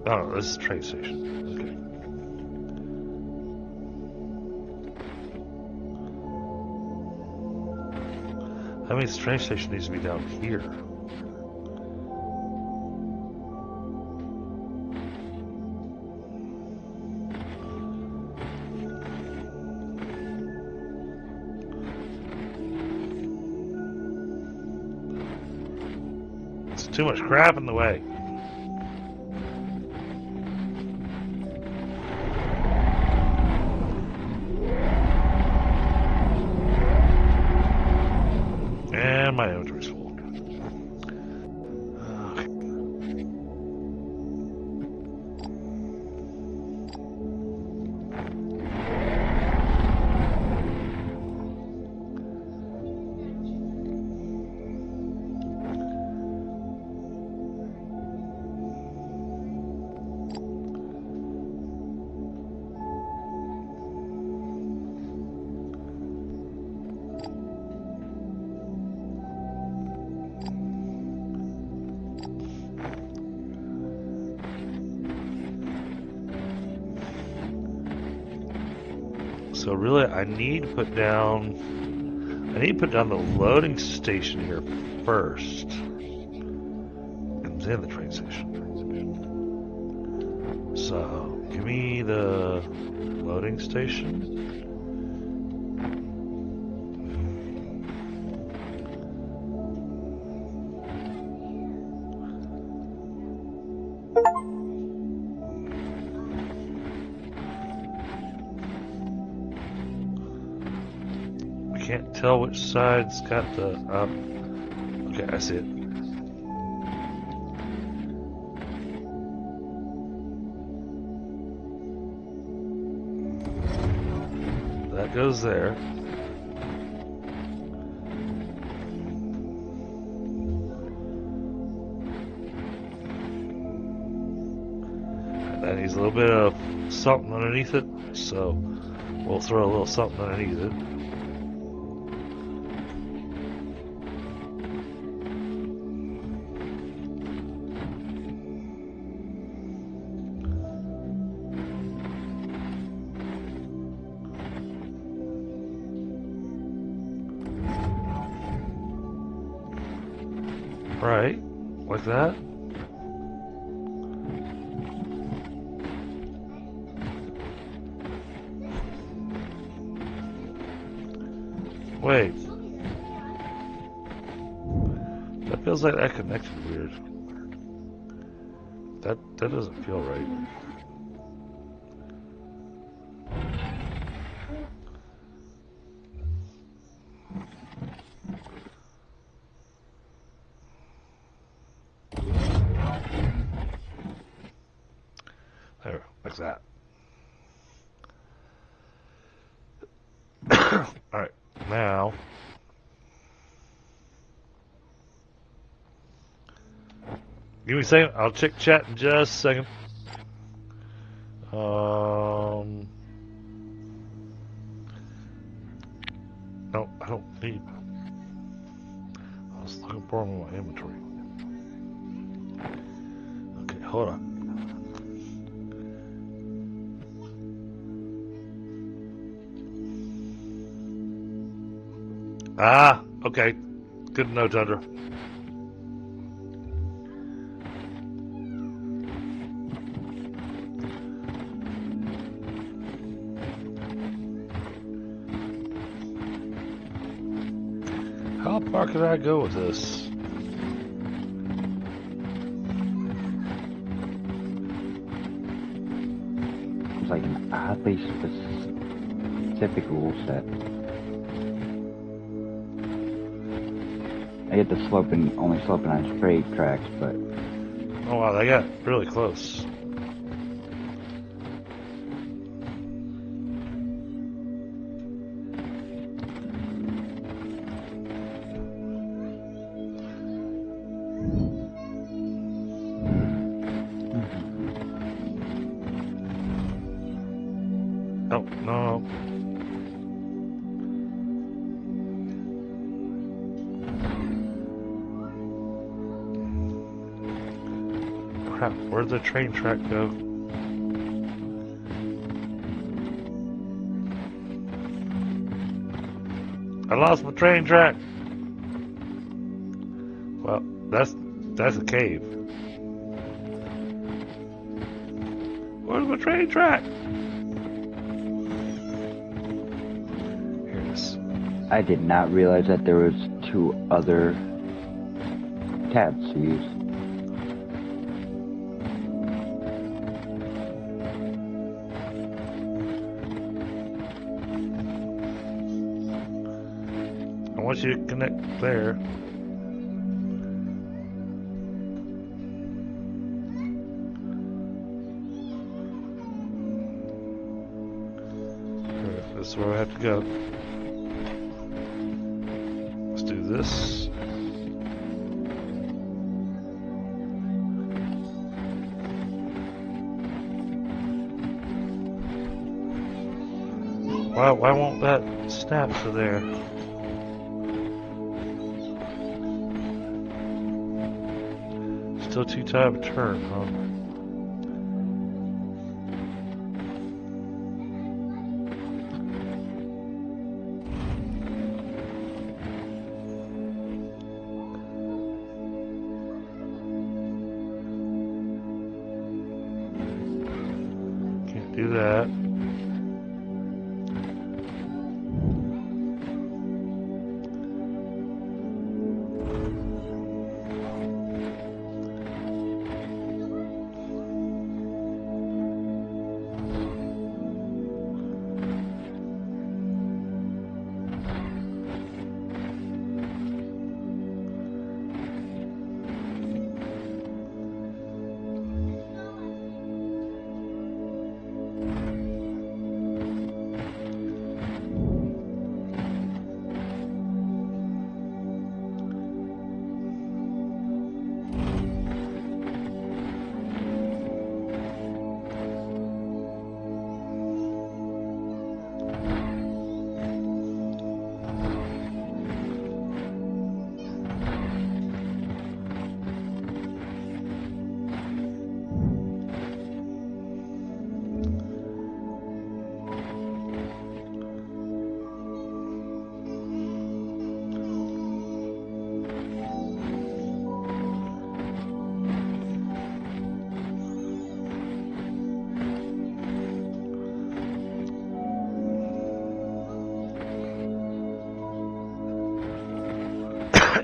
Oh, this is a train station. Okay. That means the train station needs to be down here. too much crap in the way. And my inventory's full. Okay. So really, I need to put down the loading station here first, and then the train station. So give me the loading station. Can't tell which side's got the okay, I see it. That goes there. And that needs a little bit of something underneath it, so we'll throw a little something underneath it. Right, like that. Wait. That feels like that connected weird. That doesn't feel right. There, like that. Alright, now give me a second, I'll check chat in just a second. No, I don't need. I was looking for them in my inventory. Okay, hold on. Ah, okay. Good to know, Tundra. How far could I go with this? It's like an oddly specific rule set. I get the only sloping on straight tracks, but... Oh wow, they got really close. Oh, no. Crap, where'd the train track go? I lost my train track. Well, that's a cave. Where's my train track? Here it is. I did not realize that there was 2 other tabs to use. unless you connect there. Alright, this is where I have to go. Let's do this. Why won't that snap to there? Still too tight to turn, huh? Can't do that.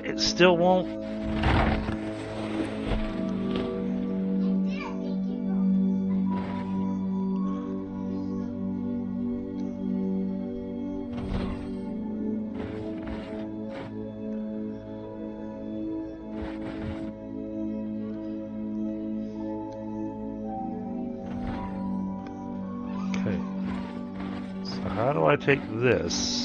It still won't. Okay. So how do I take this?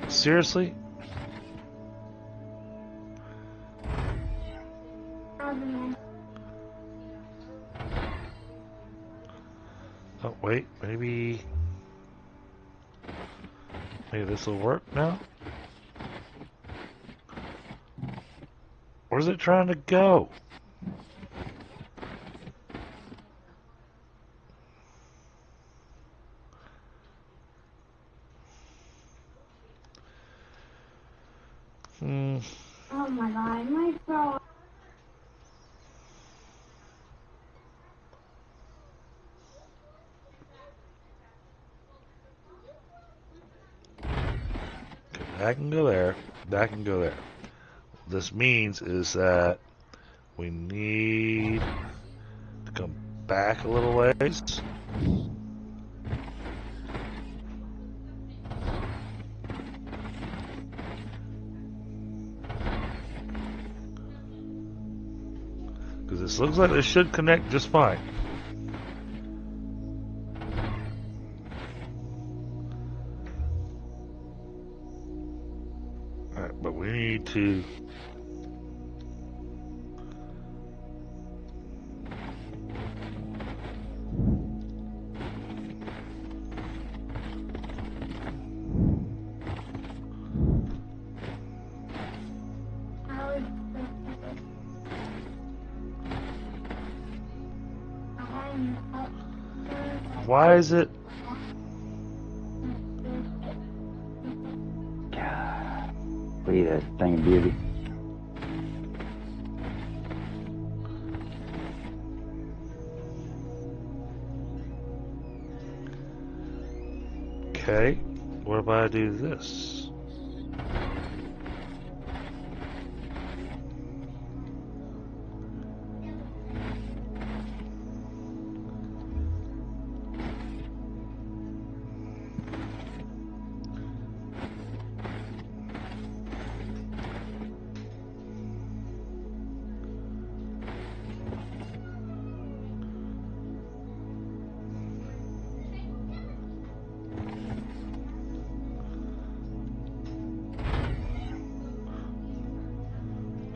Seriously? Oh, wait, maybe this will work now? Where's it trying to go? Oh my god, my phone. That can go there. That can go there. What this means is that we need to come back a little ways. Because this looks like this should connect just fine. Alright, but we need to... Why is it... Look at that thing of beauty. Okay, what if I do this?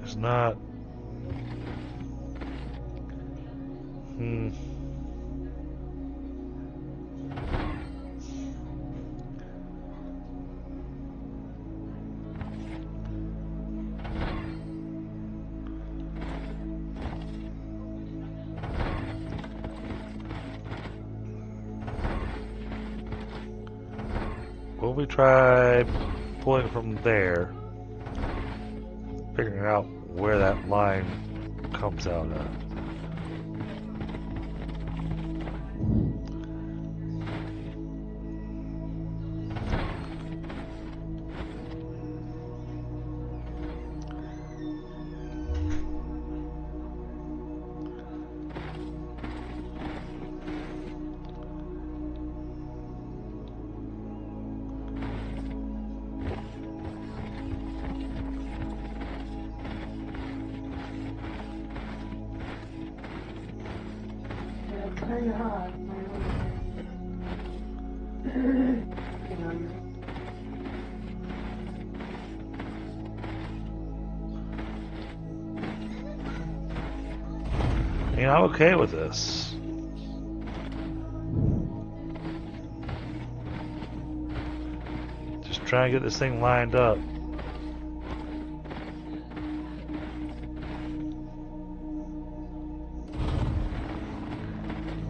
It's not. Will we try pulling from there, figuring out where that line comes out at? Kind of hard. You know, I'm okay with this. Just try and get this thing lined up.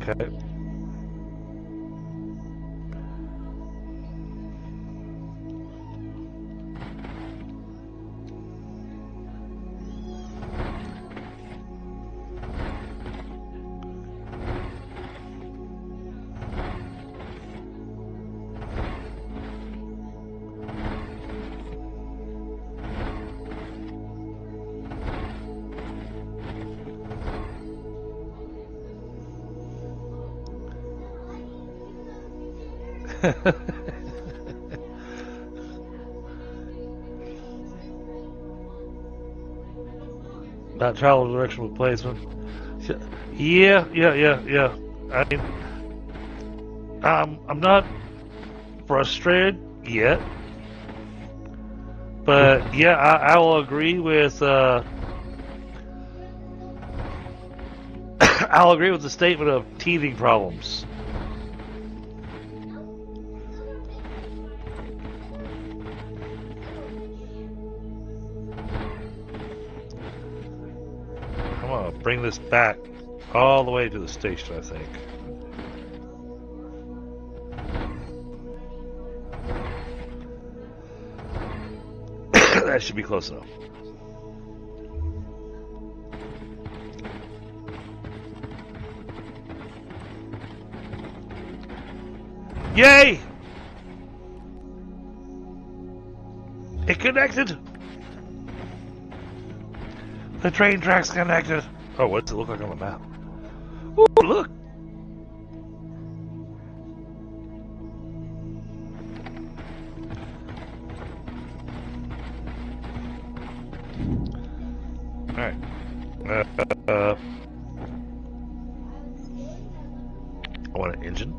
Okay. Not travel direction with placement. Yeah. I mean, I'm not frustrated yet, but yeah, I will agree with. I'll agree with the statement of teething problems. I'm gonna bring this back all the way to the station, I think. That should be close enough. Yay! It connected! The train tracks connected. Oh, what does it look like on the map? Ooh, look! Alright. I want an engine.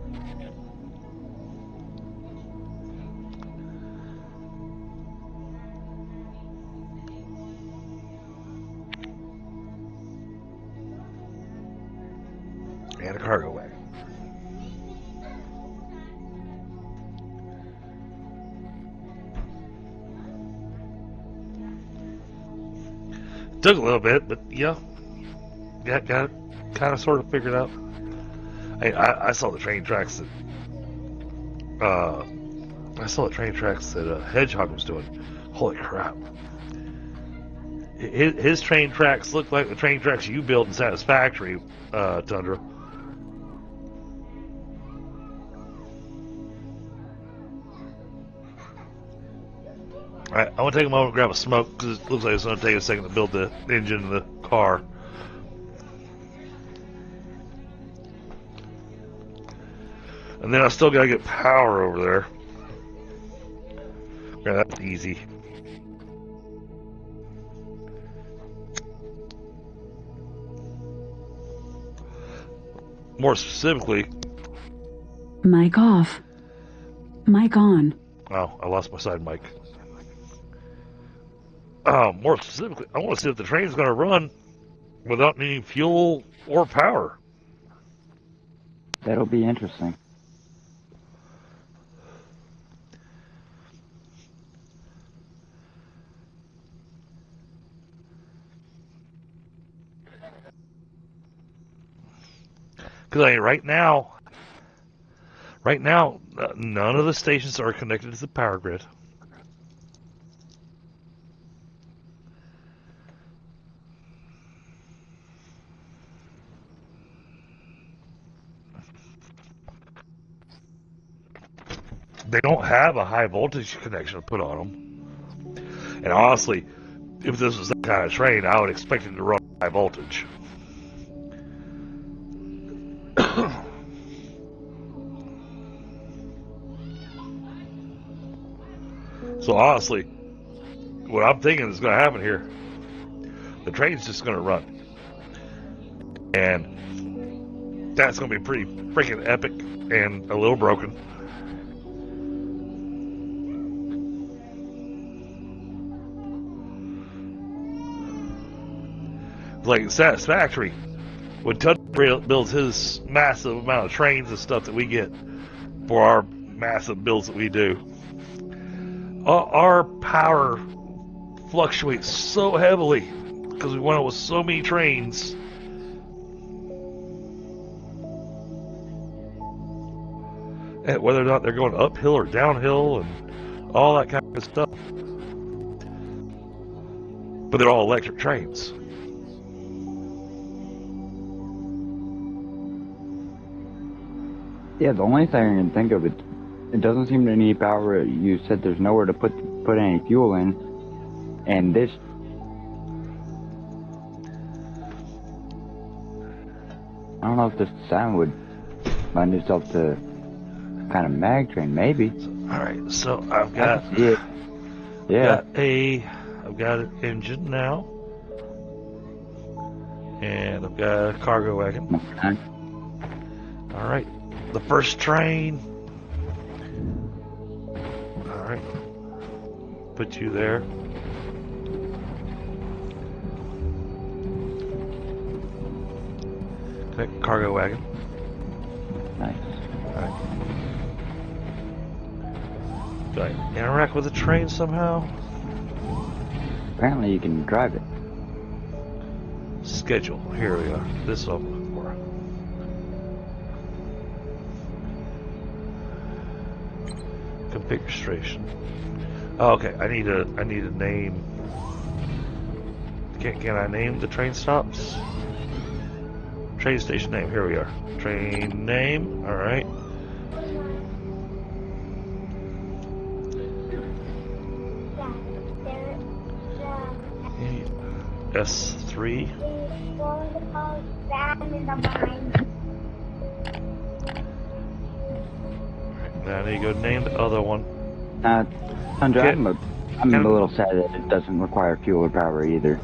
And a cargo wagon. Took a little bit, but yeah, got it kind of sort of figured out. I saw the train tracks that Hedgehog was doing. Holy crap! His train tracks look like the train tracks you build in Satisfactory, Tundra. Alright, I want to take a moment to grab a smoke because it looks like it's going to take a second to build the engine of the car. And then I still got to get power over there. Yeah, that's easy. More specifically... Mic off. Mic on. Oh, I lost my side mic. More specifically, I want to see if the train's going to run without needing fuel or power. That'll be interesting. Because I mean, right now, none of the stations are connected to the power grid. They don't have a high voltage connection to put on them. And honestly, if this was that kind of train, I would expect it to run high voltage. So honestly, what I'm thinking is going to happen here, the train's just going to run. And that's going to be pretty freaking epic and a little broken. Like Satisfactory, when Tud builds his massive amount of trains and stuff that we get for our massive builds that we do, our power fluctuates so heavily because we went out with so many trains. And whether or not they're going uphill or downhill and all that kind of stuff. But they're all electric trains. Yeah, the only thing I can think of, it doesn't seem to need power. You said there's nowhere to put any fuel in, and this. I don't know if this sound would lend itself to kind of mag train, maybe. All right, so I've got I've got an engine now, and I've got a cargo wagon. Okay. All right, the first train. All right, put you there. Okay, cargo wagon. Nice. All right. Do I interact with the train somehow? Apparently you can drive it. Schedule. Here we are. This is what I'm looking for. Configuration. Oh, okay. I need a name. Can I name the train stops? Train station name. Here we are. Train name. All right. S3. Now I need to go name the other one. Sandra, Okay. I'm a little sad that it doesn't require fuel or power either.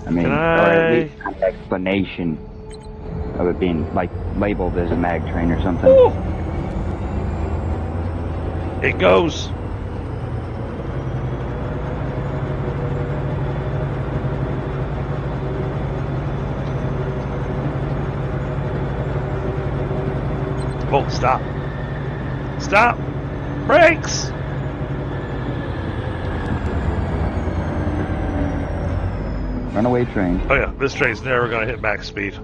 I mean, Can or at I- least an explanation of it being like labeled as a mag train or something. Woo! It goes. Oh, stop. Stop. Brakes. Runaway train. Oh yeah, this train's never gonna hit max speed.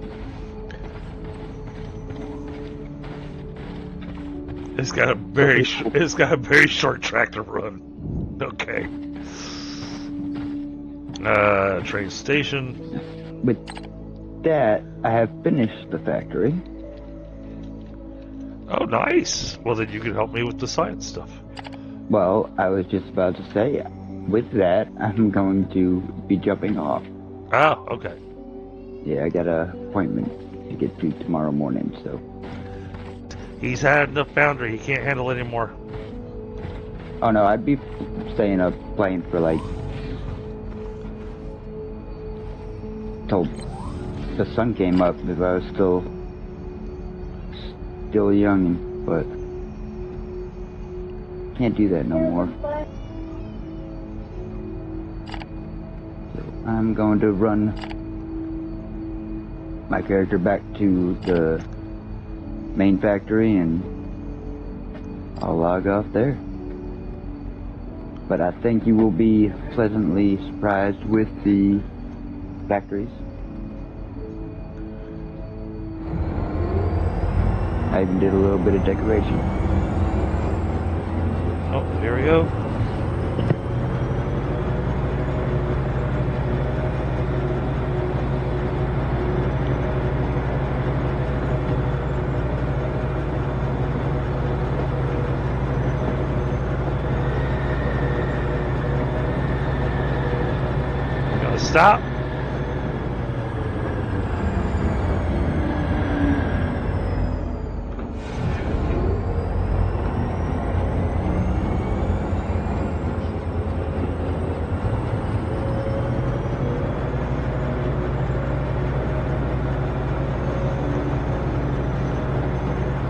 It's got a very short track to run. Okay. Train station. With that, I have finished the factory. Oh, nice. Well, then you can help me with the science stuff. Well, I was just about to say, with that, I'm going to be jumping off. Oh, okay. Yeah, I got an appointment to get to tomorrow morning, so. He's had enough Foundry. He can't handle it anymore. Oh no, I'd be staying up playing for like till the sun came up if I was still young, but can't do that no more. So I'm going to run my character back to the main factory and I'll log off there. But I think you will be pleasantly surprised with the factories. I even did a little bit of decoration. Oh, here we go. Gotta stop.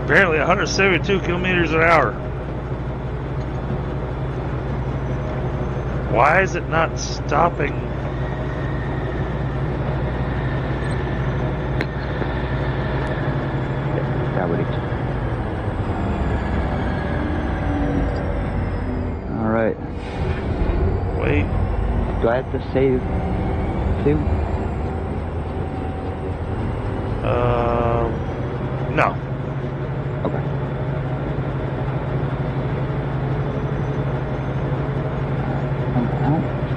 Apparently 172 kilometers an hour. Why is it not stopping? That would Alright. Wait. Do I have to save too? No. Okay.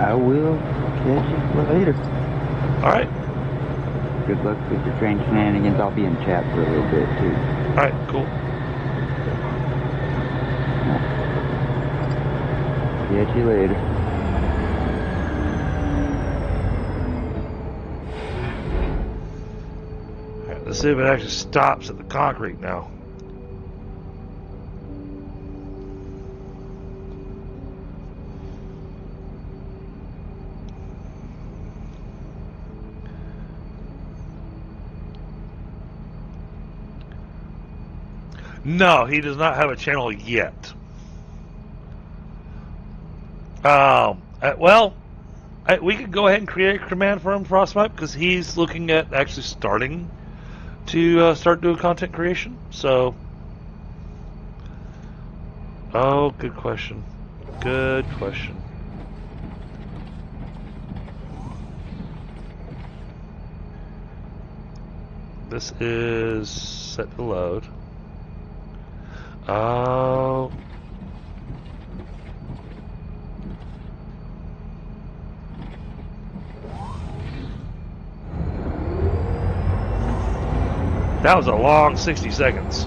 I will catch you later. Alright. Good luck with your train shenanigans. I'll be in chat for a little bit too. Alright, cool. Catch you later. Alright, let's see if it actually stops at the concrete now. No, he does not have a channel yet. We could go ahead and create a command for him, Frostbite, because he's looking at actually starting to start doing content creation. So, oh, good question. Good question. This is set to load. Oh. That was a long 60 seconds.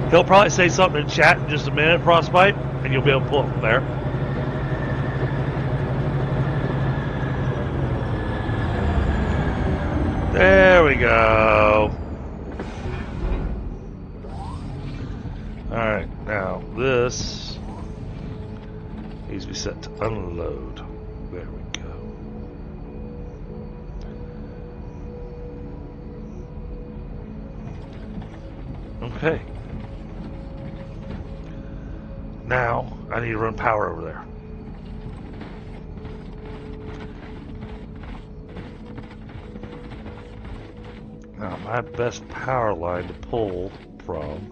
He'll probably say something in chat in just a minute, Frostbite, and you'll be able to pull it from there. There we go. Alright, now this needs to be set to unload. There we go. Okay. Now I need to run power over there. Now, my best power line to pull from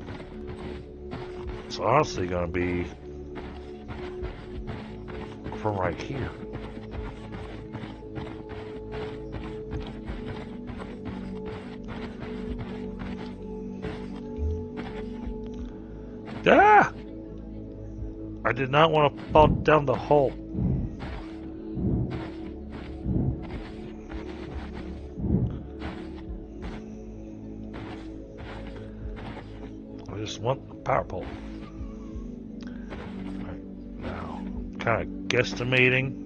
is honestly going to be from right here. Ah! I did not want to fall down the hole. just want the power pole. Right, now, kind of guesstimating.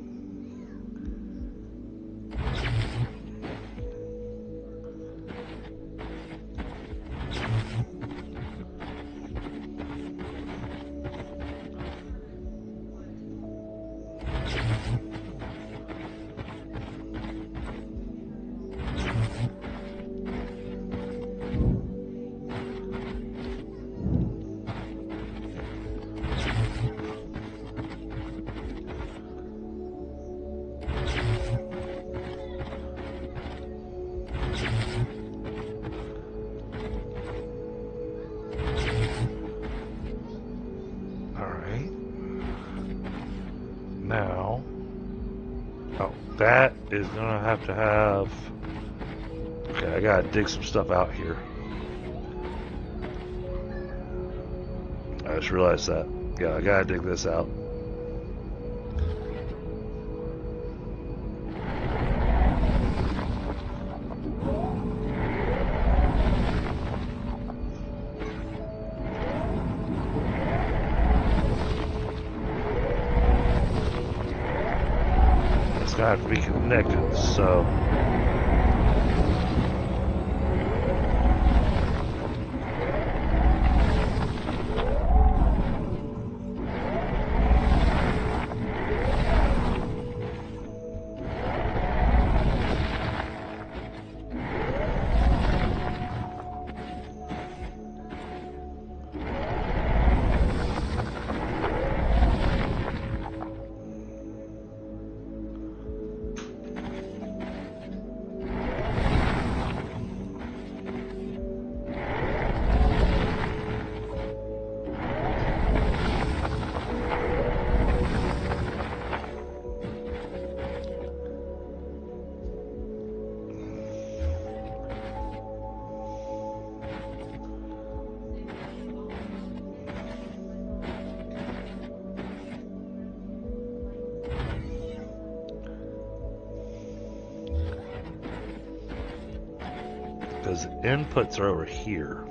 Now, oh, that is gonna have to have. Okay, I gotta dig some stuff out here. I just realized that. Yeah, I gotta dig this out. Have to be connected, so because inputs are over here.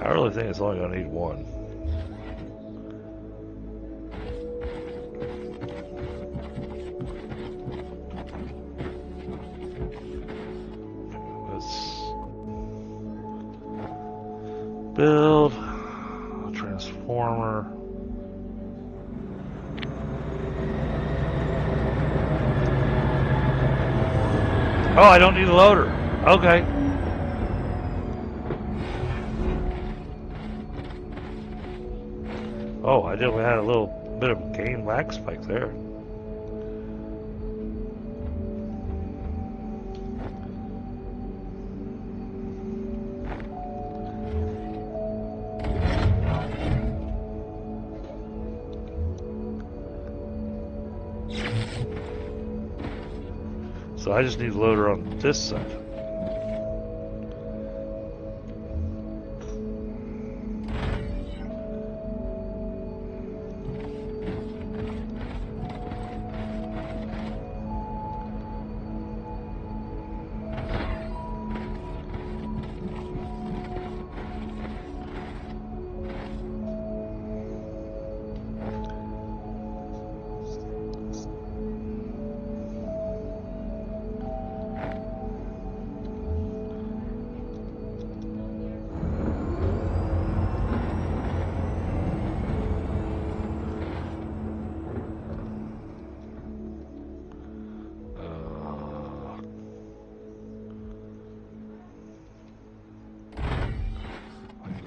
I really think it's only going to need one. Build a transformer. Oh, I don't need a loader. Okay. Oh, I definitely had a little bit of gain lag spike there. So I just need a loader on this side.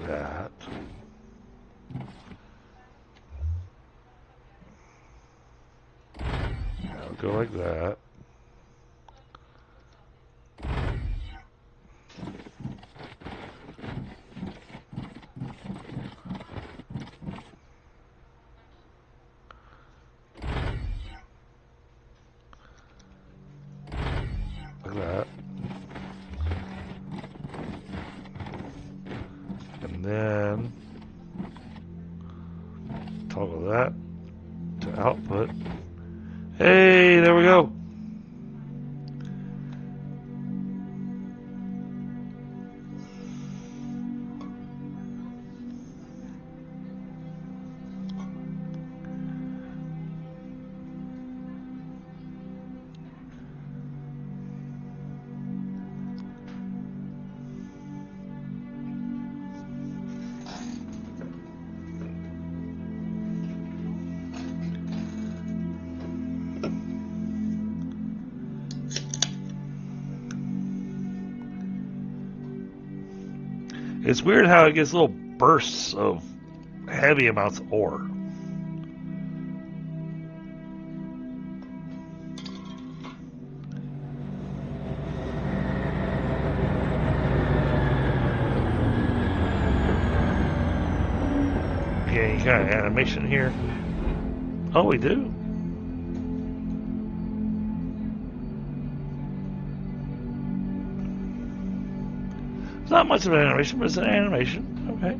That. I'll go like that. Like that. And then Toggle that to output. Hey, there we go. It's weird how it gets little bursts of heavy amounts of ore. Yeah, you got an animation here. Oh, we do. It's not much of an animation, but it's an animation. Okay.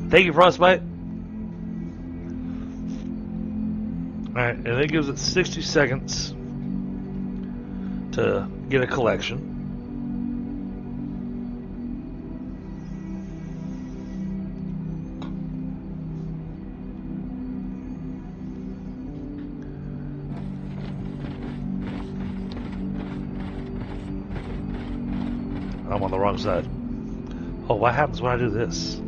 Thank you, Frostbite. Alright, and it gives it 60 seconds to get a collection. I'm on the wrong side. Oh, what happens when I do this?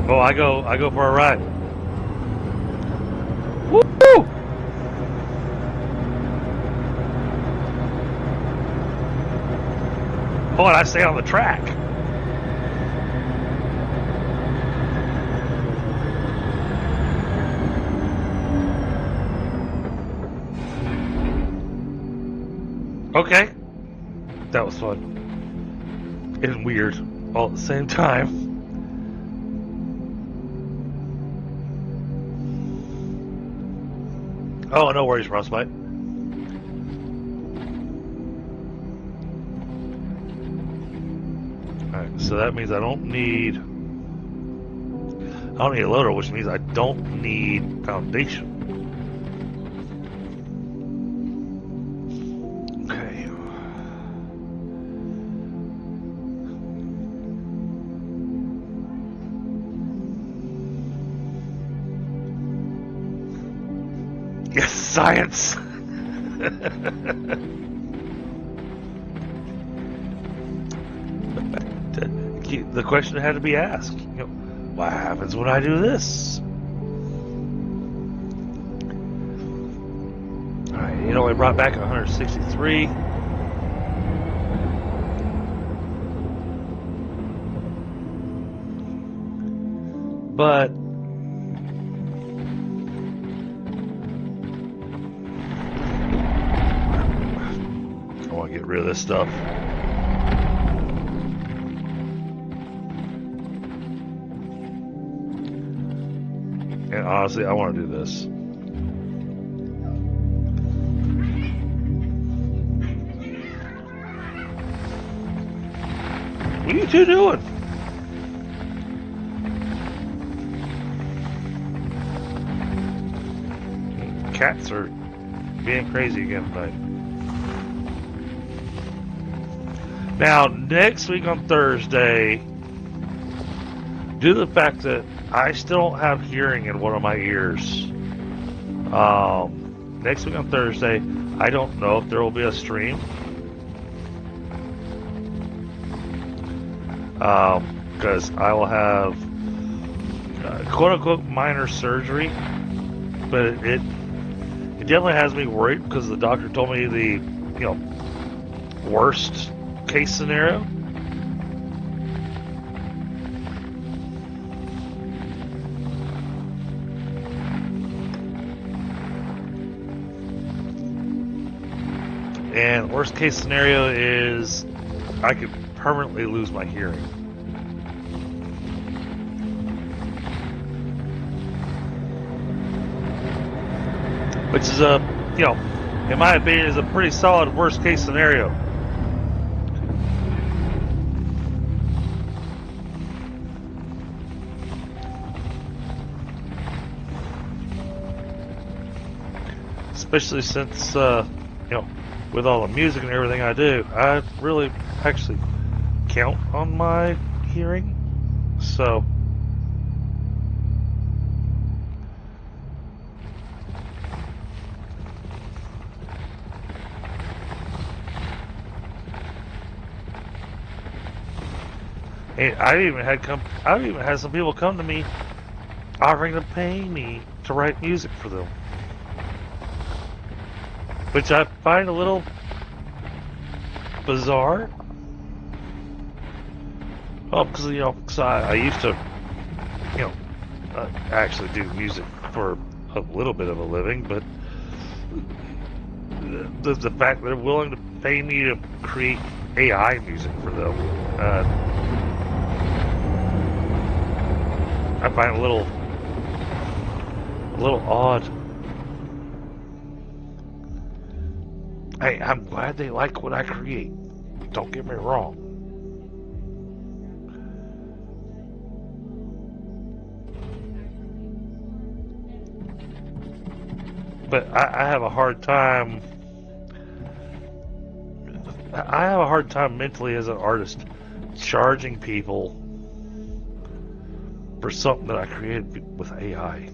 Oh, I go for a ride. Woo! Oh, and I stay on the track. Okay. That was fun. And weird all at the same time. Oh, no worries, Frostbite. Alright, so that means I don't need a loader, which means I don't need foundation. Okay. Yes, science! The question had to be asked. You know, what happens when I do this? Alright, you know, I brought back 163. But I want to get rid of this stuff. And honestly, I want to do this. What are you two doing? Cats are being crazy again tonight. Now, next week on Thursday, due to the fact that I still don't have hearing in one of my ears, next week on Thursday, I don't know if there will be a stream. Because I will have quote-unquote minor surgery, but it definitely has me worried because the doctor told me the worst case scenario. And worst case scenario is I could permanently lose my hearing. Which is in my opinion, is a pretty solid worst case scenario. Especially since, with all the music and everything I do, I really actually count on my hearing. So, and I've even had some people come to me offering to pay me to write music for them, which I find a little bizarre. Well, because I used to, actually do music for a little bit of a living, but the fact that they're willing to pay me to create AI music for them, I find it a little odd. Hey, I'm glad they like what I create. Don't get me wrong. But I have a hard time. I have a hard time mentally as an artist charging people for something that I created with AI.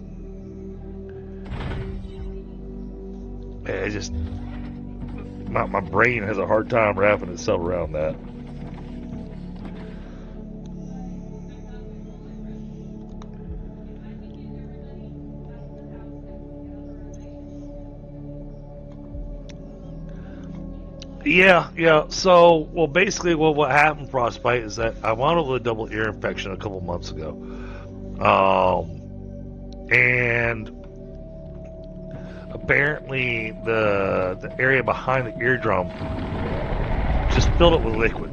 It just, my brain has a hard time wrapping itself around that. Yeah. So, well, basically, what happened, Frostbite, is that I wound up with a double ear infection a couple months ago, and apparently the area behind the eardrum just filled up with liquid.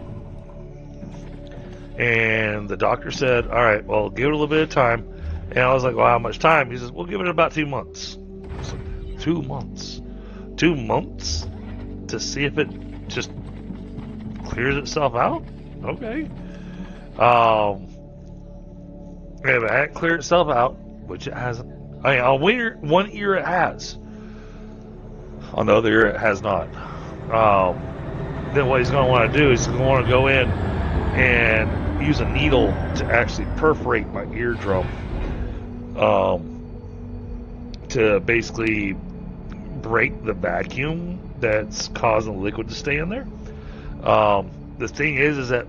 And the doctor said, "All right, well, give it a little bit of time." And I was like, "Well, how much time?" He says, "We'll give it about 2 months." I was like, 2 months? 2 months? To see if it just clears itself out? Okay. If it hadn't cleared itself out, which it hasn't. I mean, on one ear it has. On the other ear it has not. Then what he's going to want to do is he's going to want to go in and use a needle to actually perforate my eardrum, to basically break the vacuum that's causing the liquid to stay in there. The thing is that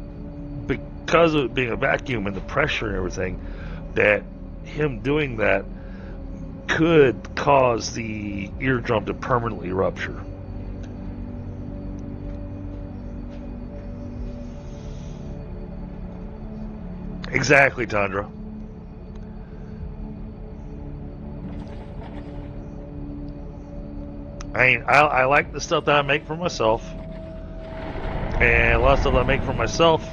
because of it being a vacuum and the pressure and everything, that him doing that could cause the eardrum to permanently rupture. Exactly, Tundra. I mean, I like the stuff that I make for myself, and a lot of stuff I make for myself,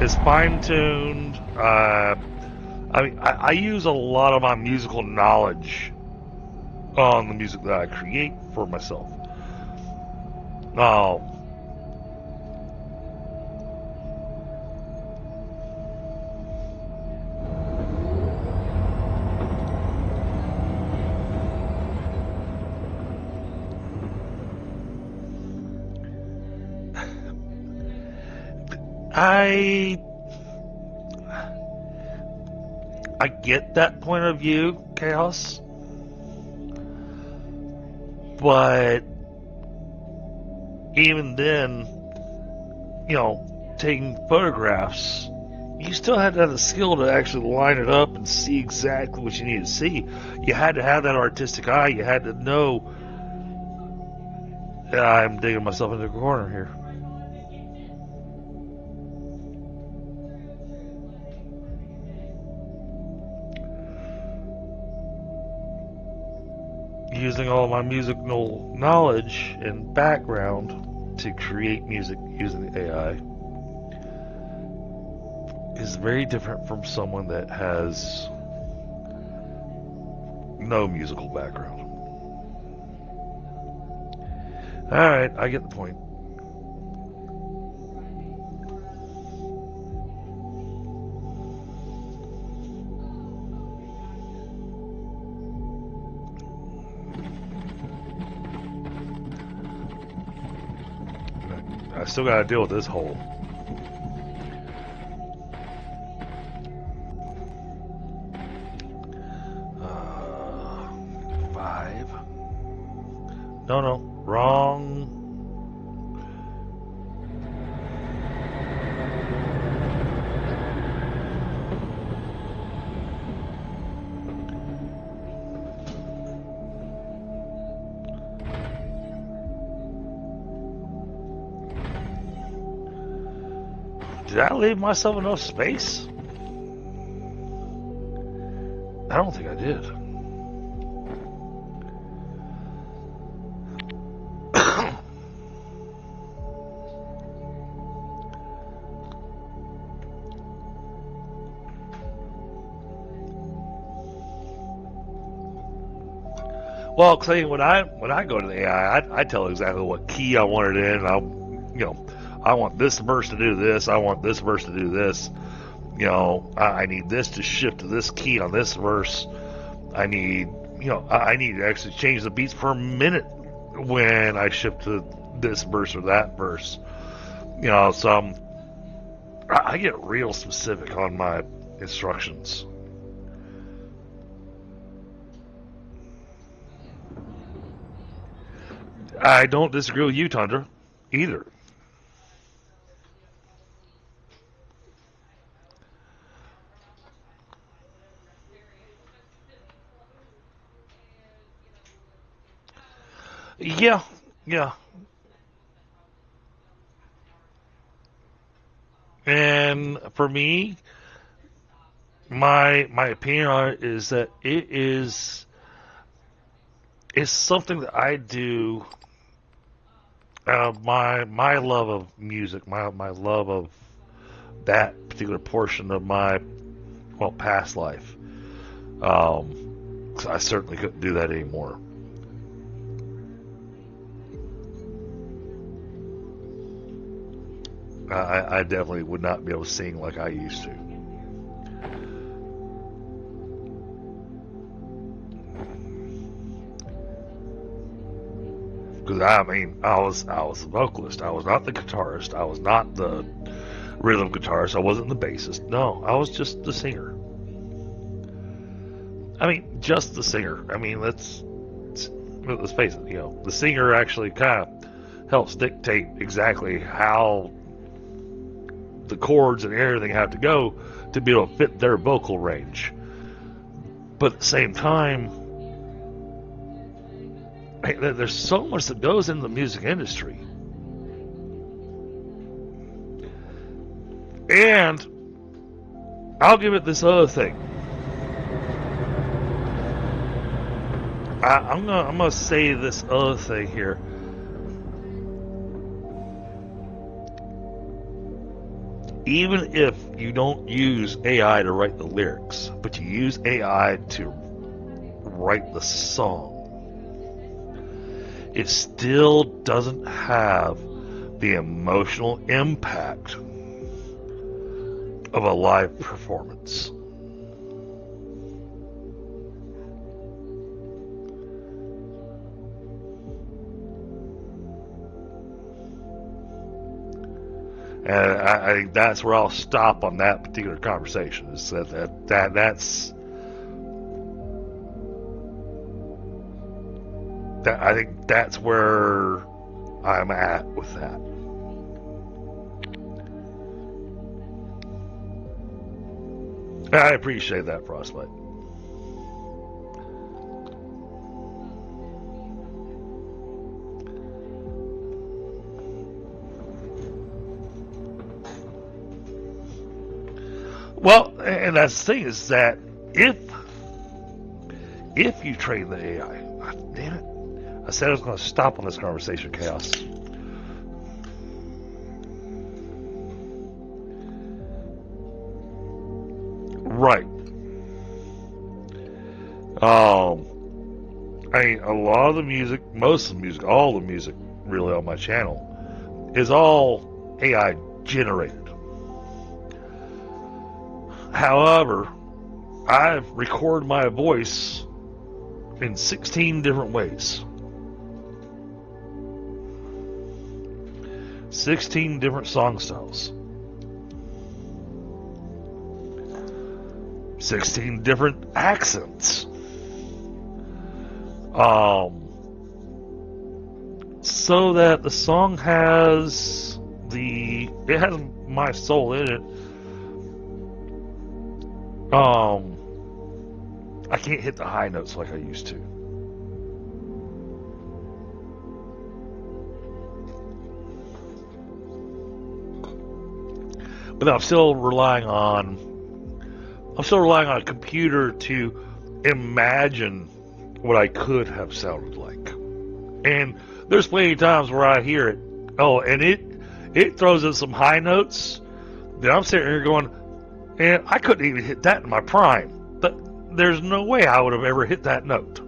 is fine-tuned. I use a lot of my musical knowledge on the music that I create for myself. I get that point of view, Kaos, but even then, taking photographs, you still had to have the skill to actually line it up and see exactly what you need to see. You had to have that artistic eye. You had to know. I'm digging myself into a corner here. Using all my musical knowledge and background to create music using the AI is very different from someone that has no musical background. Alright, I get the point. I still gotta deal with this hole. Five. No, wrong. Did I leave myself enough space? I don't think I did. Well, Clay, when I go to the AI, I tell exactly what key I want it in. I want this verse to do this. I want this verse to do this. I need this to shift to this key on this verse. I need to actually change the beats per minute when I shift to this verse or that verse. So I get real specific on my instructions. I don't disagree with you, Tundra, either. Yeah. And for me, my opinion on it is that it's something that I do. My love of music, my love of that particular portion of my past life. I certainly couldn't do that anymore. I definitely would not be able to sing like I used to. Because I was the vocalist. I was not the guitarist. I was not the rhythm guitarist. I wasn't the bassist. No, I was just the singer. Just the singer. Let's face it. The singer actually kind of helps dictate exactly how the chords and everything have to go to be able to fit their vocal range. But at the same time, there's so much that goes into the music industry. And I'll give it this other thing. I'm gonna say this other thing here. Even if you don't use AI to write the lyrics, but you use AI to write the song, it still doesn't have the emotional impact of a live performance. And I think that's where I'll stop on that particular conversation. Is that's I think that's where I'm at with that. I appreciate that, Frostbite. Well, and that's the thing is that if you train the AI, damn it, I said I was going to stop on this conversation, Chaos. Right. I mean, a lot of the music, most of the music, all the music really on my channel is all AI generated. However, I've recorded my voice in 16 different ways. 16 different song styles. 16 different accents. So that the song has it has my soul in it. I can't hit the high notes like I used to. But I'm still relying on a computer to imagine what I could have sounded like. And there's plenty of times where I hear it. Oh, and it throws in some high notes that I'm sitting here going, and I couldn't even hit that in my prime. But there's no way I would have ever hit that note.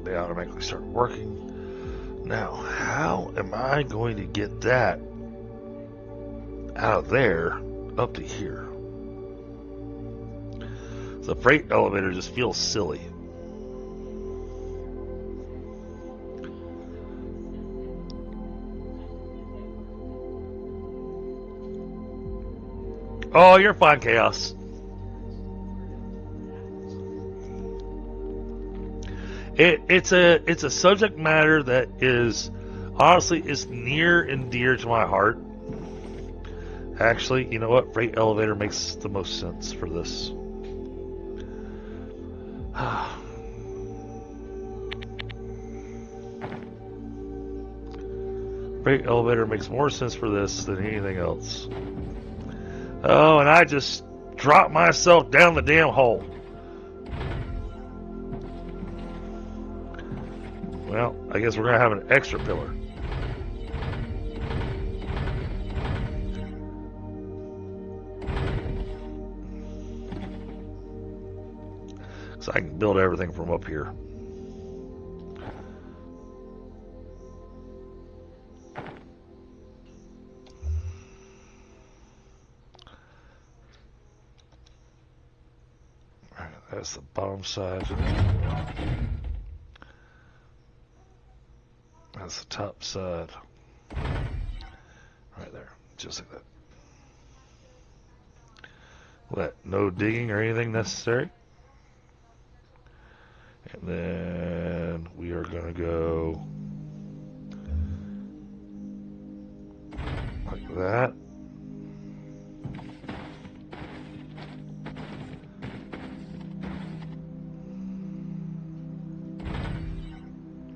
They automatically start working. Now, how am I going to get that out of there up to here? The freight elevator just feels silly. Oh, you're fine, Chaos. It's a subject matter that is honestly is near and dear to my heart. Actually, you know what? Freight elevator makes the most sense for this. Freight elevator makes more sense for this than anything else. Oh, and I just dropped myself down the damn hole. Well, I guess we're going to have an extra pillar. So I can build everything from up here. All right, that's the bottom side. That's the top side. Right there. Just like that. No digging or anything necessary. And then we are going to go like that.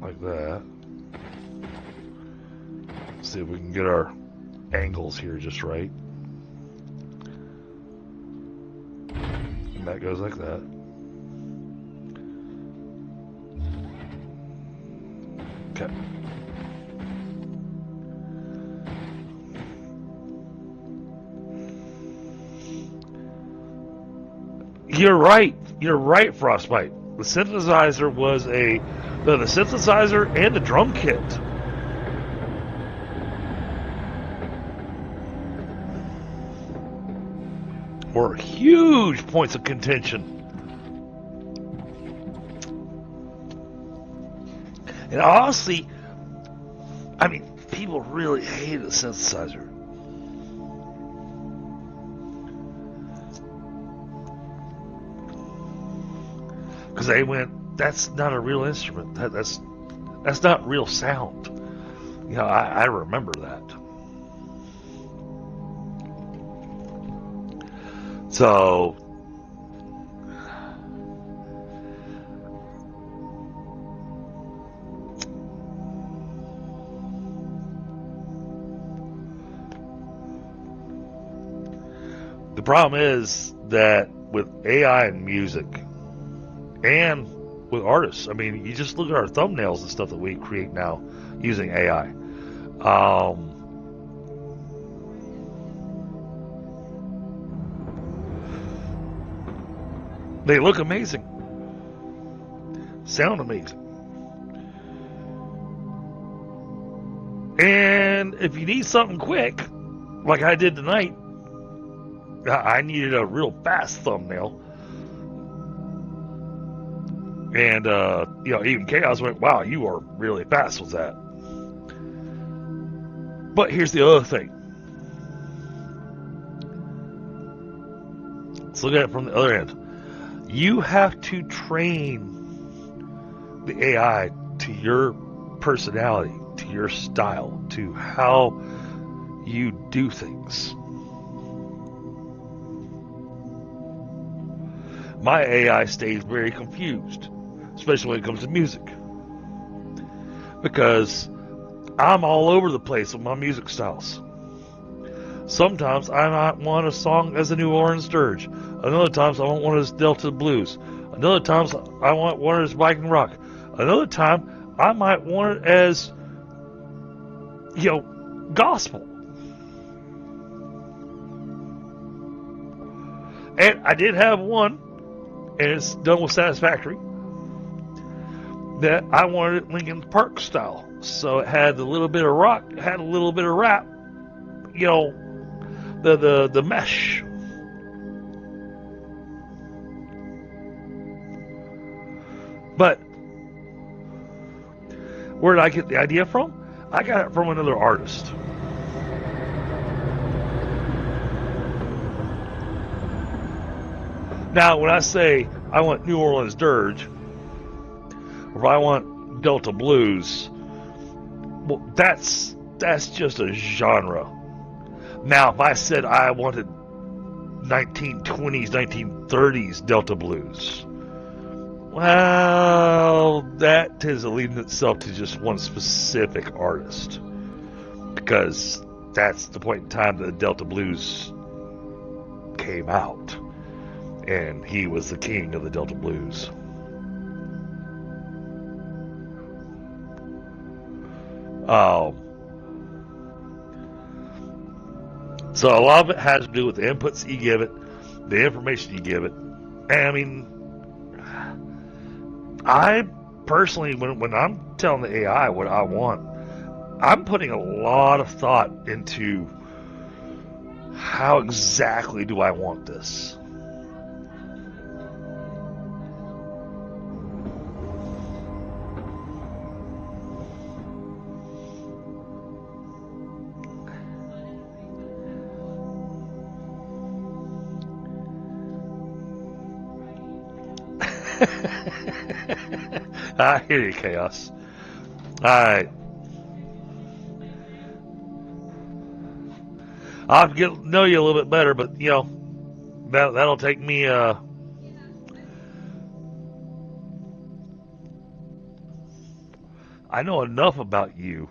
Like that. See if we can get our angles here just right. And that goes like that. Okay. You're right. You're right, Frostbite. The synthesizer was the synthesizer and the drum kit were huge points of contention. And honestly, I mean, people really hated the synthesizer. Because they went, that's not a real instrument. That's not real sound. You know, I remember that. So, The problem is that with AI and music and with artists, I mean, you just look at our thumbnails and stuff that we create now using AI. They look amazing, sound amazing. And if you need something quick, like I did tonight, I needed a real fast thumbnail. And, even Kaos went, wow, you are really fast with that. But here's the other thing. Let's look at it from the other end. You have to train the AI to your personality, to your style, to how you do things. My AI stays very confused, especially when it comes to music, because I'm all over the place with my music styles. Sometimes I might want a song as a New Orleans dirge. Another times I want one as Delta blues. Another times I want one as Viking rock. Another time I might want it as, gospel. And I did have one, and it's done with Satisfactory, that I wanted it Linkin Park style. So it had a little bit of rock, it had a little bit of rap, the mesh. But where did I get the idea from? I got it from another artist. Now, when I say I want New Orleans dirge, or if I want Delta blues, well, that's just a genre. Now, if I said I wanted 1920s, 1930s Delta blues, well, that tends to lead itself to just one specific artist, because that's the point in time that the Delta blues came out, and he was the king of the Delta blues. So a lot of it has to do with the inputs you give it, the information you give it. And I mean, I personally, when I'm telling the AI what I want, I'm putting a lot of thought into how exactly do I want this. I hear you, Chaos. Alright. I'll get to know you a little bit better, but, that'll take me, I know enough about you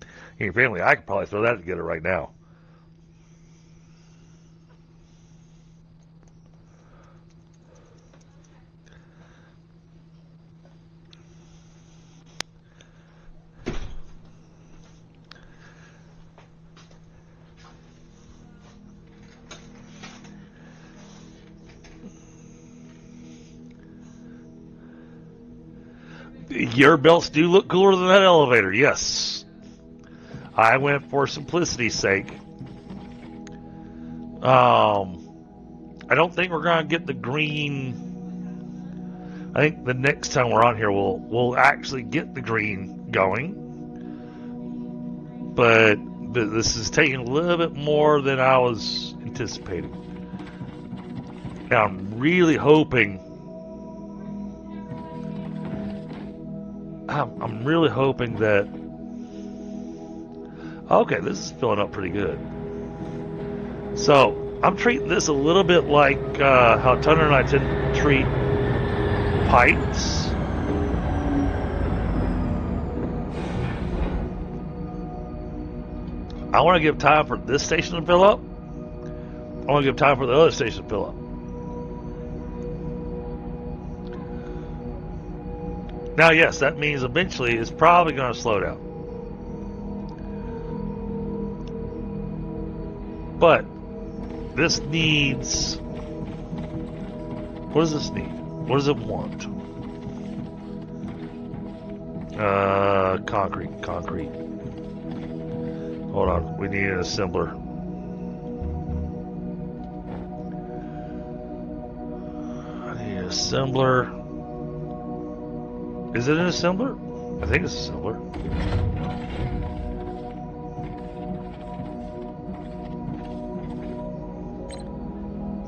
and your family. I could probably throw that together right now. Your belts do look cooler than that elevator, yes. I went for simplicity's sake. I don't think we're going to get the green. I think the next time we're on here, we'll actually get the green going. But this is taking a little bit more than I was anticipating. And I'm really hoping. I'm really hoping that. Okay, this is filling up pretty good. So I'm treating this a little bit like how Thunder and I tend to treat pipes. I want to give time for this station to fill up, I want to give time for the other station to fill up. Now, yes, that means eventually it's probably going to slow down. But this needs... What does this need? What does it want? Concrete. Hold on, we need an assembler. I need an assembler. Is it an assembler? I think it's an assembler.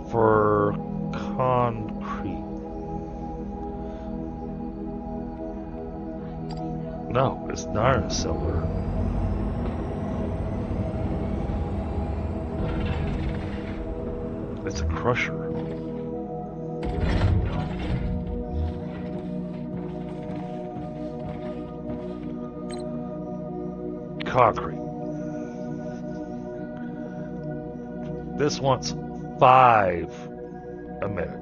For concrete. No, it's not an assembler. It's a crusher. Concrete. This wants 5 a minute.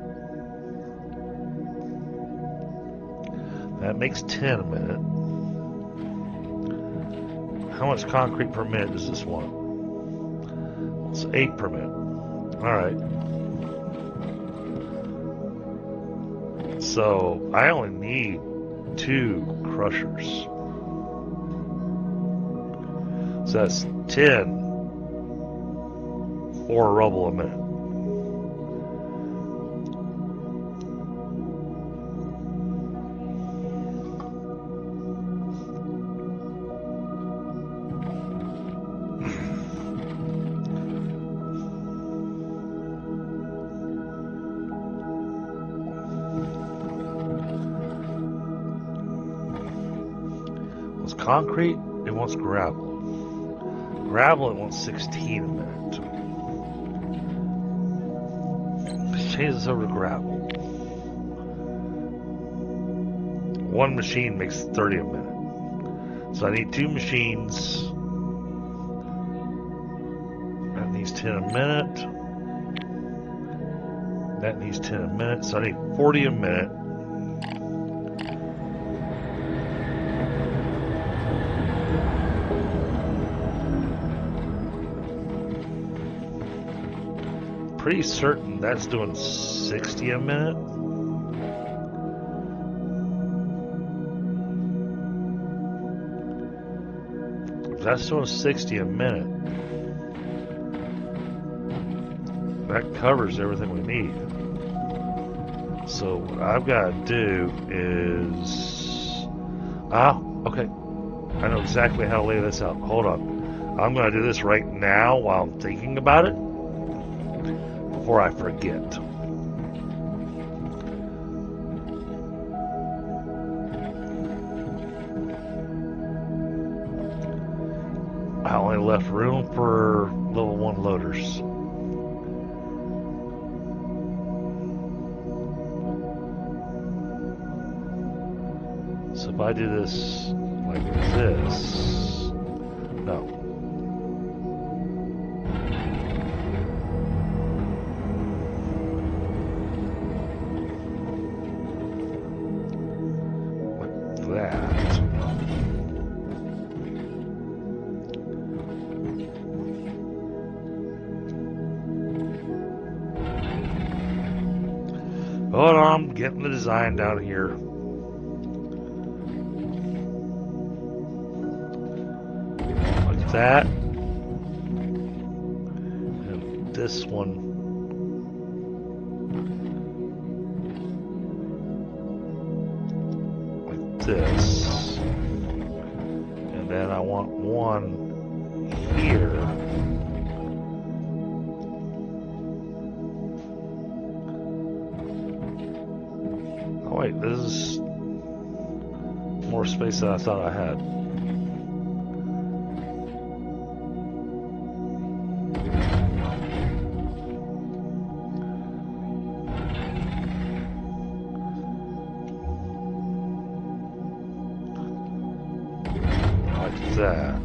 That makes 10 a minute. How much concrete per minute does this want? It's 8 per minute. Alright. So, I only need 2 crushers. So that's 10 or rubble a minute. What's concrete? It wants gravel. Gravel, it wants 16 a minute. Let's change this over to gravel. One machine makes 30 a minute. So I need 2 machines. That needs 10 a minute. That needs 10 a minute. So I need 40 a minute. Pretty certain that's doing 60 a minute. If that's doing 60 a minute, that covers everything we need. So what I've got to do is... okay. I know exactly how to lay this out. Hold on. I'm going to do this right now while I'm thinking about it, before I forget. I only left room for level 1 loaders. So if I do this like this, no. Hold on, I'm getting the design down here. Like that. And this one. Like this. And then I want one here. Wait, this is more space than I thought I had. Like that.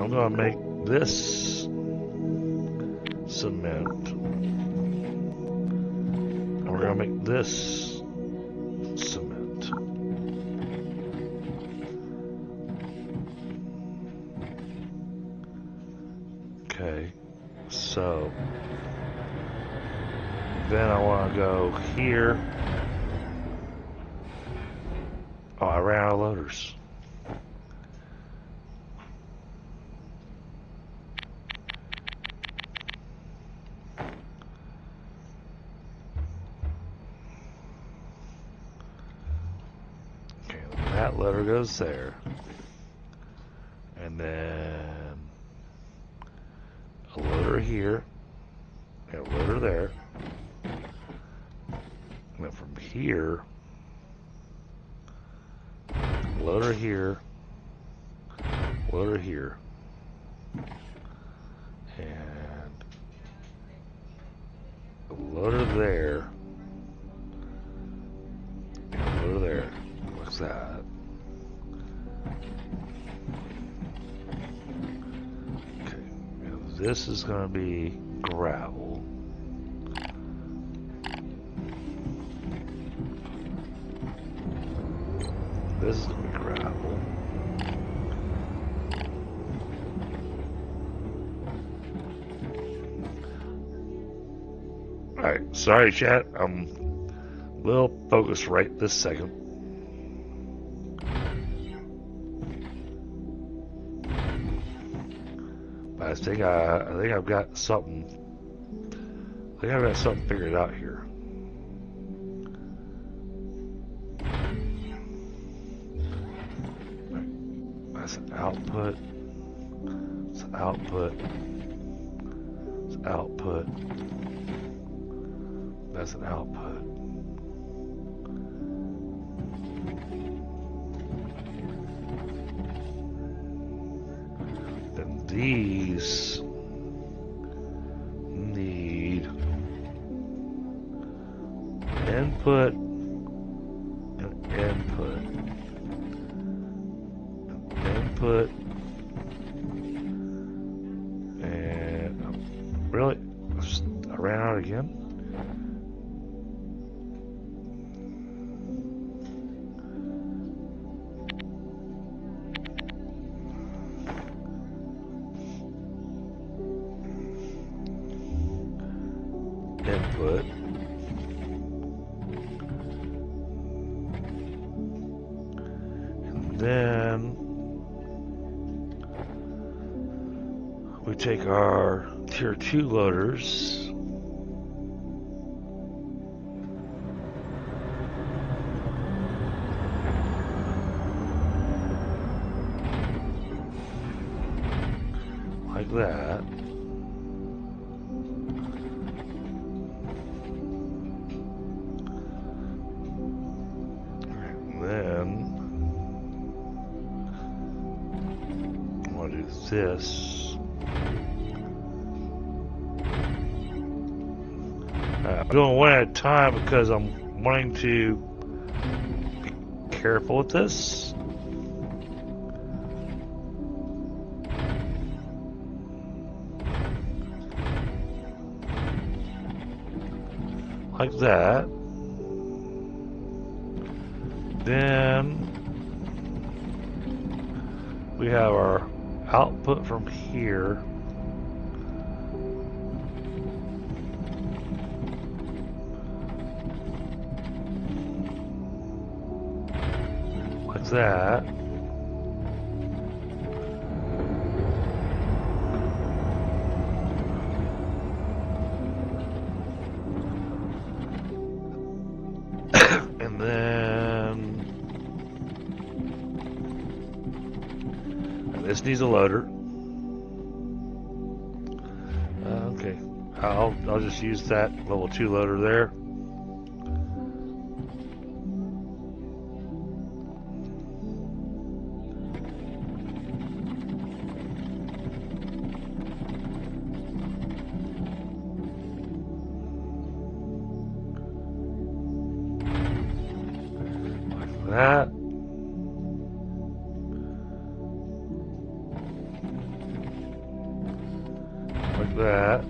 I'm gonna make this cement. And we're gonna make this cement. Okay, so then I want to go here. Oh, I ran out of loaders. Okay, that loader goes there. And then a loader here. And a loader there. And then from here, loader here, loader here, and a loader there, and a loader there. What's that? Okay, and this is going to be gravel. This is going to be gravel. Alright, sorry chat, we'll focus right this second. But I think I've got something. I think I've got something figured out here. That's an output. It's an output. It's an output. That's an output. Then these need input and input. Input and really? I ran out again? Input. And then we take our tier 2 loaders. Like that. This. I'm doing one at a time because I'm wanting to be careful with this. Like that. Then we have our output from here. Like that. And then this needs a loader. Okay, I'll just use that level 2 loader there. Like that. that.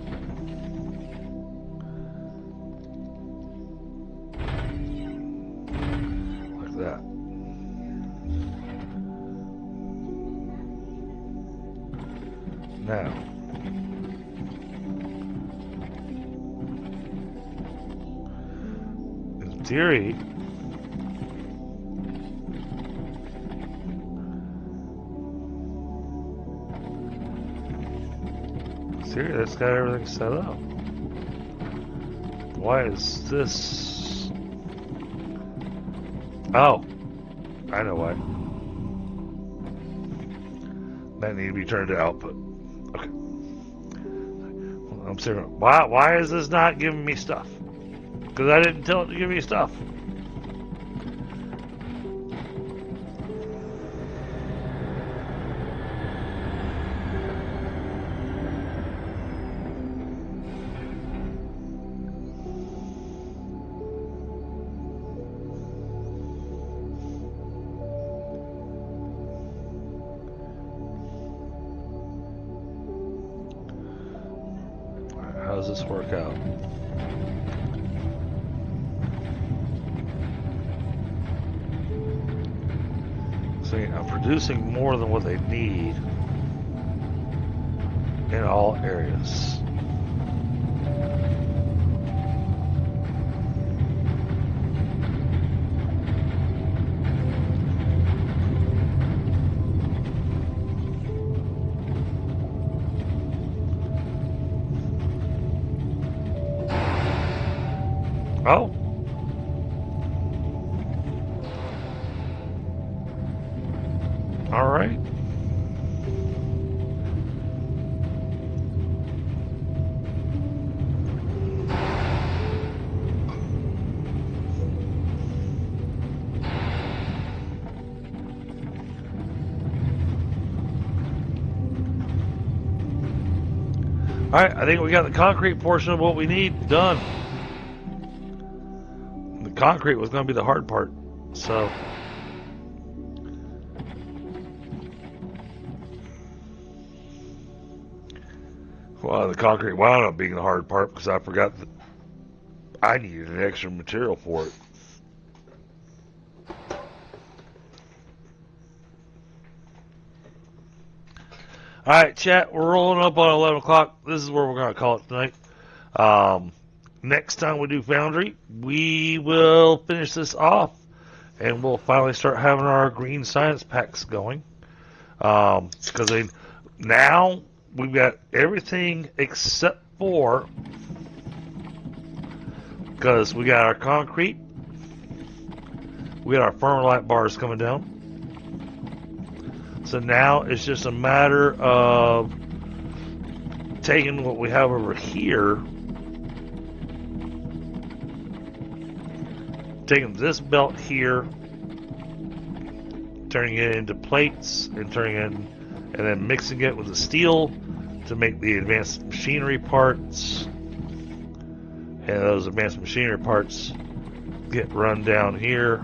Like that. Now. In theory, that's got everything set up. Why is this? Oh, I know why. That need to be turned to output. Okay. Well, I'm saying, why is this not giving me stuff? Because I didn't tell it to give me stuff. How does this work out? See, I'm producing more than what they need in all areas. Oh. All right. All right, I think we got the concrete portion of what we need done. The concrete was going to be the hard part, so. Well, the concrete wound up being the hard part because I forgot that I needed an extra material for it. Alright, chat, we're rolling up on 11 o'clock. This is where we're going to call it tonight. Next time we do Foundry, we will finish this off and we'll finally start having our green science packs going. Because now we've got everything except for, because we got our concrete, we got our firmer light bars coming down. So now it's just a matter of taking what we have over here, taking this belt here, turning it into plates, and turning it in, and then mixing it with the steel to make the advanced machinery parts. And those advanced machinery parts get run down here.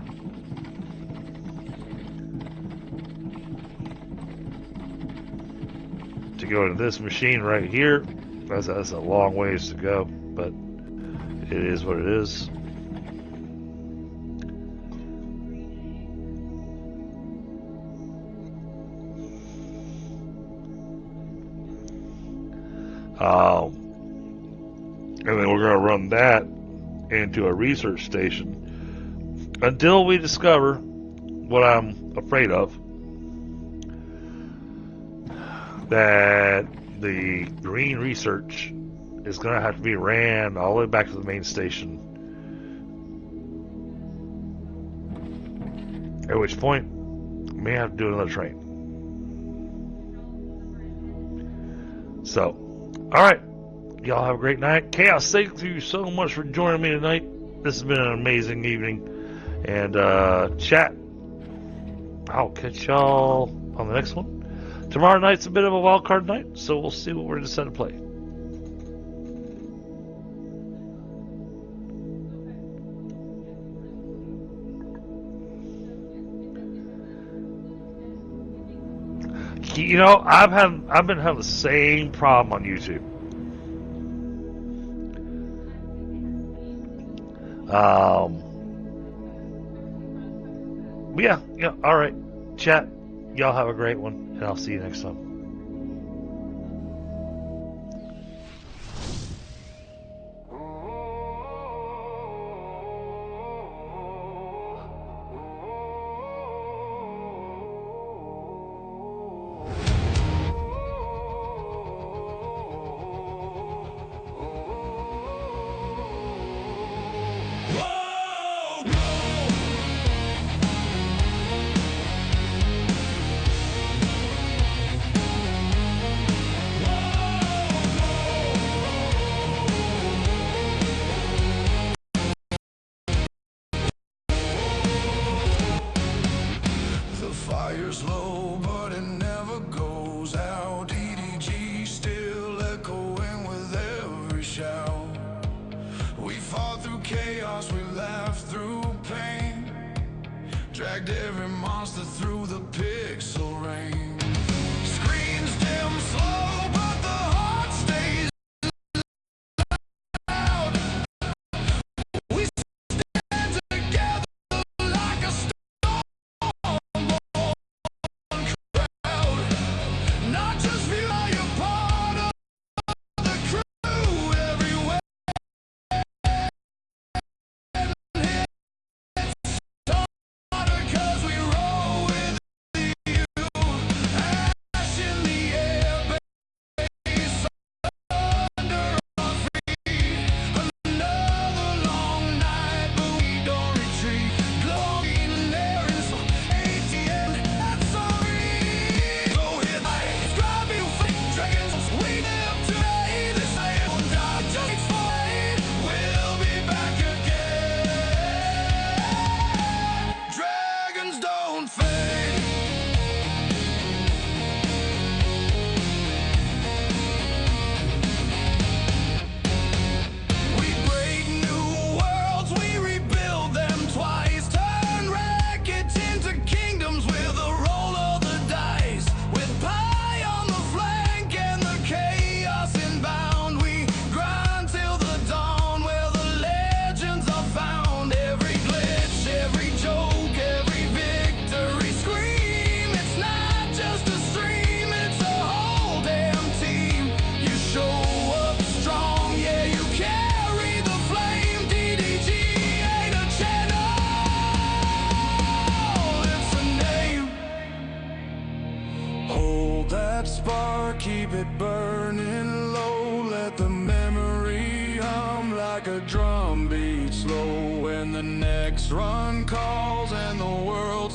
To go into this machine right here. That's a long ways to go, but it is what it is. And then we're going to run that into a research station until we discover what I'm afraid of. That the green research is going to have to be ran all the way back to the main station. At which point, we may have to do another train. So, alright. Y'all have a great night. Chaos, thank you so much for joining me tonight. This has been an amazing evening. And, chat, I'll catch y'all on the next one. Tomorrow night's a bit of a wild card night, so we'll see what we're deciding to play. You know, I've been having the same problem on YouTube. But yeah, all right. Chat, y'all have a great one, and I'll see you next time. The fire's low, but it never goes out. EDG still echoing with every shout. We fought through chaos, we laughed through pain, dragged every monster through the pixel rain. Screens dim slow, but the heart stays loud. We stand together like a not just feel you're part of the crew everywhere. Cause we roll with you. Ash in the air, base under our feet. Another long night, but we don't retreat. Glowing there is ATM, that's sorry. So hit my grab you fake dragons. We live today, this night won't die. Just wait, we'll be back again. Dragons don't fade. We break new worlds, we rebuild them twice. Turn wreckage into kingdoms with a roll of the dice. With pie on the flank and the chaos inbound, we grind till the dawn where the legends are found. Every glitch, every joke, every victory scream. It's not just a stream, it's a whole damn team. You show up strong, yeah, you carry the flame. DDG ain't a channel, it's a name. Hold that spark, keep it burning low. Let the memory hum like a drum beat slow. When the next run calls and the world